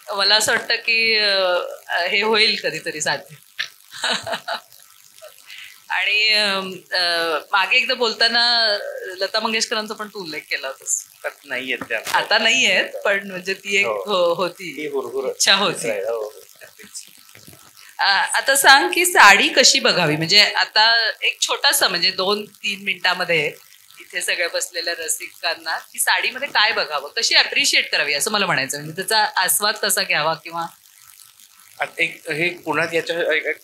मला असं वाटतं की हे होईल कधीतरी साध्य. आणि मागे एकदा बोलताना लता मंगेशकरांचा पण तू उल्लेख केला होतास. नाहीयेत आता नाही आहेत, पण म्हणजे ती एक होती, इच्छा होती. आता सांग की साडी कशी बघावी, म्हणजे आता एक छोटासा, म्हणजे 2-3 मिनिटामध्ये इथे सगळ्या बसलेल्या रसिकांना की साडीमध्ये काय बघावं, कशी अप्रिशिएट करावी असं मला म्हणायचं, म्हणजे त्याचा आस्वाद कसा घ्यावा किंवा आता एक हे पुन्हा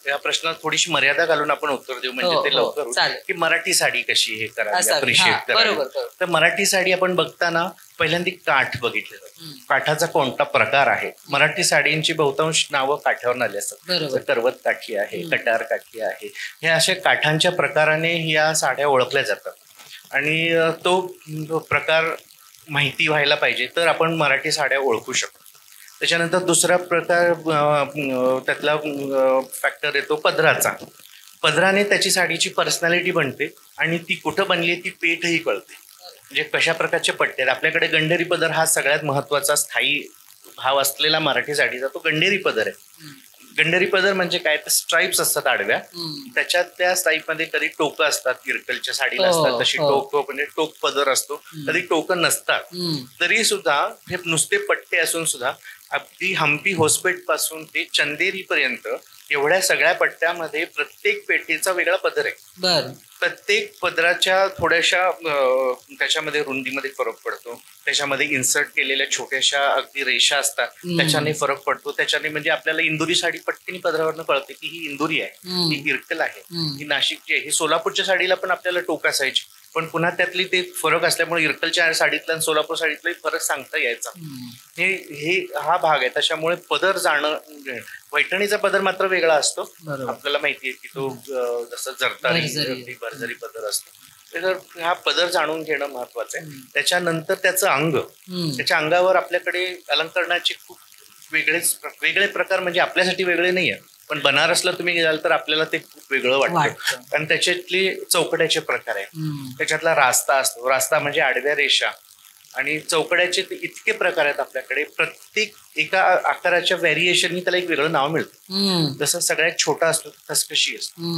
या प्रश्नात थोडीशी मर्यादा घालून आपण उत्तर देऊ, म्हणजे ते लवकर होईल. चालेल. की मराठी साडी कशी हे करावी, असावी. अप्रिशिएट हा, करावी. बरोबर. तर मराठी साडी आपण बघताना पहिल्यांदा काठ बघितलं जातं. काठाचा कोणता प्रकार आहे. मराठी साडींची बहुतांश नावं काठावर आली असतात. बरोबर. करवत काठी आहे, कटार काठी आहे, हे अशा काठांच्या प्रकाराने या साड्या ओळखल्या जातात. आणि तो प्रकार माहिती व्हायला पाहिजे तर आपण मराठी साड्या ओळखू शकतो. त्याच्यानंतर दुसरा प्रकार त्यातला फॅक्टर येतो पदराचा. पदराने त्याची साडीची पर्सनॅलिटी बनते आणि ती कुठं बनली ती पेठही कळते, म्हणजे कशा प्रकारचे पट्टे. आपल्याकडे गंडेरी पदर हा सगळ्यात महत्वाचा स्थायी भाव असलेला मराठी साडीचा तो गंडेरी पदर आहे. गंडेरी पदर म्हणजे काय, तर स्ट्राईप्स असतात आडव्या, त्याच्यात त्या स्ट्राईपमध्ये कधी टोकं असतात, इरकलच्या साडीला असतात तशी टोकं, म्हणजे टोक पदर असतो, कधी टोकं नसतात. तरी सुद्धा हे नुसते पट्टे असून सुद्धा अगदी हम्पी होसपेठ पासून ते चंदेरी पर्यंत एवढ्या सगळ्या पट्ट्यामध्ये प्रत्येक पेठीचा वेगळा पदर आहे. प्रत्येक पदराच्या थोड्याशा त्याच्यामध्ये रुंदीमध्ये फरक पडतो, त्याच्यामध्ये इन्सर्ट केलेल्या छोट्याशा अगदी रेषा असतात, त्याच्याने फरक पडतो. त्याच्याने म्हणजे आपल्याला इंदुरी साडी पटकन पदरावरनं कळते की ही इंदुरी आहे, ही इरकल आहे, ही नाशिकची आहे. ही सोलापूरच्या साडीला पण आपल्याला टोक असायची, पण पुन्हा त्यातली ते फरक असल्यामुळे इरकलच्या साडीतला आणि सोलापूर साडीतलाही फरक सांगता यायचा. हे हा भाग आहे. त्याच्यामुळे पदर जाणं, पैठणीचा पदर मात्र वेगळा असतो. आपल्याला माहिती आहे की तो जसं जरतारी भरजरी पदर असतो. तर हा पदर जाणून घेणं महत्वाचं आहे. त्याच्यानंतर त्याचं अंग, त्याच्या अंगावर आपल्याकडे अलंकरणाचे खूप वेगळे प्रकार, म्हणजे आपल्यासाठी वेगळे नाही आहे, पण बनारसला तुम्ही गेलाल तर आपल्याला ते खूप वेगळं वाटतं. कारण त्याच्यातले चौकड्याचे प्रकार आहेत. त्याच्यातला रास्ता असतो, रास्ता म्हणजे आडव्या रेषा, आणि चौकड्याचे ते इतके प्रकार आहेत आपल्याकडे. प्रत्येक एका आकाराच्या व्हॅरिएशननी त्याला एक वेगळं नाव मिळतं. जसं सगळ्यात छोटा असतो खसखशी असतो,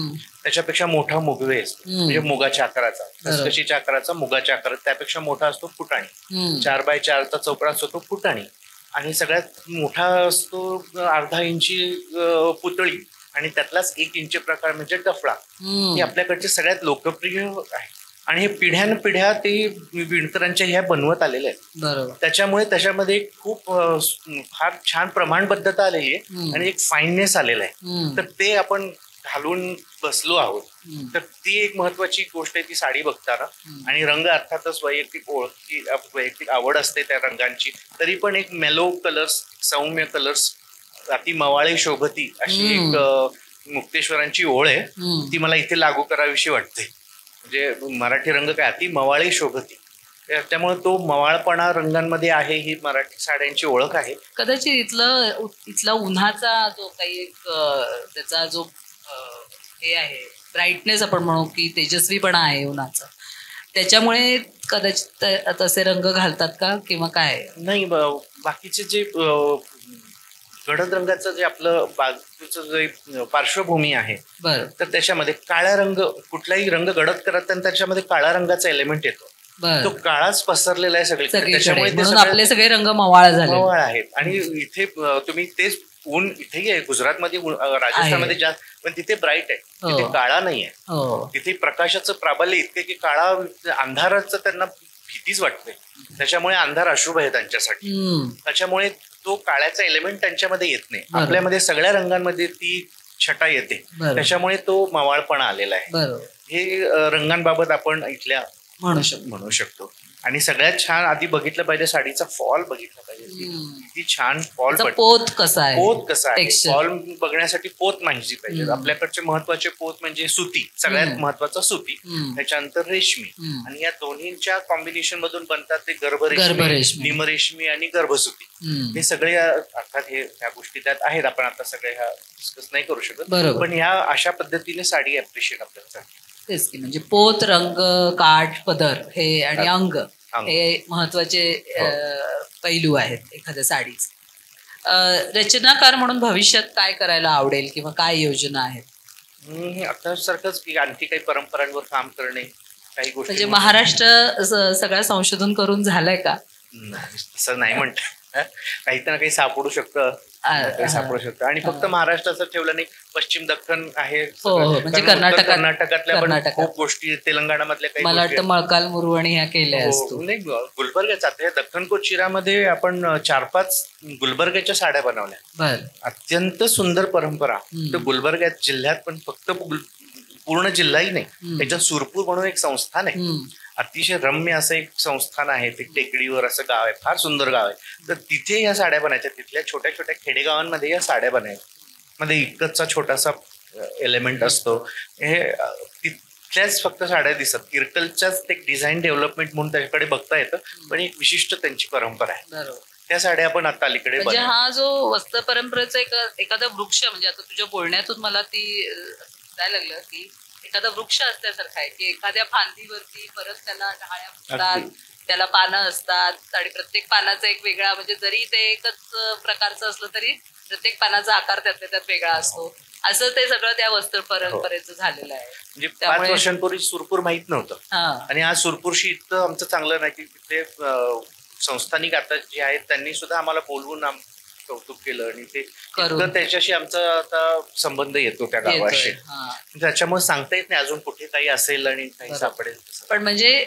त्याच्यापेक्षा मोठा मुगवे असतो, म्हणजे मुगाच्या आकाराचा. खसखशीच्या आकाराचा मुगाच्या आकारात त्यापेक्षा मोठा असतो फुटाणी. 4x4चा चौकडा असतो तो फुटाणी. आणि सगळ्यात मोठा असतो 1/2 इंची पुतळी, आणि त्यातलाच 1 इंच प्रकार म्हणजे डफळा. हे आपल्याकडचे सगळ्यात लोकप्रिय आहे. आणि हे पिढ्यानपिढ्या ते विणकरांच्या ह्या बनवत आलेल्या आहेत. त्याच्यामुळे त्याच्यामध्ये खूप फार छान प्रमाणबद्धता आलेली आहे आणि एक फाईननेस आलेला आहे. तर ते आपण घालून बसलो आहोत. तर ती एक महत्वाची गोष्ट आहे ती साडी बघताना. आणि रंग अर्थातच वैयक्तिक आवड असते त्या रंगांची, तरी पण एक मेलो कलर्स, सौम्य कलर्स, अति मवाळे शोभती अशी एक मुक्तेश्वरांची ओळ आहे, ती मला इथे लागू करावीशी वाटते. म्हणजे मराठी रंग काय, अति मवाळे शोभती, त्यामुळे तो मवाळपणा रंगांमध्ये आहे, ही मराठी साड्यांची ओळख आहे. कदाचित इथला उन्हाचा जो काही त्याचा जो हे आहे, ब्राईटनेस आपण म्हणू की तेजस्वीपणा आहे उन्हाचा, त्याच्यामुळे कदाचित तसे रंग घालतात का किंवा काय? नाही, बाकीचे जे गडद रंगाचं जे आपलं बाजूचं जे पार्श्वभूमी आहे, तर त्याच्यामध्ये काळा रंग, कुठलाही रंग गडद करत त्याच्यामध्ये काळा रंगाचा एलिमेंट येतो. तो काळाच पसरलेला आहे सगळीकडे, त्याच्यामुळे आपले सगळे रंग मवाळ आहेत. आणि इथे तुम्ही तेच ऊन इथेही आहे, गुजरातमध्ये, राजस्थानमध्ये जास्त, पण तिथे ब्राईट आहे, तिथे काळा नाही आहे. तिथे प्रकाशाचं प्राबल्य इतके की काळा अंधाराचं त्यांना भीतीच वाटते. त्याच्यामुळे अंधार अशुभ आहे त्यांच्यासाठी. त्याच्यामुळे तो काळ्याचा एलिमेंट त्यांच्यामध्ये येत नाही. आपल्यामध्ये सगळ्या रंगांमध्ये ती छटा येते, त्याच्यामुळे तो मवाळपणा आलेला आहे. हे रंगांबाबत आपण इथल्या म्हणू शकतो. आणि सगळ्यात छान आधी बघितलं पाहिजे साडीचा फॉल बघितला पाहिजे, किती छान फॉल, पोत कसा आहे. फॉल बघण्यासाठी पोत माहिती पाहिजे. आपल्याकडचे महत्वाचे पोत म्हणजे सुती, सगळ्यात महत्वाचा सुती, त्याच्यानंतर रेशमी, आणि या दोन्हीच्या कॉम्बिनेशन मधून बनतात ते गर्भरेशमी, निमरेशमी आणि गर्भसुती. हे सगळे अर्थात हे ह्या गोष्टी त्यात आहेत, आपण आता सगळे ह्या डिस्कस नाही करू शकत, पण ह्या अशा पद्धतीने साडी अप्रिशिएट आपल्याला. तेच की, म्हणजे पोत, रंग, काठ, पदर हे आणि अंग हे महत्वाचे पैलू आहेत एखाद्या साडीचे. रचनाकार म्हणून भविष्यात काय करायला आवडेल किंवा काय योजना आहेत? आता सारखंच की आणखी काही परंपरांवर काम करणे, काही गोष्टी. म्हणजे महाराष्ट्र सगळं संशोधन करून झालंय का? तसं नाही म्हणत, काही ना काही सापडू शकतं. ते सापडू शकतं. आणि फक्त महाराष्ट्राचं ठेवलं नाही, पश्चिम दख्खन आहे, हो, म्हणजे कारण उत्तर कर्नाटकात- कर्नाटकातल्या पण कर्नाटकात. खूप गोष्टी, तेलंगणामधल्या काही मला गोष्टी वाटतं मळकाल मुरवणी ह्या केल्या हो, असतो. नाही गुलबर्ग्याचा आता दख्खन कोच चिरामध्ये आपण 4-5 गुलबर्ग्याच्या साड्या बनवल्या. बर. अत्यंत सुंदर परंपरा. तर गुलबर्ग्यात जिल्ह्यात पण फक्त पूर्ण जिल्हाही नाही, त्याच्यात सुरपूर म्हणून एक संस्थान आहे, अतिशय रम्य असं एक संस्थान आहे. ते टेकडीवर असं गाव आहे, फार सुंदर गाव आहे. तर तिथे या साड्या बनायच्या, तिथल्या छोट्या छोट्या खेडेगावांमध्ये या साड्या बनायच्या. मध्ये इतकंचा छोटासा एलिमेंट असतो. हे तिथल्याच फक्त साड्या दिसत, इरकलच्याच एक डिझाईन डेव्हलपमेंट म्हणून त्याच्याकडे बघता येतं, पण एक विशिष्ट त्यांची परंपरा आहे. बरोबर. त्या साड्या आपण आता अलीकडे म्हणजे हा जो वस्त्र परंपरेचा एखादा वृक्ष, म्हणजे आता तुझ्या बोलण्यातून मला ती जायला लागलं की एखादा वृक्ष असल्यासारखा आहे, की एखाद्या फांदीवरती परत त्याला ढाळ्या असतात, त्याला पानं असतात, आणि प्रत्येक पानाचा एक वेगळा, म्हणजे जरी ते एकच प्रकारचं असलं तरी प्रत्येक पानाचा आकार त्यातल्या त्यात वेगळा असतो. असं ते सगळं त्या वस्त्र परंपरेचं झालेलं आहे. म्हणजे 5 वर्षांपूर्वी सुरपूर माहित नव्हतं, आणि आज सुरपूरशी इतकं आमचं चांगलं नाही की तिथे संस्थानिक आता जे आहेत त्यांनी सुद्धा आम्हाला बोलवून कौतुक केलं, आणि ते त्याच्याशी आमचा आता संबंध येतो त्या गावाशी. त्याच्यामुळे सांगता येत नाही अजून कुठे काही असेल आणि काही सापडेल. पण म्हणजे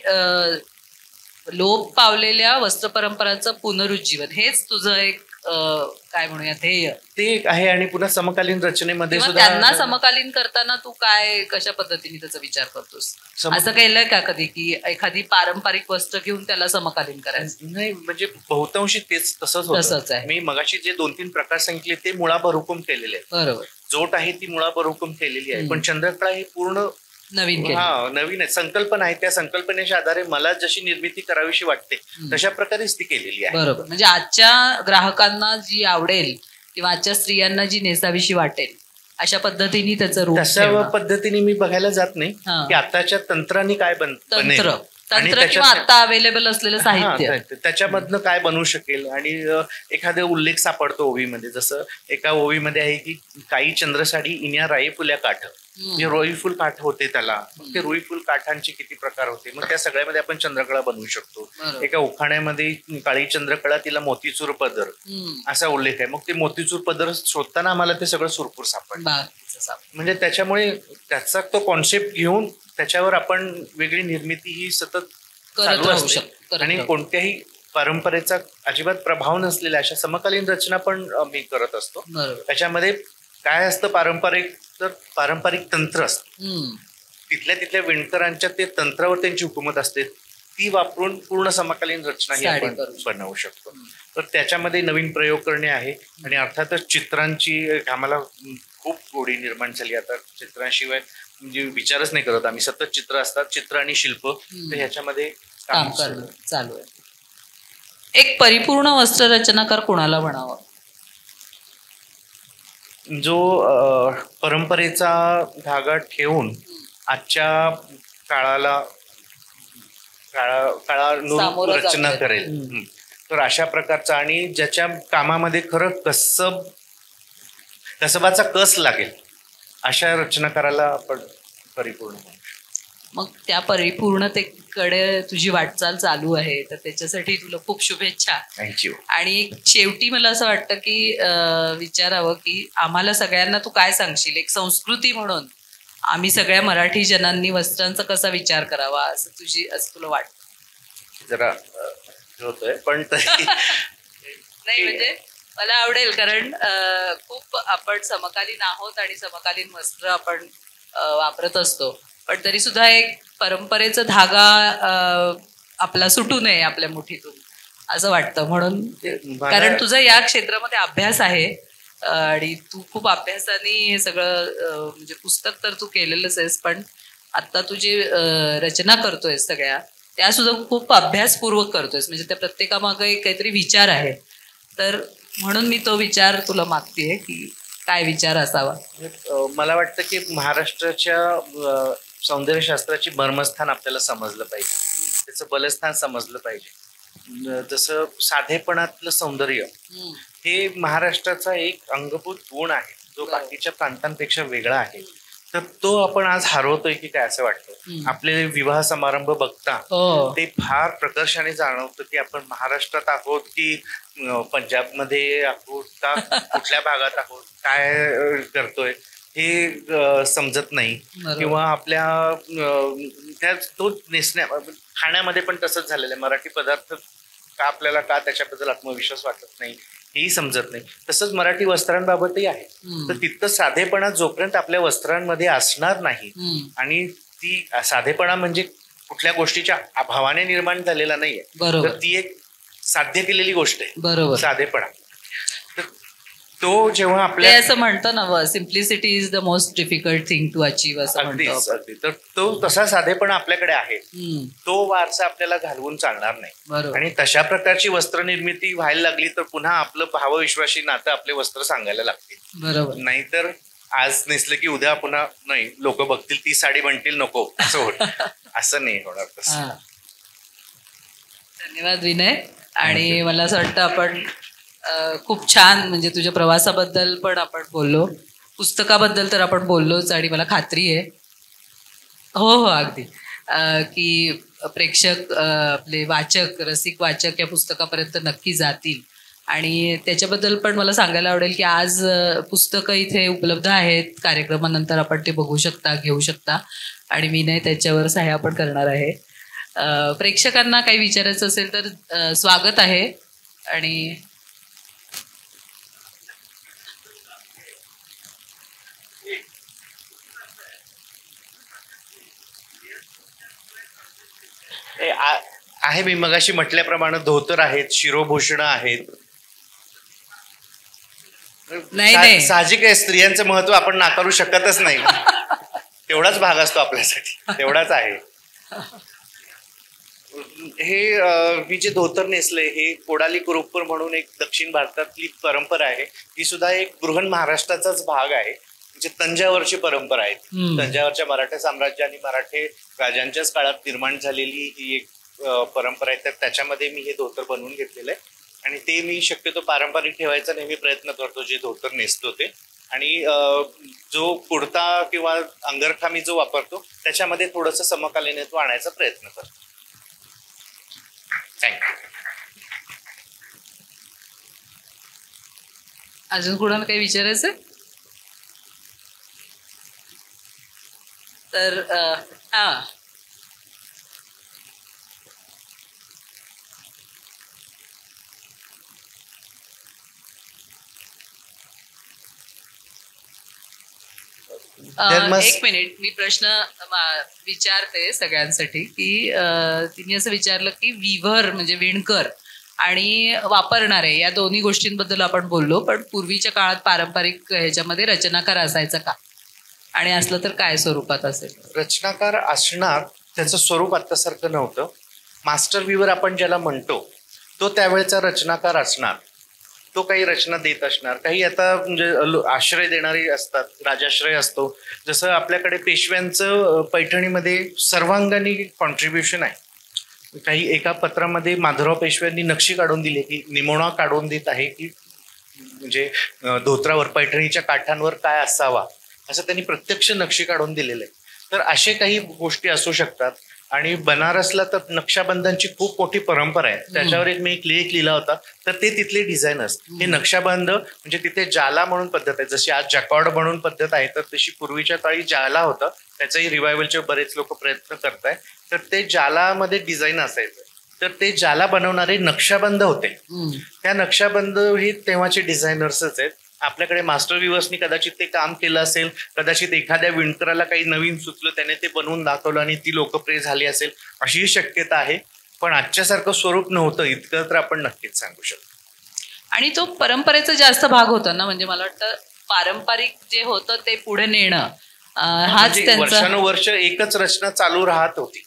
लोप पावलेल्या वस्त्र परंपरांचं पुनरुज्जीवन हेच तुझं एक काय म्हणूया ध्येय ते एक आहे. आणि पुन्हा समकालीन रचनेमध्ये सुद्धा त्यांना समकालीन करताना तू काय कशा पद्धतीने त्याचा विचार करतोस? असं केलंय का कधी की एखादी पारंपरिक वस्त्र घेऊन त्याला समकालीन करायचं? नाही, म्हणजे बहुतांशी तेच तसंच आहे. मी मगाशी जे 2-3 प्रकार सांगितले ते मुळाभर हुकूम केलेले आहेत. बरोबर. जोट आहे ती मुळाभर हुकूम केलेली आहे, पण चंद्रकळा ही पूर्ण नवीन नवीन आहे. संकल्पना आहे, त्या संकल्पनेच्या आधारे मला जशी निर्मिती करावीशी वाटते तशा प्रकारेच ती केलेली आहे. बरोबर. म्हणजे आजच्या ग्राहकांना जी आवडेल किंवा आजच्या स्त्रियांना जी नेसावीशी वाटेल अशा पद्धतीने त्याचं रूप, तशा पद्धतीने मी बघायला जात नाही की आताच्या तंत्राने काय बनेल, तंत्र किंवा आता अवेलेबल असलेलं साहित्य त्याच्यामधनं काय बनवू शकेल. आणि एखादा उल्लेख सापडतो ओवीमध्ये, जसं एका ओवीमध्ये आहे की काही चंद्रसाडी इन्या राई फुल्या काठ, म्हणजे रोईफुल काठ होते त्याला. ते रोईफुल काठांचे किती प्रकार होते, मग त्या सगळ्यामध्ये आपण चंद्रकळा बनवू शकतो. एका उखाण्यामध्ये काळी चंद्रकळा, तिला मोतीचूर पदर असा उल्लेख आहे. मग ते मोतीचूर पदर शोधताना आम्हाला ते सगळं सुरपूर सापडलं. म्हणजे त्याच्यामुळे त्याचा तो कॉन्सेप्ट घेऊन त्याच्यावर आपण वेगळी निर्मिती ही सतत चालू असते. आणि कोणत्याही परंपरेचा अजिबात प्रभाव नसलेल्या अशा समकालीन रचना पण मी करत असतो. त्याच्यामध्ये काय असतं, पारंपरिक तंत्र असतं. तिथल्या विणकरांच्या ते तंत्रावर त्यांची हुकूमत असते, ती वापरून पूर्ण समकालीन रचना ही आपण बनवू शकतो. तर त्याच्यामध्ये नवीन प्रयोग करणे आहे. आणि अर्थातच चित्रांची आम्हाला खूप गोडी निर्माण झाली. आता चित्रांशिवाय म्हणजे विचारच नाही करत आम्ही. सतत चित्र असतात, चित्र आणि शिल्प, तर ह्याच्यामध्ये काम करणं चालू आहे. एक परिपूर्ण वस्त्र रचनाकार कोणाला म्हणावं? जो परंपरेचा धागा ठेवून आजच्या काळानुरूप रचना करेल, तर अशा प्रकारचा, आणि ज्याच्या कामामध्ये खरं कसबाचा कस लागेल अशा रचनाकाराला आपण परिपूर्ण म्हणू. मग त्या परिपूर्णतेकडे तुझी वाटचाल चालू आहे, तर त्याच्यासाठी तुला खूप शुभेच्छा. थँक्यू. आणि शेवटी मला असं वाटतं की विचारावं की आम्हाला सगळ्यांना तू काय सांगशील, एक संस्कृती म्हणून आम्ही सगळ्या मराठी जनांनी वस्त्रांचा कसा विचार करावा असं तुला वाटतं? जरा होतोय पण नाही, म्हणजे मला आवडेल, कारण खूप आपण समकालीन आहोत आणि समकालीन वस्त्र आपण वापरत असतो, पण तरी सुद्धा एक परंपरेचा धागा आपला सुटू नये आपल्या मुठीतून असं वाटतं. म्हणून कारण तुझा या क्षेत्रामध्ये अभ्यास आहे आणि तू खूप अभ्यासाने हे सगळं म्हणजे पुस्तक तर तू केलेलंच आहेस, पण आता तू जे रचना करतोयस सगळ्या त्या सुद्धा खूप अभ्यासपूर्वक करतोयस. म्हणजे त्या प्रत्येकामागे काहीतरी विचार आहे. तर म्हणून मी तो विचार तुला मागतेय की काय विचार असावा. मला वाटतं की महाराष्ट्राच्या सौंदर्यशास्त्राची मर्मस्थान आपल्याला समजलं पाहिजे, त्याचं बलस्थान समजलं पाहिजे. जसं साधेपणातलं सौंदर्य हे महाराष्ट्राचा एक अंगभूत गुण आहे जो बाकीच्या प्रांतांपेक्षा वेगळा आहे. तर तो आपण आज हरवतोय की काय असं वाटतं. आपले विवाह समारंभ बघता हो. ते फार प्रकर्षाने जाणवतं की आपण महाराष्ट्रात आहोत की पंजाबमध्ये आहोत का कुठल्या भागात आहोत, काय करतोय हे समजत नाही. बरोबर. किंवा आपल्या तो खाण्यामध्ये पण तसंच झालेलं आहे. मराठी पदार्थ का आपल्याला का त्याच्याबद्दल आत्मविश्वास वाटत नाही हेही समजत नाही. तसंच मराठी वस्त्रांबाबतही आहे. तर तितकं साधेपणा जोपर्यंत आपल्या वस्त्रांमध्ये असणार नाही आणि ती साधेपणा म्हणजे कुठल्या गोष्टीच्या अभावाने निर्माण झालेला नाहीये, बरोबर. तर ती एक साध्य केलेली गोष्ट आहे बरोबर. साधेपणा. तर तो जेव्हा ते आपल्या असं म्हणतो ना, simplicity is the most difficult thing to achieve असं म्हणतो अगदीच आपण. अगदी, तर तो तसा साधेपणा आपल्याकडे आहे. तो वारसा आपल्याला घालवून चालणार नाही. बरोबर. आणि तशा प्रकारची वस्त्र निर्मिती व्हायला लागली तर पुन्हा आपलं भावविश्वासी नातं आपले वस्त्र सांगायला लागतील. बरोबर. नाहीतर आज नेसलं की उद्या पुन्हा नाही, लोक बघतील ती साडी म्हणतील नको, असं होत. असं नाही होणार तसं. हा. धन्यवाद विनय. आणि मला असं वाटतं आपण खूप छान, म्हणजे तुझ्या प्रवासाबद्दल पण आपण बोललो, पुस्तकाबद्दल तर आपण बोललोच, आणि मला खात्री आहे हो हो अगदी की प्रेक्षक आपले वाचक, रसिक वाचक या पुस्तकापर्यंत नक्की जातील. आणि त्याच्याबद्दल पण मला सांगायला आवडेल की आज पुस्तकं इथे उपलब्ध आहेत. कार्यक्रमानंतर आपण ते बघू शकता, घेऊ शकता, आणि विनय त्याच्यावर सह्या पण करणार आहे. प्रेक्षकांना काही विचारायचं असेल तर स्वागत आहे. आणि आहे, मी मगाशी म्हटल्याप्रमाणे धोतर आहेत, शिरोभूषणं आहेत. नाही. साहजिक आहे, स्त्रियांचं महत्व आपण नाकारू शकतच नाही. तेवढाच भाग असतो आपल्यासाठी, तेवढाच आहे. हे मी जे धोतर नेसले हे कोडाली कुरुप्पूर म्हणून एक दक्षिण भारतातली परंपरा आहे. ही सुद्धा एक बृहन महाराष्ट्राचाच भाग आहे. म्हणजे तंजावरची परंपरा आहे. तंजावरच्या मराठा साम्राज्य आणि मराठे राजांच्याच काळात निर्माण झालेली ही एक परंपरा आहे. तर त्याच्यामध्ये मी हे धोतर बनवून घेतलेलं आहे आणि ते मी शक्यतो पारंपरिक ठेवायचा नेहमी प्रयत्न करतो, जे धोतर नेसतो ते. आणि जो कुर्ता किंवा अंगरखा मी जो वापरतो त्याच्यामध्ये थोडंसं समकालीनत्व आणायचा प्रयत्न करतो. थँक्यू. अजून कोणाला काही विचारायचं तर हा एक मिनिट, मी प्रश्न विचारते सगळ्यांसाठी की तिने असं विचारलं की विव्हर म्हणजे विणकर आणि वापरणारे या दोन्ही गोष्टींबद्दल आपण बोललो, पण पूर्वीच्या काळात पारंपरिक ह्याच्यामध्ये रचनाकार असायचा का, आणि असलं तर काय स्वरूपात असेल? रचनाकार असणार, त्याचं स्वरूप आत्तासारखं नव्हतं. मास्टर विवर आपण ज्याला म्हणतो तो त्यावेळेचा रचनाकार असणार. तो काही रचना देत असणार, काही आता म्हणजे आश्रय देणारी असतात, राजाश्रय असतो. जसं आपल्याकडे पेशव्यांचं पैठणीमध्ये सर्वांगाने कॉन्ट्रीब्युशन आहे. काही एका पत्रामध्ये माधवराव पेशव्यांनी नक्षी काढून दिली की निमोणा काढून देत आहे की म्हणजे धोत्रावर पैठणीच्या काठांवर काय असावा, असं त्यांनी प्रत्यक्ष नक्षी काढून दिलेलं आहे. तर असे काही गोष्टी असू शकतात. आणि बनारसला तर नक्षाबंधांची खूप मोठी परंपरा आहे. त्याच्यावर एक मी एक लेख लिहिला होता, तर ते तिथले डिझायनर्स हे नक्षाबंध म्हणजे तिथे जाला म्हणून पद्धत आहे, जशी आज जॅकॉर्ड म्हणून पद्धत आहे, तर तशी पूर्वीच्या काळी जाला होता. त्याचाही रिवायवलचे बरेच लोक प्रयत्न करताय. तर ते जालामध्ये डिझाईन असायचं, तर ते जाला बनवणारे नक्षाबंध होते. त्या नक्षाबंध हे तेव्हाचे डिझायनर्सच आहेत. आपल्याकडे मास्टर विवर्सनी कदाचित ते काम केलं असेल, कदाचित एखाद्या विणकराला काही नवीन सुचलं, त्याने ते बनवून दाखवलं आणि ती लोकप्रिय झाली असेल, अशीही शक्यता आहे. पण आजच्यासारखं स्वरूप नव्हतं इतकं तर आपण नक्कीच सांगू शकतो. आणि तो परंपरेचा जास्त भाग होता ना, म्हणजे मला वाटतं पारंपरिक जे होतं ते पुढे नेणं हाच त्यांचा, वर्षानुवर्ष एकच रचना चालू राहत होती.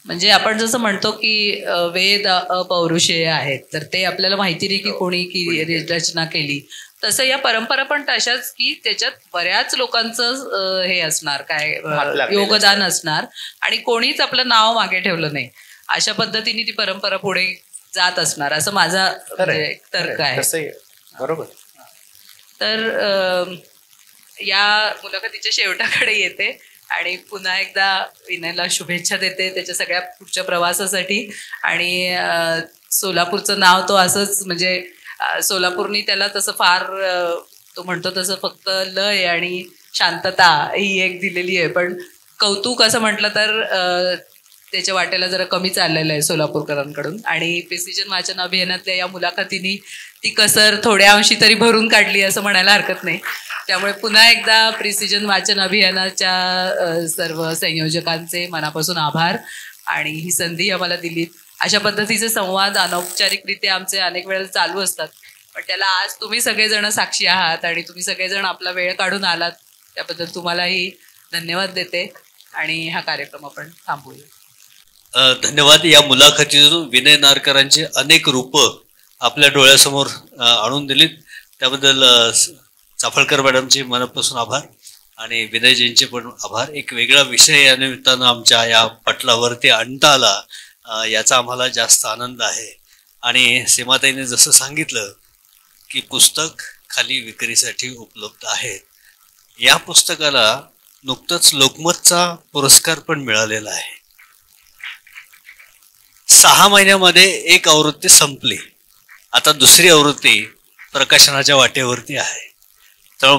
म्हणजे आपण जसं म्हणतो की वेद अपौरुषेय आहेत, तर ते आपल्याला माहिती नाही की कोणी रचना केली. तसं या परंपरा पण तशाच की त्याच्यात बऱ्याच लोकांचं हे असणार, काय योगदान असणार, आणि कोणीच आपलं नाव मागे ठेवलं नाही. अशा पद्धतीने ती परंपरा पुढे जात असणार, असं माझा तर्क आहे. बरोबर. तर या मुलाखतीच्या शेवटाकडे येते आणि पुन्हा एकदा विनयला शुभेच्छा देते त्याच्या सगळ्या पुढच्या प्रवासासाठी. आणि सोलापूरचं नाव तो असंच म्हणजे सोलापूरनी त्याला तसं फार तो म्हणतो तसं फक्त लय आणि शांतता ही एक दिलेली आहे, पण कौतुक असं म्हटलं तर त्याच्या वाटेला जरा कमी चाललेलं आहे सोलापूरकरांकडून. आणि प्रिसिजन वाचन अभियानातल्या या मुलाखतींनी ती कसर थोड्या अंशी तरी भरून काढली असं म्हणायला हरकत नाही. त्यामुळे पुन्हा एकदा प्रिसिजन वाचन अभियानाच्या सर्व संयोजकांचे मनापासून आभार आणि ही संधी आम्हाला दिलीत. अशा पद्धतीचे संवाद अनौपचारिकरित्या आमचे अनेक वेळेला चालू असतात, पण त्याला आज तुम्ही सगळेजण साक्षी आहात आणि तुम्ही सगळेजण आपला वेळ काढून आलात त्याबद्दल तुम्हालाही धन्यवाद देते आणि हा कार्यक्रम आपण थांबवूया. धन्यवाद. या मुलाखतीतून विनय नारकरांचे अनेक रूपं आपल्या डोळ्यासमोर आणून दिलीत, त्याबद्दल चाफळकर मॅडमचे मनापासून आभार आणि विनयजींचे पण आभार. एक वेगळा विषय या निमित्तानं आमच्या या पटलावरती आणता आला याचा आम्हाला जास्त आनंद आहे. आणि सीमाताईने जसं सांगितलं की पुस्तक खाली विक्रीसाठी उपलब्ध आहेत. या पुस्तकाला नुकतंच लोकमतचा पुरस्कार पण मिळालेला आहे. 6 महिन्यामध्ये एक आवृत्ती संपली, आता दुसरी आवृत्ती प्रकाशनाच्या वाटेवरती आहे. तर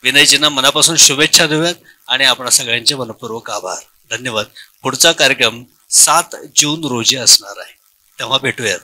विनयजींना मनापासून शुभेच्छा देऊयात आणि आपणा सगळ्यांचे मनपूर्वक आभार. धन्यवाद. पुढचा कार्यक्रम 7 जून रोजी असणार आहे, तेव्हा भेटूयात.